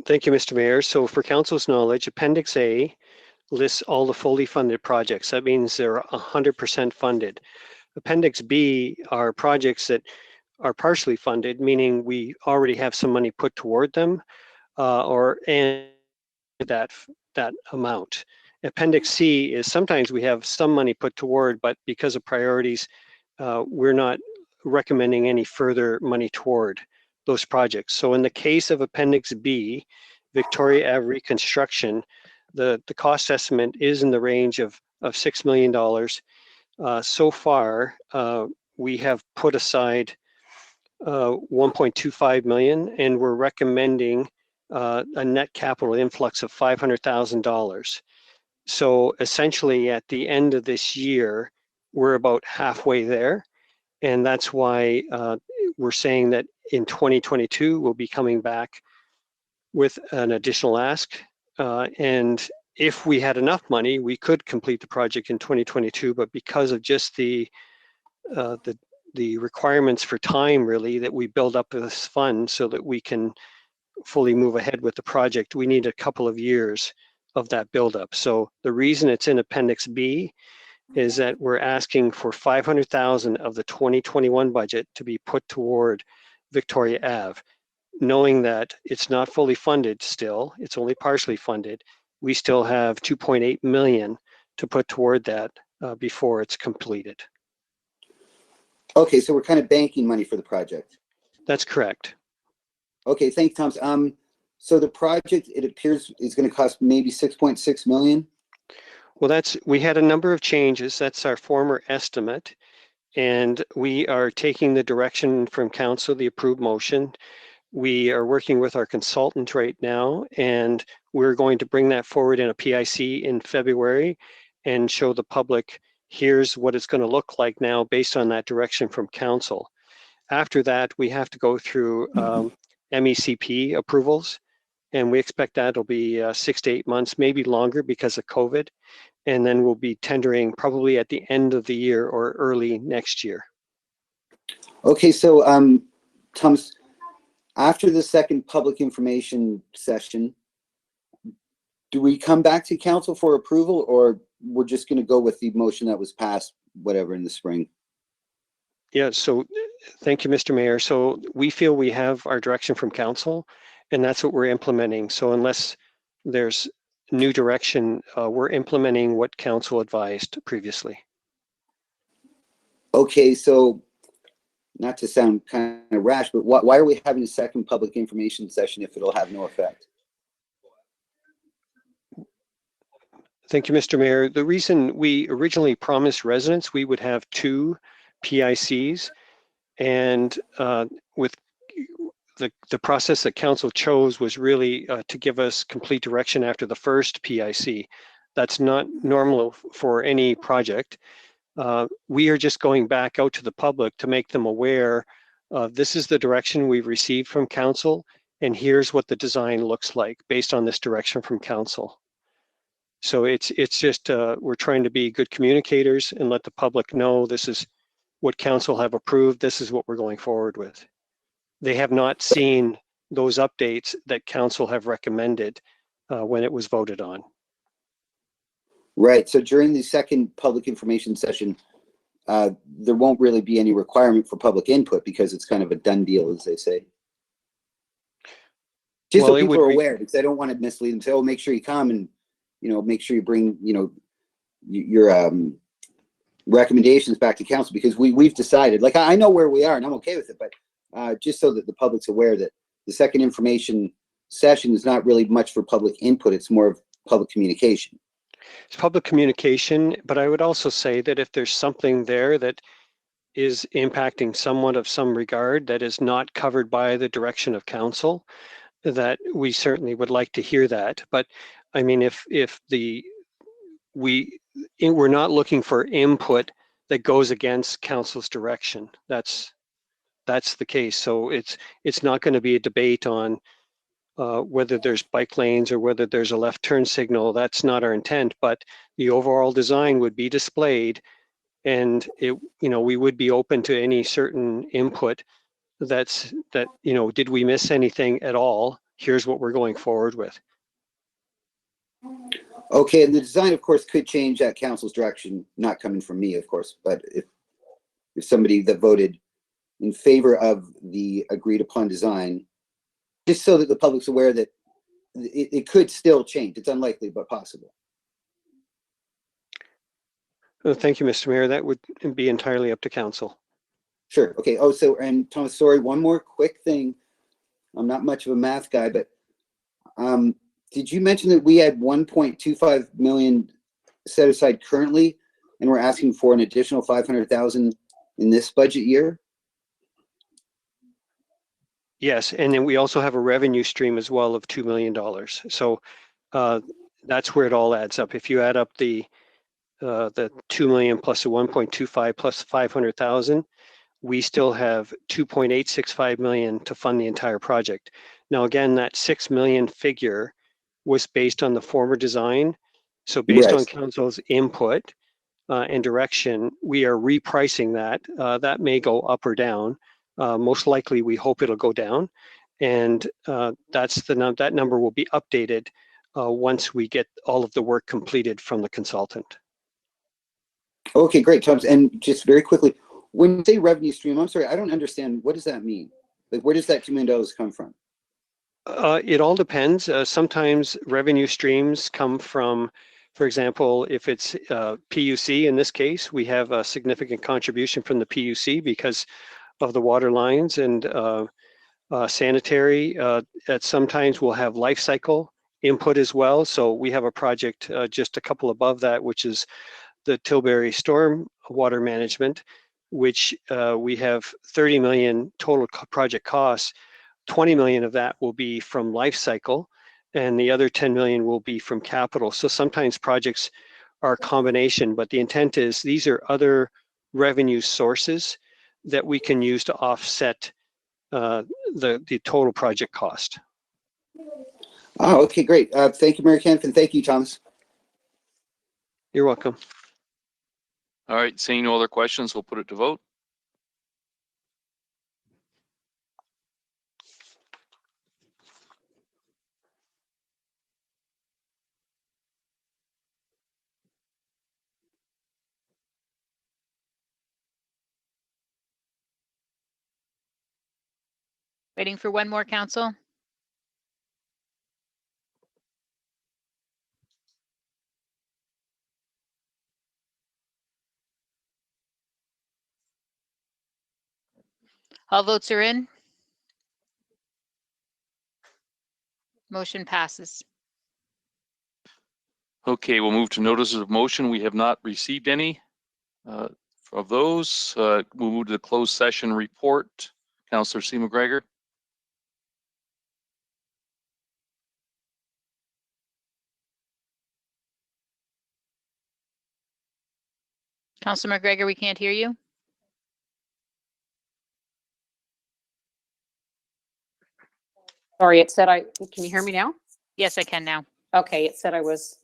thank you, Mr. Mayor. So for council's knowledge, Appendix A lists all the fully funded projects. That means they're 100% funded. Appendix B are projects that are partially funded, meaning we already have some money put toward them, and that amount. Appendix C is sometimes we have some money put toward, but because of priorities, we're not recommending any further money toward those projects. So in the case of Appendix B, Victoria Ave reconstruction, the cost estimate is in the range of $6 million. So far, we have put aside 1.25 million, and we're recommending a net capital influx of $500,000. So essentially at the end of this year, we're about halfway there. And that's why we're saying that in 2022, we'll be coming back with an additional ask. And if we had enough money, we could complete the project in 2022, but because of just the requirements for time, really, that we build up this fund so that we can fully move ahead with the project, we need a couple of years of that buildup. So the reason it's in Appendix B is that we're asking for $500,000 of the 2021 budget to be put toward Victoria Ave, knowing that it's not fully funded still, it's only partially funded. We still have 2.8 million to put toward that before it's completed. Okay, so we're kind of banking money for the project. That's correct. Okay, thanks, Thomas. So the project, it appears, is going to cost maybe 6.6 million. Well, we had a number of changes. That's our former estimate. And we are taking the direction from council, the approved motion. We are working with our consultant right now, and we're going to bring that forward in a PIC in February and show the public, here's what it's going to look like now based on that direction from council. After that, we have to go through MECP approvals, and we expect that'll be 6 to 8 months, maybe longer because of COVID. And then we'll be tendering probably at the end of the year or early next year. Okay, so Thomas, after the second public information session, do we come back to council for approval, or we're just going to go with the motion that was passed, whatever, in the spring? Yeah, so thank you, Mr. Mayor. So we feel we have our direction from council, and that's what we're implementing. So unless there's new direction, we're implementing what council advised previously. Okay, so not to sound kind of rash, but why are we having a second public information session if it'll have no effect? Thank you, Mr. Mayor. The reason we originally promised residents we would have 2 PICs, and with the process that council chose was really to give us complete direction after the first PIC. That's not normal for any project. We are just going back out to the public to make them aware this is the direction we've received from council, and here's what the design looks like based on this direction from council. So it's just we're trying to be good communicators and let the public know this is what council have approved, this is what we're going forward with. They have not seen those updates that council have recommended when it was voted on. Right, so during the second public information session, there won't really be any requirement for public input because it's kind of a done deal, as they say. Just so people are aware, because I don't want to mislead them. Say, oh, make sure you come and, make sure you bring, your recommendations back to council, because we've decided, like, I know where we are and I'm okay with it, but just so that the public's aware that the second information session is not really much for public input. It's more of public communication. It's public communication, but I would also say that if there's something there that is impacting someone of some regard that is not covered by the direction of council, that we certainly would like to hear that. But I mean, if we're not looking for input that goes against council's direction. That's the case. So it's not going to be a debate on whether there's bike lanes or whether there's a left turn signal. That's not our intent, but the overall design would be displayed, and we would be open to any certain input that did we miss anything at all? Here's what we're going forward with. Okay, and the design, of course, could change at council's direction, not coming from me, of course, but if somebody that voted in favor of the agreed upon design, just so that the public's aware that it could still change. It's unlikely, but possible. Well, thank you, Mr. Mayor. That would be entirely up to council. Sure. Okay. Oh, so, and Thomas, sorry, one more quick thing. I'm not much of a math guy, but did you mention that we had 1.25 million set aside currently, and we're asking for an additional 500,000 in this budget year? Yes, and then we also have a revenue stream as well of $2 million. So that's where it all adds up. If you add up the 2 million plus the 1.25 plus 500,000, we still have 2.865 million to fund the entire project. Now, again, that 6 million figure was based on the former design. So based on council's input and direction, we are repricing that. That may go up or down. Most likely, we hope it'll go down. And that number will be updated once we get all of the work completed from the consultant. Okay, great, Thomas. And just very quickly, when you say revenue stream, I'm sorry, I don't understand. What does that mean? Like, where does that $2 million come from? It all depends. Sometimes revenue streams come from, for example, if it's PUC, in this case, we have a significant contribution from the PUC because of the water lines and sanitary. That sometimes we'll have life cycle input as well. So we have a project just a couple above that, which is the Tilbury Storm Water Management, which we have 30 million total project costs. 20 million of that will be from life cycle, and the other 10 million will be from capital. So sometimes projects are a combination, but the intent is these are other revenue sources that we can use to offset the total project cost. Oh, okay, great. Thank you, Mary Kenneth, and thank you, Thomas. You're welcome. All right, seeing no other questions, we'll put it to vote. Waiting for one more, council. All votes are in. Motion passes. Okay, we'll move to notices of motion. We have not received any of those. We'll move to the closed session report. Councillor C. McGregor. Councillor McGregor, we can't hear you. Sorry, it said can you hear me now? Yes, I can now. Okay, it said I was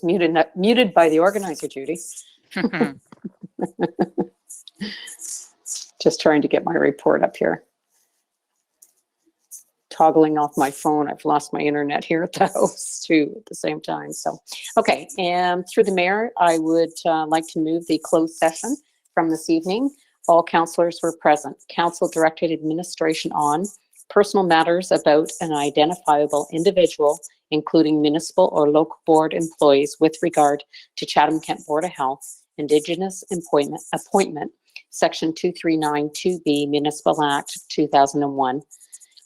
muted by the organizer, Judy. Just trying to get my report up here. Toggling off my phone. I've lost my internet here at the house too at the same time. So, okay, and through the mayor, I would like to move the closed session from this evening. All councillors were present. Council directed administration on personal matters about an identifiable individual, including municipal or local board employees with regard to Chatham-Kent Board of Health, Indigenous appointment, Section 2392B Municipal Act 2001,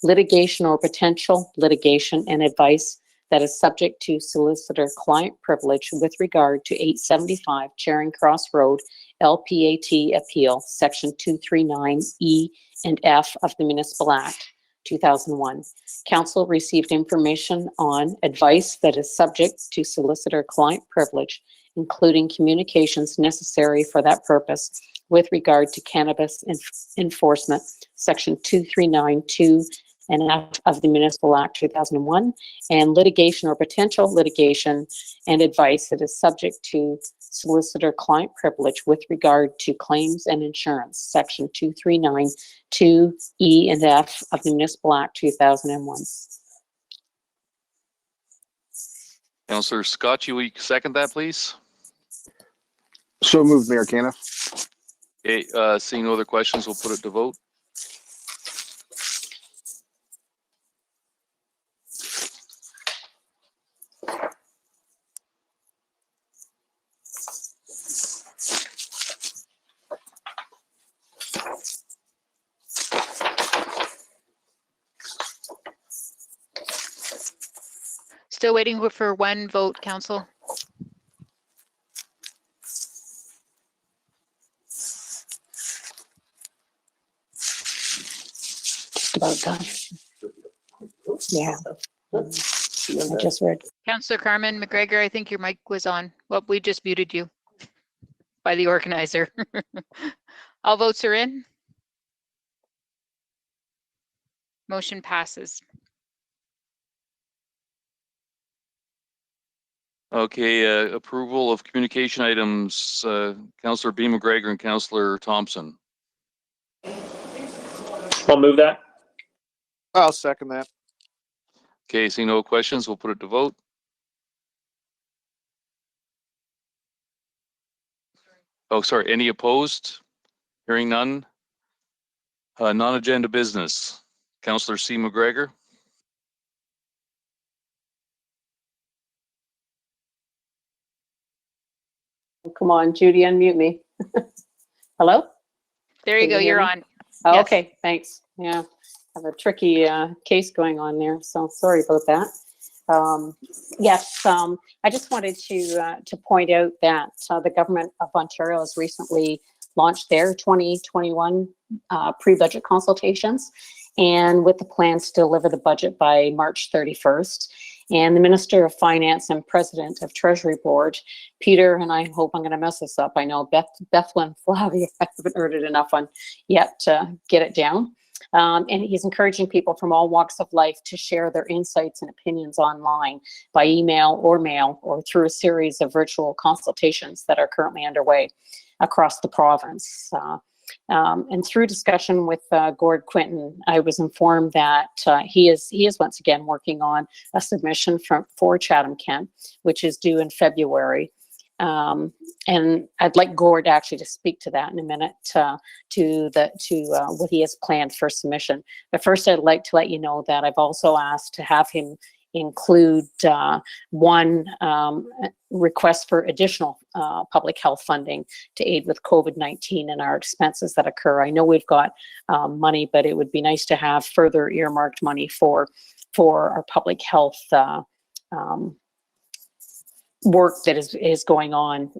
litigation or potential litigation and advice that is subject to solicitor-client privilege with regard to 875 Charing Cross Road, LPAT Appeal, Section 239E and F of the Municipal Act 2001. Council received information on advice that is subject to solicitor-client privilege, including communications necessary for that purpose with regard to cannabis enforcement, Section 2392 and F of the Municipal Act 2001, and litigation or potential litigation and advice that is subject to solicitor-client privilege with regard to claims and insurance, Section 2392E and F of the Municipal Act 2001. Councillor Scott, you will second that, please? So moved, Mayor Caniff. Okay, seeing no other questions, we'll put it to vote. Still waiting for one vote, Council. Just about done. Yeah. I just read. Councillor Carmen McGregor, I think your mic was on. Well, we just muted you by the organizer. All votes are in. Motion passes. Okay, approval of communication items, Councillor B. McGregor and Councillor Thompson. I'll move that. I'll second that. Okay, seeing no questions, we'll put it to vote. Oh, sorry, any opposed? Hearing none. Non-agenda business. Councillor C. McGregor. Come on, Judy, unmute me. Hello? There you Can go, you hear you're me? on. Oh, Yes. okay, thanks. Yeah, I have a tricky case going on there, so sorry about that. Yes, I just wanted to point out that the government of Ontario has recently launched their 2021 pre-budget consultations, and with the plans to deliver the budget by March 31st. And the Minister of Finance and President of Treasury Board, Peter, and I hope I'm going to mess this up. I know Bethlyn Flavia, I haven't heard it enough on yet to get it down. And he's encouraging people from all walks of life to share their insights and opinions online by email or mail or through a series of virtual consultations that are currently underway across the province. And through discussion with Gord Quinton, I was informed that he is once again working on a submission for Chatham-Kent, which is due in February. And I'd like Gord actually to speak to that in a minute, to what he has planned for submission. But first, I'd like to let you know that I've also asked to have him include one request for additional public health funding to aid with COVID-19 and our expenses that occur. I know we've got money, but it would be nice to have further earmarked money for our public health work that is going on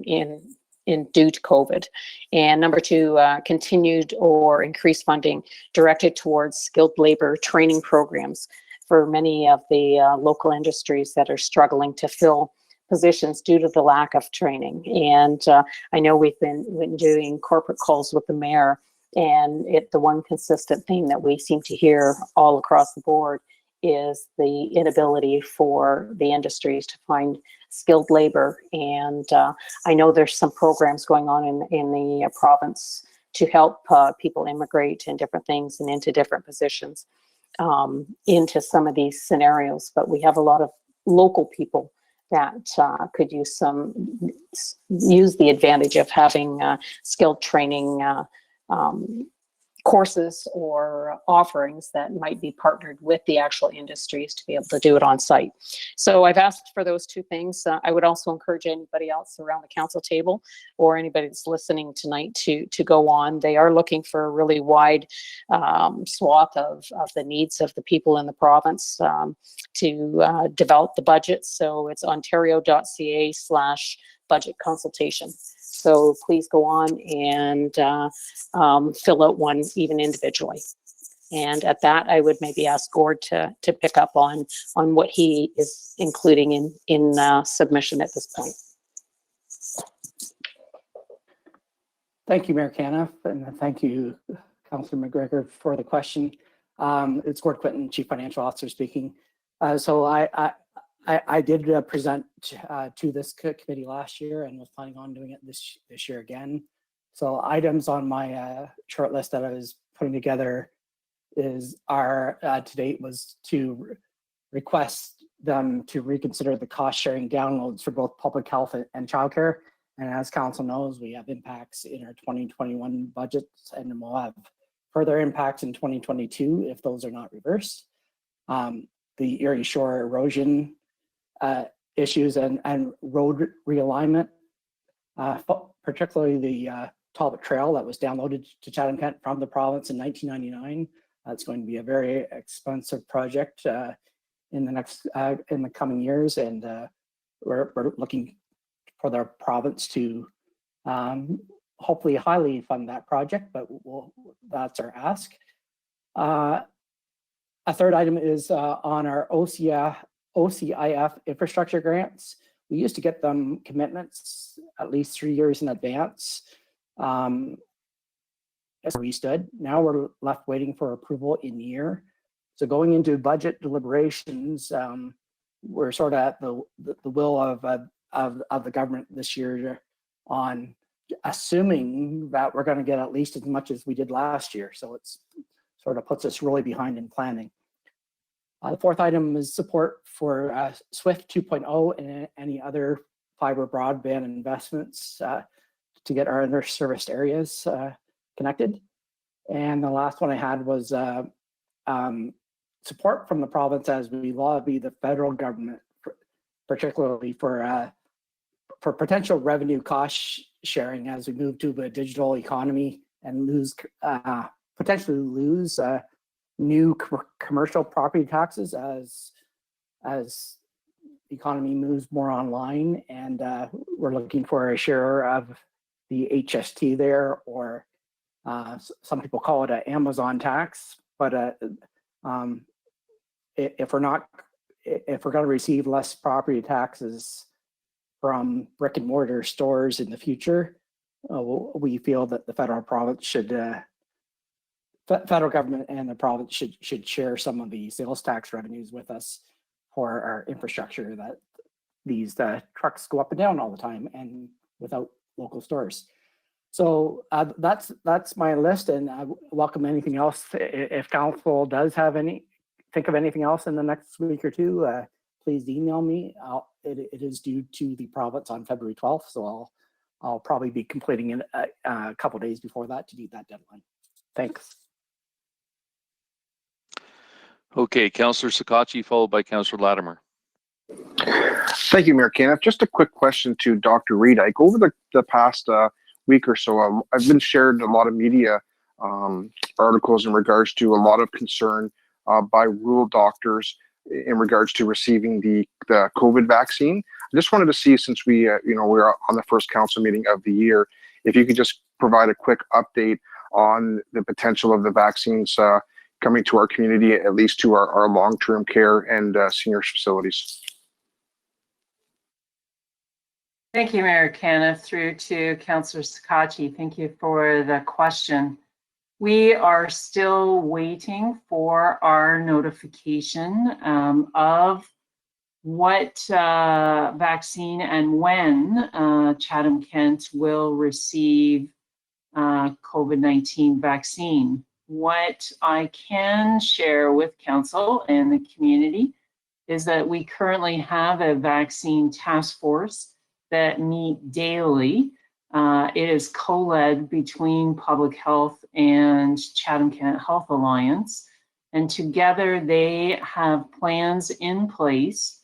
in due to COVID. And number two, continued or increased funding directed towards skilled labor training programs for many of the local industries that are struggling to fill positions due to the lack of training. And I know we've been doing corporate calls with the mayor, and the one consistent theme that we seem to hear all across the board is the inability for the industries to find skilled labor. And I know there's some programs going on in the province to help people immigrate and different things and into different positions into some of these scenarios. But we have a lot of local people that could use the advantage of having skilled training courses or offerings that might be partnered with the actual industries to be able to do it on site. So I've asked for those two things. I would also encourage anybody else around the council table or anybody that's listening tonight to go on. They are looking for a really wide swath of the needs of the people in the province to develop the budget. So it's ontario.ca/budget consultation. So please go on and fill out one even individually. And at that, I would maybe ask Gord to pick up on what he is including in submission at this point. Thank you, Mayor Caniff, and thank you, Councillor McGregor, for the question. It's Gord Quinton, Chief Financial Officer speaking. So I did present to this committee last year and was planning on doing it this year again. So items on my short list that I was putting together to date was to request them to reconsider the cost sharing downloads for both public health and childcare. And as council knows, we have impacts in our 2021 budgets, and we'll have further impacts in 2022 if those are not reversed. The Erie Shore erosion issues and road realignment, particularly the Talbot Trail that was downloaded to Chatham-Kent from the province in 1999. That's going to be a very expensive project in the coming years, and we're looking for the province to hopefully highly fund that project, but that's our ask. A third item is on our OCIF infrastructure grants. We used to get them commitments at least 3 years in advance. As we stood, now we're left waiting for approval in year. So going into budget deliberations, we're sort of at the will of the government this year on assuming that we're going to get at least as much as we did last year. So it's sort of puts us really behind in planning. The fourth item is support for SWIFT 2.0 and any other fiber broadband investments to get our underserviced areas connected. And the last one I had was support from the province as we lobby the federal government, particularly for potential revenue cost sharing as we move to a digital economy and potentially lose new commercial property taxes as the economy moves more online, and we're looking for a share of the HST there, or some people call it an Amazon tax. But if we're going to receive less property taxes from brick and mortar stores in the future, we feel that the federal government and the province should share some of the sales tax revenues with us for our infrastructure, that these trucks go up and down all the time and without local stores. So that's my list, and I welcome anything else. If council does have think of anything else in the next week or two, please email me. It is due to the province on February 12th, so I'll probably be completing it a couple days before that to meet that deadline. Thanks. Okay, Councillor Sakachi, followed by Councillor Latimer. Thank you, Mayor Caniff. Just a quick question to Dr. Reed. Over the past week or so, I've been shared a lot of media articles in regards to a lot of concern by rural doctors in regards to receiving the COVID vaccine. I just wanted to see, since we're on the first council meeting of the year, if you could just provide a quick update on the potential of the vaccines coming to our community, at least to our long-term care and seniors facilities. Thank you, Mayor Caniff, through to Councillor Sakachi. Thank you for the question. We are still waiting for our notification of what vaccine and when Chatham-Kent will receive COVID-19 vaccine. What I can share with council and the community is that we currently have a vaccine task force that meet daily It is co-led between Public Health and Chatham-Kent Health Alliance. And together they have plans in place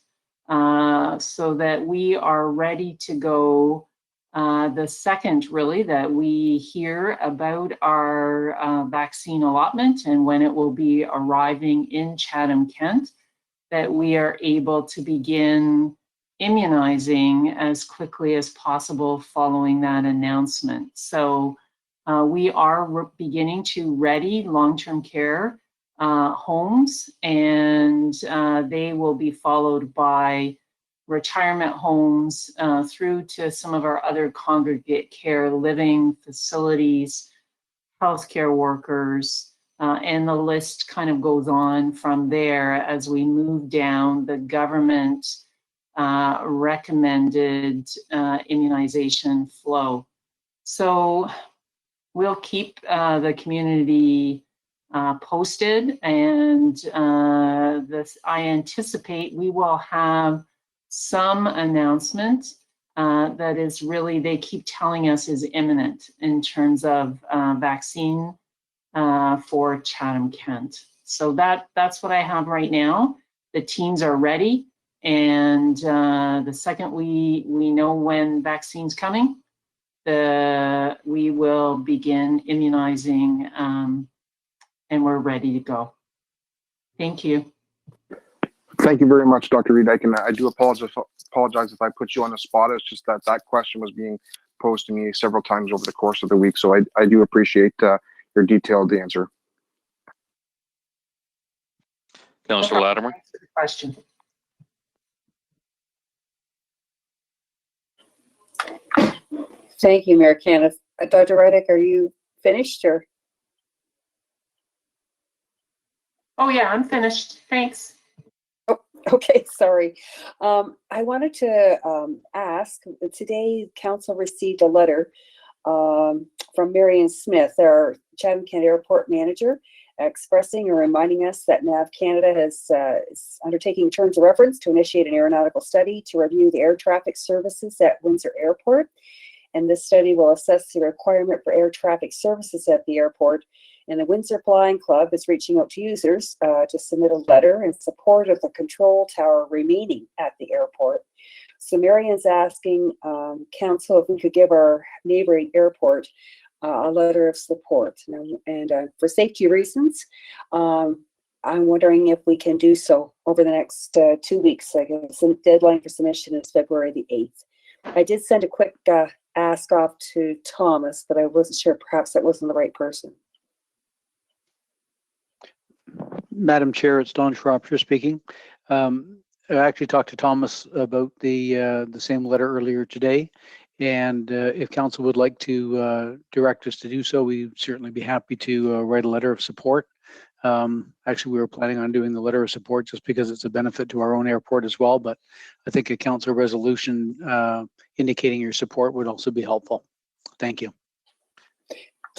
so that we are ready to go the second really that we hear about our vaccine allotment and when it will be arriving in Chatham-Kent, that we are able to begin immunizing as quickly as possible following that announcement. So we are beginning to ready long-term care homes, and they will be followed by retirement homes through to some of our other congregate care living facilities, healthcare workers, and the list kind of goes on from there as we move down the government recommended immunization flow. So we'll keep the community posted, and I anticipate we will have some announcement that is really, they keep telling us is imminent in terms of vaccine for Chatham-Kent. So that's what I have right now. The teams are ready, and the second we know when vaccine's coming, we will begin immunizing, and we're ready to go. Thank you. Thank you very much, Dr. Reed. I do apologize if I put you on the spot. It's just that question was being posed to me several times over the course of the week. So I do appreciate your detailed answer. Councillor Latimer. Thanks for the question. Thank you, Mayor Kenneth. Dr. Rydick, are you finished or? Oh yeah, I'm finished. Thanks. Okay, sorry. I wanted to ask, today council received a letter from Marion Smith, our Chatham-Kent Airport manager, expressing or reminding us that NAV Canada is undertaking terms of reference to initiate an aeronautical study to review the air traffic services at Windsor Airport. And this study will assess the requirement for air traffic services at the airport. And the Windsor Flying Club is reaching out to users to submit a letter in support of the control tower remaining at the airport. So Marion's asking council if we could give our neighboring airport a letter of support. And for safety reasons, I'm wondering if we can do so over the next 2 weeks. I guess the deadline for submission is February the 8th. I did send a quick ask off to Thomas, but I wasn't sure, perhaps that wasn't the right person. Madam Chair, it's Don Shropshire speaking. I actually talked to Thomas about the same letter earlier today, and if council would like to direct us to do so, we'd certainly be happy to write a letter of support. Actually, we were planning on doing the letter of support just because it's a benefit to our own airport as well, but I think a council resolution indicating your support would also be helpful. Thank you.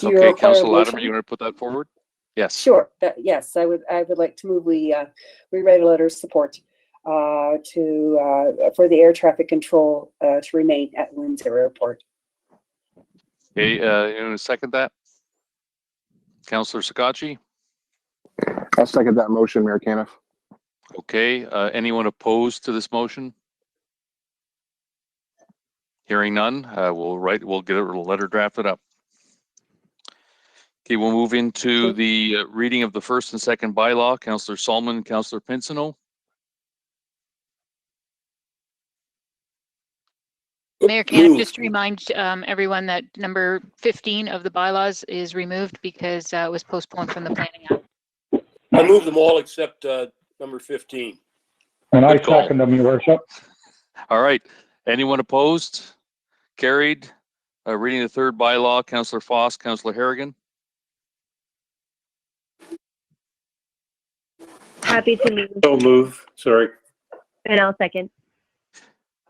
Okay, Councillor Latimer, you want to put that forward? Yes. Sure. Yes, I would like to move we write a letter of support for the air traffic control to remain at Windsor Airport. Okay, you want to second that? Councillor Sakachi? I'll second that motion, Mayor Caniff. Okay, anyone opposed to this motion? Hearing none, we'll get a letter drafted up. Okay, we'll move into the reading of the first and second bylaw. Councillor Solomon, Councillor Pinsino. Mayor Caniff, just to remind everyone that number 15 of the bylaws is removed because it was postponed from the Planning Act. I move them all except number 15. And I second them, Your Worship. All right. Anyone opposed? Carried. Reading the third bylaw, Councillor Foss, Councillor Harrigan. Happy to move. So move, sorry. And I'll second.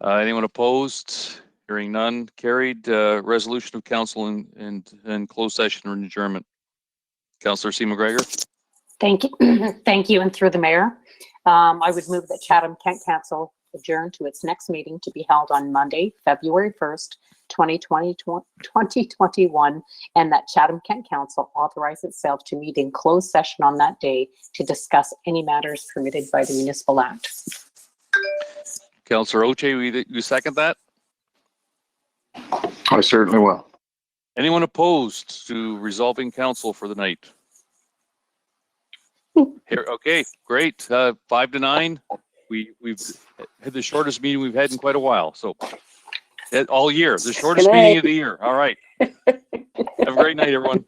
Anyone opposed? Hearing none. Carried. Resolution of council in closed session or adjournment. Councillor C. McGregor. Thank you. Thank you. And through the mayor, I would move that Chatham-Kent Council adjourn to its next meeting to be held on Monday, February 1st, 2021, and that Chatham-Kent Council authorize itself to meet in closed session on that day to discuss any matters permitted by the Municipal Act. Councillor Oche, you second that? I certainly will. Anyone opposed to resolving council for the night? Here, okay, great. 5-9. We've had the shortest meeting we've had in quite a while. So all year, the shortest meeting of the year. All right. Have a great night, everyone.